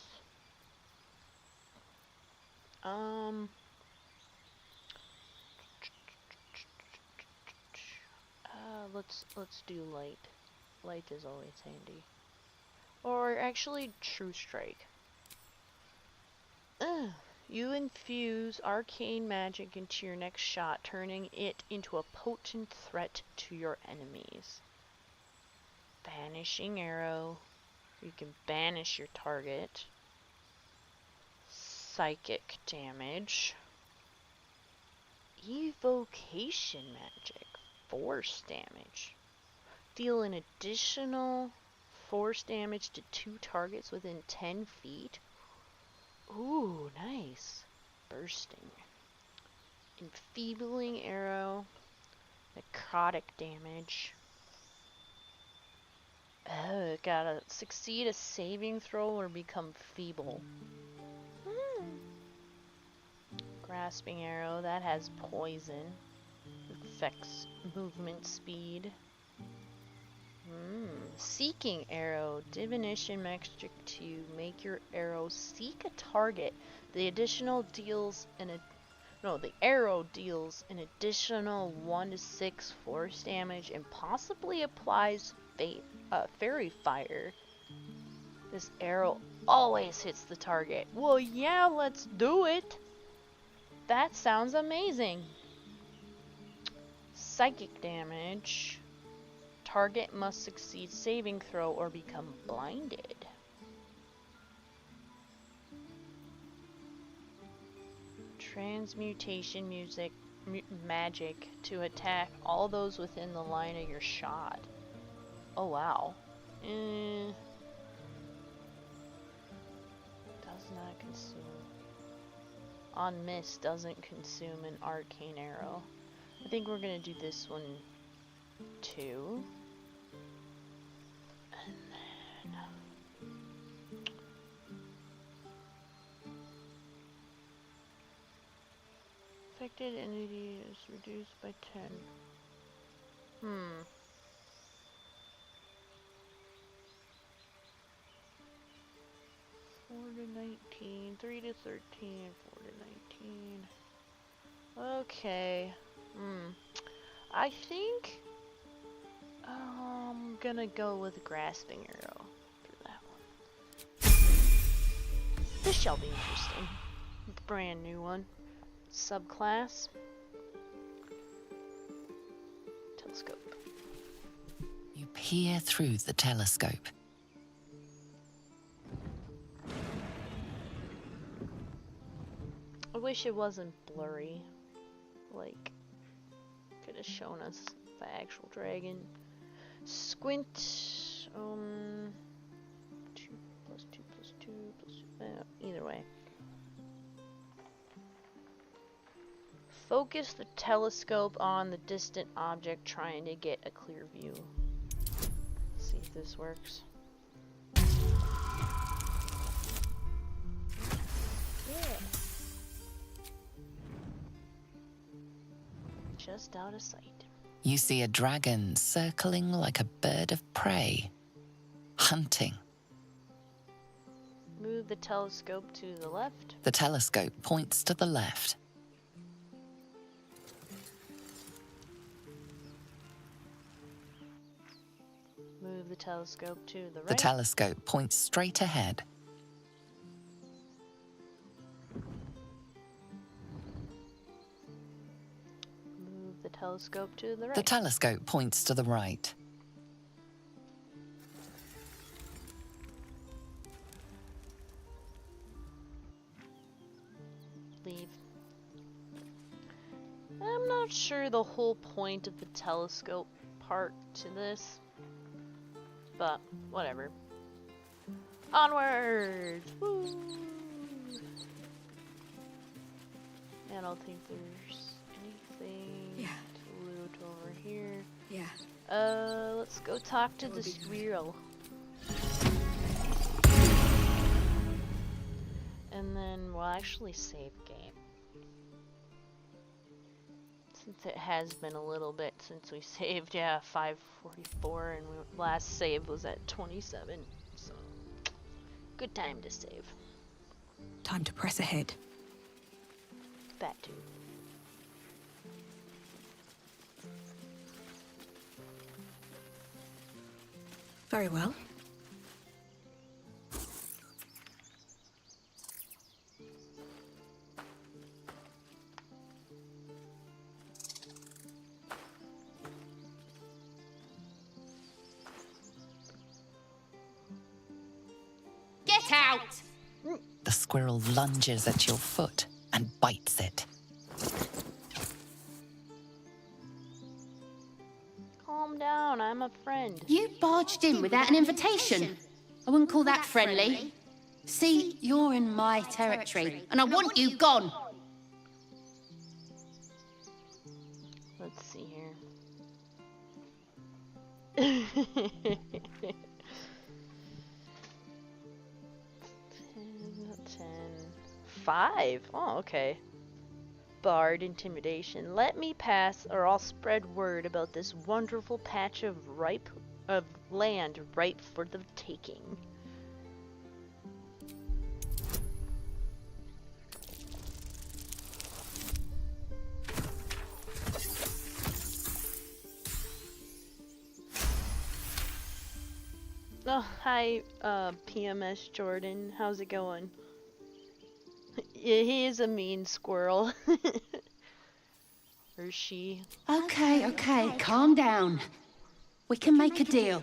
Let's do light. Light is always handy. Or actually, True Strike. You infuse arcane magic into your next shot, turning it into a potent threat to your enemies. Banishing Arrow. You can banish your target. Psychic damage. Evocation magic. Force damage. Deal an additional force damage to 2 targets within 10 feet. Ooh, nice. Bursting. Enfeebling Arrow. Necrotic damage. Oh, gotta succeed a saving throw or become feeble. Grasping arrow, that has poison. Affects movement speed. Seeking arrow, divination magic to make your arrow seek a target. The arrow deals an additional 1 to 6 force damage and possibly applies fairy fire. This arrow always hits the target. Well, yeah, let's do it. That sounds amazing. Psychic damage. Target must succeed saving throw or become blinded. Transmutation magic to attack all those within the line of your shot. Oh wow. Does not consume. On miss doesn't consume an arcane arrow. I think we're gonna do this one too. And then affected entity is reduced by 10. 4 to 19, 3 to 13, 4 to 19. Okay. I think I'm gonna go with grasping arrow for that one. This shall be interesting. Brand new one. Subclass. Telescope. You peer through the telescope. I wish it wasn't blurry. Like, could have shown us the actual dragon. Squint. 2 plus 2 plus 2 plus 2. Either way. Focus the telescope on the distant object, trying to get a clear view. Let's see if this works. Yeah. Just out of sight. You see a dragon circling like a bird of prey, hunting. Move the telescope to the left. The telescope points to the left. Move the telescope to the right. The telescope points straight ahead. Move the telescope to the right. The telescope points to the right. Leave. I'm not sure the whole point of the telescope part to this, but whatever. Onwards! Woo! I don't think there's anything to loot over here. Yeah. Let's go talk to the squirrel. And then we'll actually save game. Since it has been a little bit since we saved, 5:44, and last save was at 27, so good time to save. Time to press ahead. That too. Very well. Get out! The squirrel lunges at your foot and bites it. Calm down, I'm a friend. You barged in without an invitation. I wouldn't call that friendly. See, you're in my territory, and I want you gone. Let's see here. 10. 5? Oh, okay. barred intimidation. Let me pass, or I'll spread word about this wonderful patch of land ripe for the taking. Oh, hi, PMS Jordan. How's it going? Yeah, he is a mean squirrel. Or she. Okay, calm down. We can make a deal.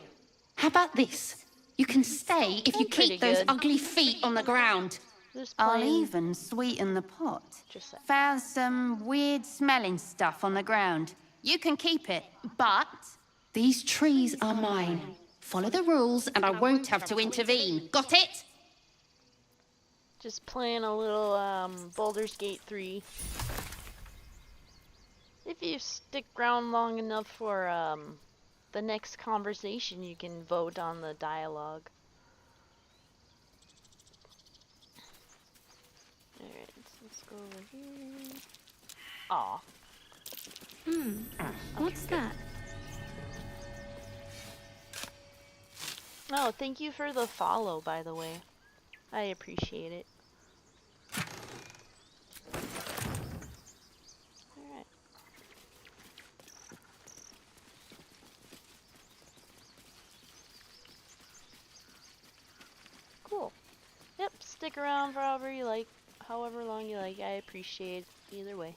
How about this? You can stay if you keep those ugly feet on the ground. I'll even sweeten the pot. Found some weird smelling stuff on the ground. You can keep it, but these trees are mine. Follow the rules and I won't have to intervene. Got it? Just playing a little Baldur's Gate 3. If you stick around long enough for the next conversation, you can vote on the dialogue. Alright, so let's go over here. Aw. What's that? Oh, thank you for the follow, by the way. I appreciate it. Alright. Cool. Yep, stick around for however you like, however long you like. I appreciate it either way.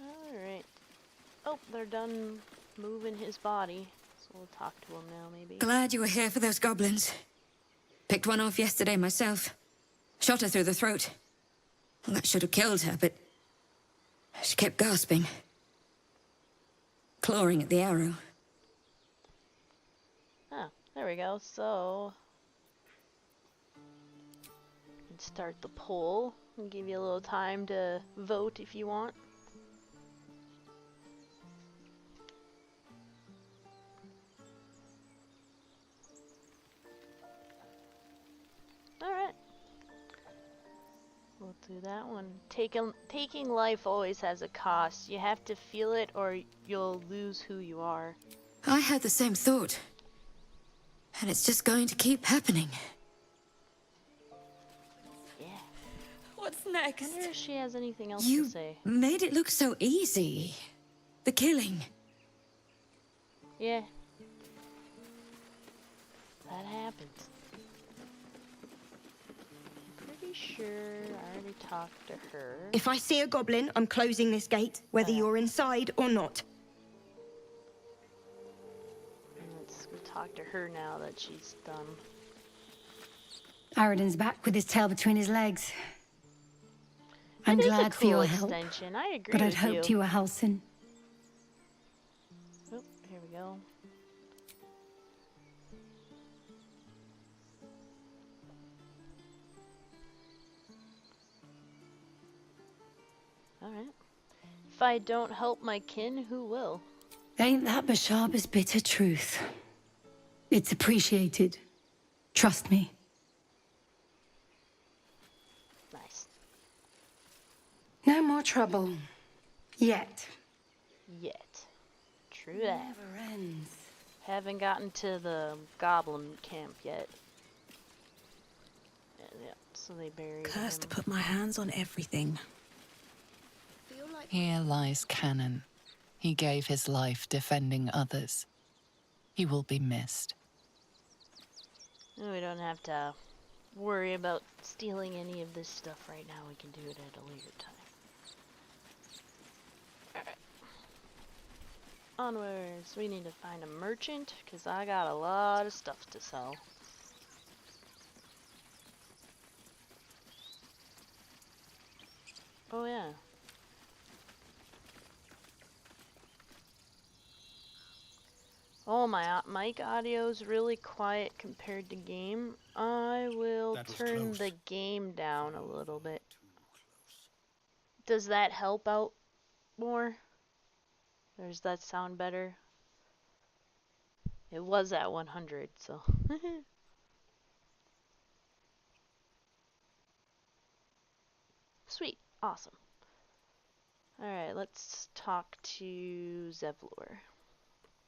Alright. Oh, they're done moving his body. So we'll talk to him now, maybe. Glad you were here for those goblins. Picked one off yesterday myself. Shot her through the throat. Well, that should have killed her, but she kept gasping. Clawing at the arrow. Ah, there we go. So, let's start the poll and give you a little time to vote if you want. Alright. We'll do that one. Taking life always has a cost. You have to feel it or you'll lose who you are. I had the same thought. And it's just going to keep happening. Yeah. What's next? I wonder if she has anything else to say. You made it look so easy. The killing. Yeah. That happens. Pretty sure I already talked to her. If I see a goblin, I'm closing this gate, whether you're inside or not. Let's go talk to her now that she's done. Aradin's back with his tail between his legs. I'm It is glad a for cool your help, extension. I agree but I'd with hoped you were Halsin. Oh, here we go. Alright. If I don't help my kin, who will? Ain't that Bashaba's bitter truth? It's appreciated. Trust me. Nice. No more trouble. Yet. Yet. True that. Never ends. Haven't gotten to the goblin camp yet. Yeah, so they buried Cursed to him. put my hands on everything. Here lies Cannon. He gave his life defending others. He will be missed. We don't have to worry about stealing any of this stuff right now. We can do it at a later time. Alright. Onwards. We need to find a merchant, because I got a lot of stuff to sell. Oh yeah. Oh, my mic audio's really quiet compared to game. I will turn the game down a little bit. Does that help out more? Or does that sound better? It was at 100, so. Sweet. Awesome. Alright, let's talk to Zevlor.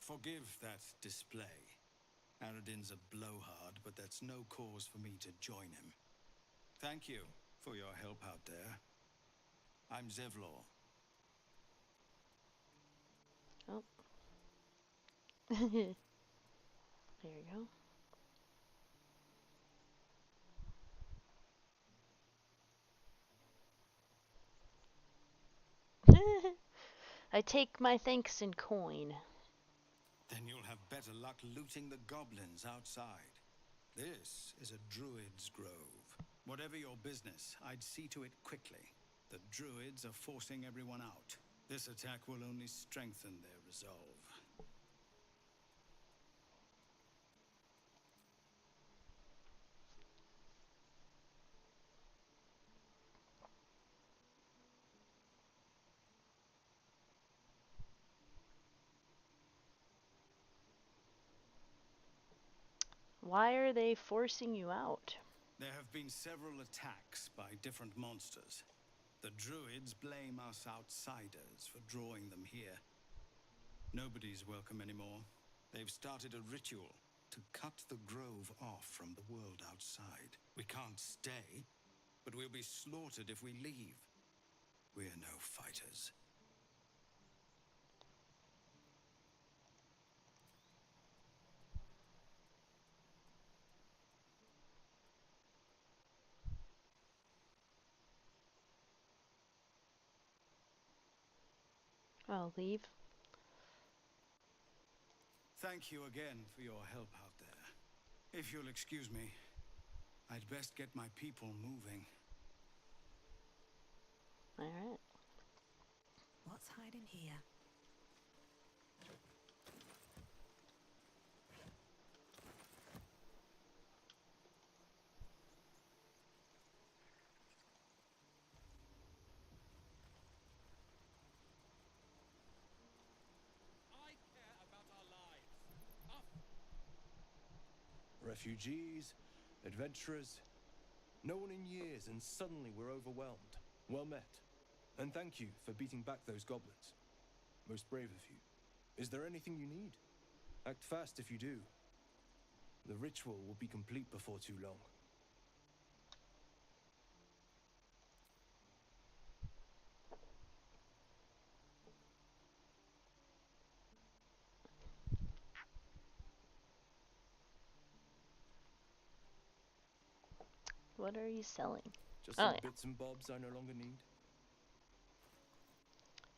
Forgive that display. Aradin's a blowhard, but that's no cause for me to join him. Thank you for your help out there. I'm Zevlor. Oh. There you go. I take my thanks in coin. Then you'll have better luck looting the goblins outside. This is a druid's grove. Whatever your business, I'd see to it quickly. The druids are forcing everyone out. This attack will only strengthen their resolve. Why are they forcing you out? There have been several attacks by different monsters. The druids blame us outsiders for drawing them here. Nobody's welcome anymore. They've started a ritual to cut the grove off from the world outside. We can't stay, but we'll be slaughtered if we leave. We're no fighters. I'll leave. Thank you again for your help out there. If you'll excuse me, I'd best get my people moving. Alright. What's hiding here? Refugees, adventurers, no one in years, and suddenly we're overwhelmed. Well met. And thank you for beating back those goblins. Most brave of you. Is there anything you need? Act fast if you do. The ritual will be complete before too long. What are you selling? Just some bits and bobs I no longer need.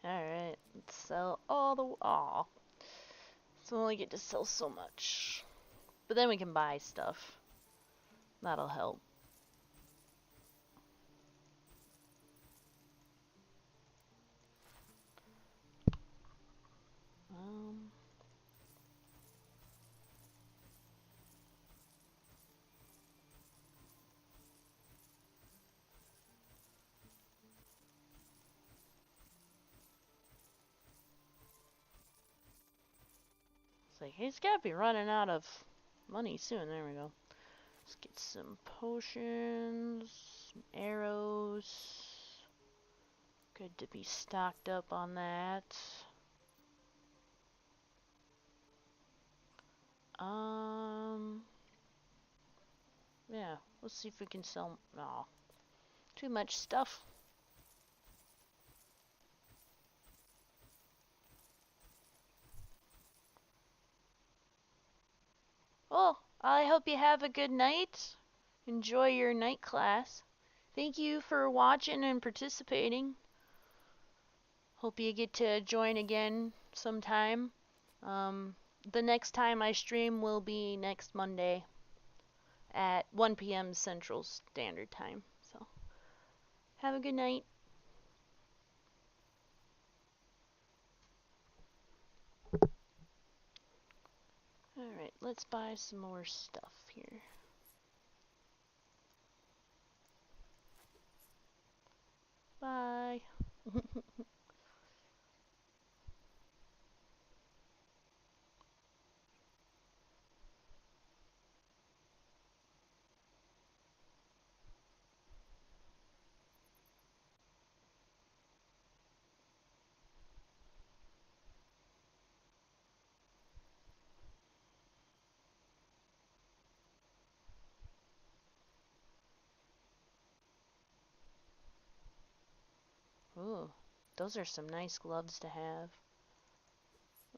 Alright, let's sell all the... Aw. So we only get to sell so much. But then we can buy stuff. That'll help. It's like, he's gotta be running out of money soon. There we go. Let's get some potions, some arrows. Good to be stocked up on that. Yeah, let's see if we can sell. No, too much stuff. Well, I hope you have a good night. Enjoy your night class. Thank you for watching and participating. Hope you get to join again sometime. The next time I stream will be next Monday at 1 p.m. Central Standard Time. So, have a good night. Alright, let's buy some more stuff here. Bye. Ooh, those are some nice gloves to have.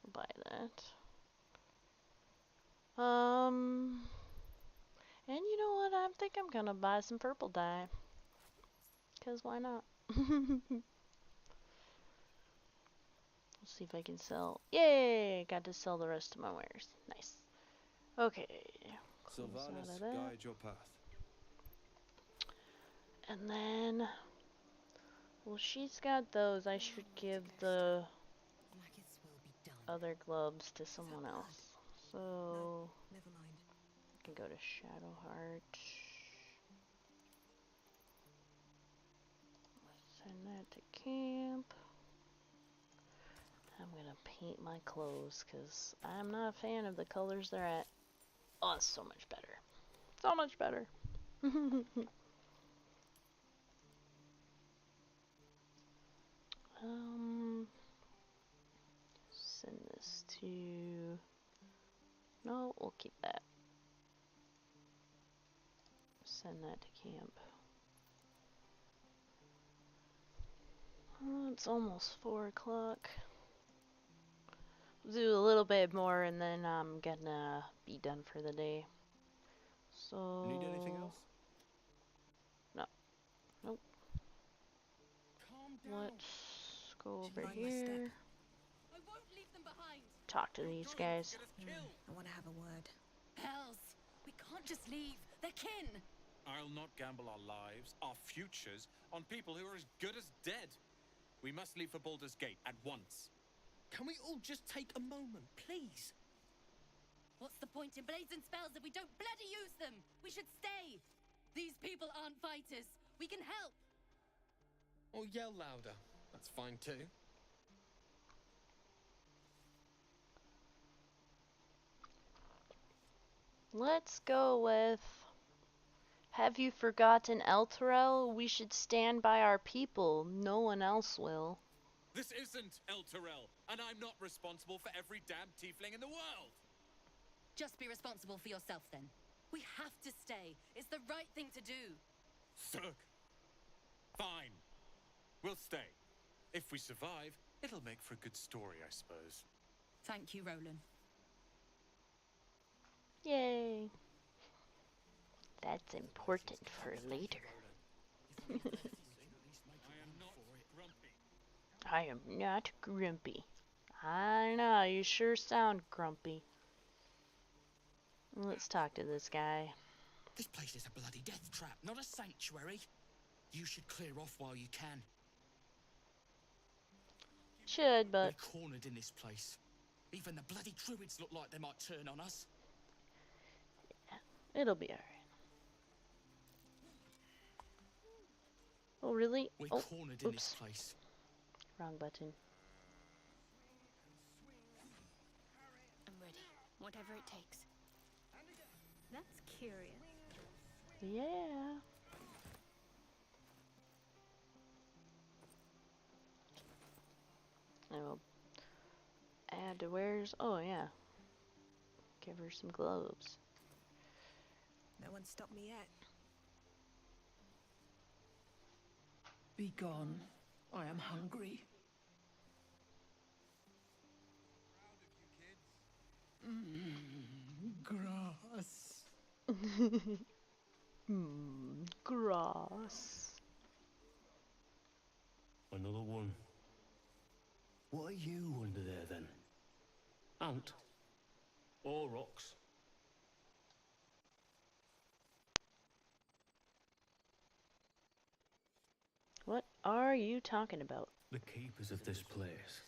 I'll buy that. And you know what? I think I'm gonna buy some purple dye. 'Cause why not? Let's see if I can sell. Yay! Got to sell the rest of my wares. Nice. Okay. Close out of that. Guide your path. And then, well, she's got those. I should give the other gloves to someone else. So, Never mind. I can go to Shadowheart. Send that to camp. I'm gonna paint my clothes because I'm not a fan of the colors they're at. Oh, it's so much better. So much better. Send this to... No, we'll keep that. Send that to camp. Oh, it's almost 4 o'clock. Do a little bit more and then I'm gonna be done for the day. So... Need anything else? No. Nope. Let's go over here. I won't leave them behind. Talk to these guys. I want to have a word. Hells, we can't just leave. They're kin. I'll not gamble our lives, our futures, on people who are as good as dead. We must leave for Baldur's Gate at once. Can we all just take a moment, please? What's the point in blazing spells if we don't bloody use them? We should stay. These people aren't fighters. We can help. Or yell louder. That's fine too. Let's go with... Have you forgotten Elturel? We should stand by our people. No one else will. This isn't Elturel, and I'm not responsible for every damn tiefling in the world. Just be responsible for yourself then. We have to stay. It's the right thing to do. Zerg. Fine. We'll stay. If we survive, it'll make for a good story, I suppose. Thank you, Roland. Yay. That's important for later. I am not grumpy. I know, you sure sound grumpy. Let's talk to this guy. This place is a bloody death trap, not a sanctuary. You should clear off while you can. Should, but... We're cornered in this place. Even the bloody druids look like they might turn on us. Yeah, it'll be alright. Oh, really? We're Oh, cornered in this place. Wrong button. I'm ready. Whatever it takes. That's curious. Yeah. I will add to wares. Oh, yeah. Give her some gloves. No one stopped me yet. Be gone. I am hungry. Grass. Grass. Another one. What are you under there then? Ant? Or rocks? What are you talking about? The keepers of this place.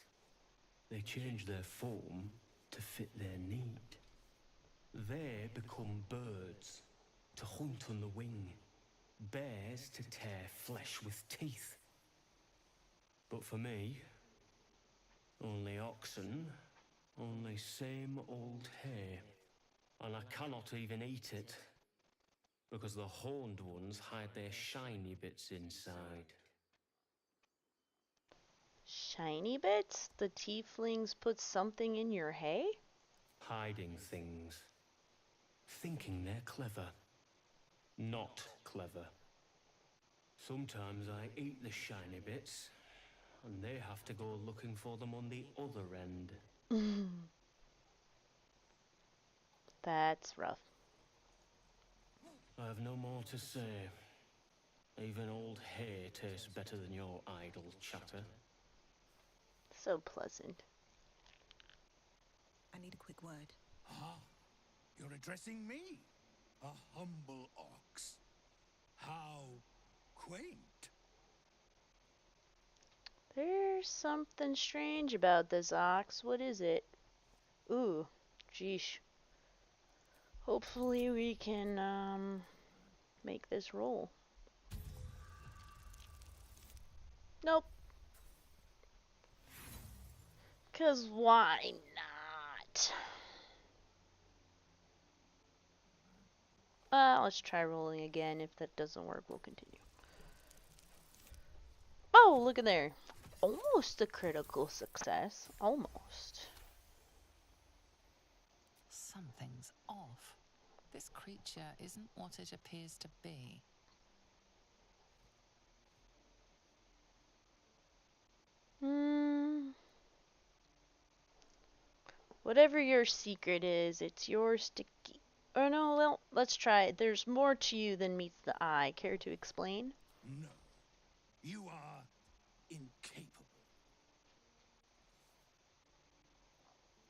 They change their form to fit their need. They become birds, to hunt on the wing. Bears to tear flesh with teeth. But for me, only oxen, only same old hay. And I cannot even eat it, because the horned ones hide their shiny bits inside. Shiny bits? The tieflings put something in your hay? Hiding things. Thinking they're clever. Not clever. Sometimes I eat the shiny bits, and they have to go looking for them on the other end. That's rough. I have no more to say. Even old hay tastes better than your idle chatter. So pleasant. I need a quick word. Ah, you're addressing me, a humble ox. How quaint. There's something strange about this ox. What is it? Ooh, geesh. Hopefully we can, make this roll. Nope. 'Cause why not? Let's try rolling again. If that doesn't work, we'll continue. Oh, look at there. Almost a critical success. Almost. Something's off. This creature isn't what it appears to be. Whatever your secret is, it's yours to keep. Oh no, well, let's try it. There's more to you than meets the eye. Care to explain? No, you are incapable.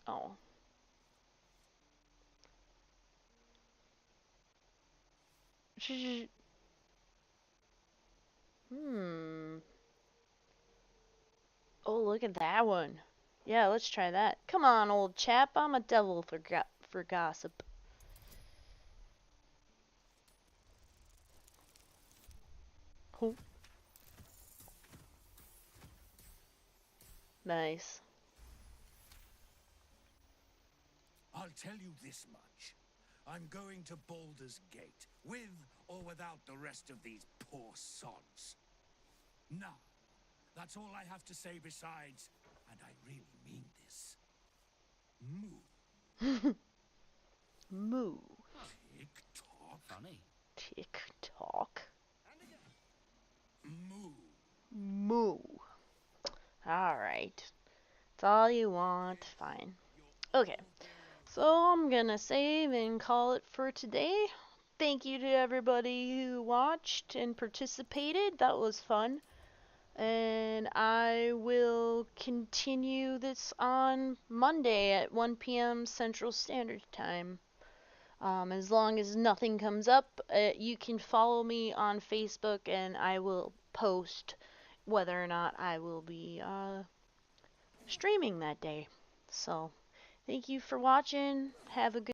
Oh. Oh, look at that one. Yeah, let's try that. Come on, old chap. I'm a devil for gossip. Oh. Nice. I'll tell you this much. I'm going to Baldur's Gate, with or without the rest of these poor sods. Now, that's all I have to say besides, and I really mean this, moo. Moo. Tick-tock. Funny. Tick-tock. Moo. Moo. Alright. That's all you want. Fine. Okay. So I'm gonna save and call it for today. Thank you to everybody who watched and participated. That was fun. And I will continue this on Monday at 1 p.m. Central Standard Time. As long as nothing comes up, you can follow me on Facebook and I will post whether or not I will be streaming that day. So, thank you for watching. Have a good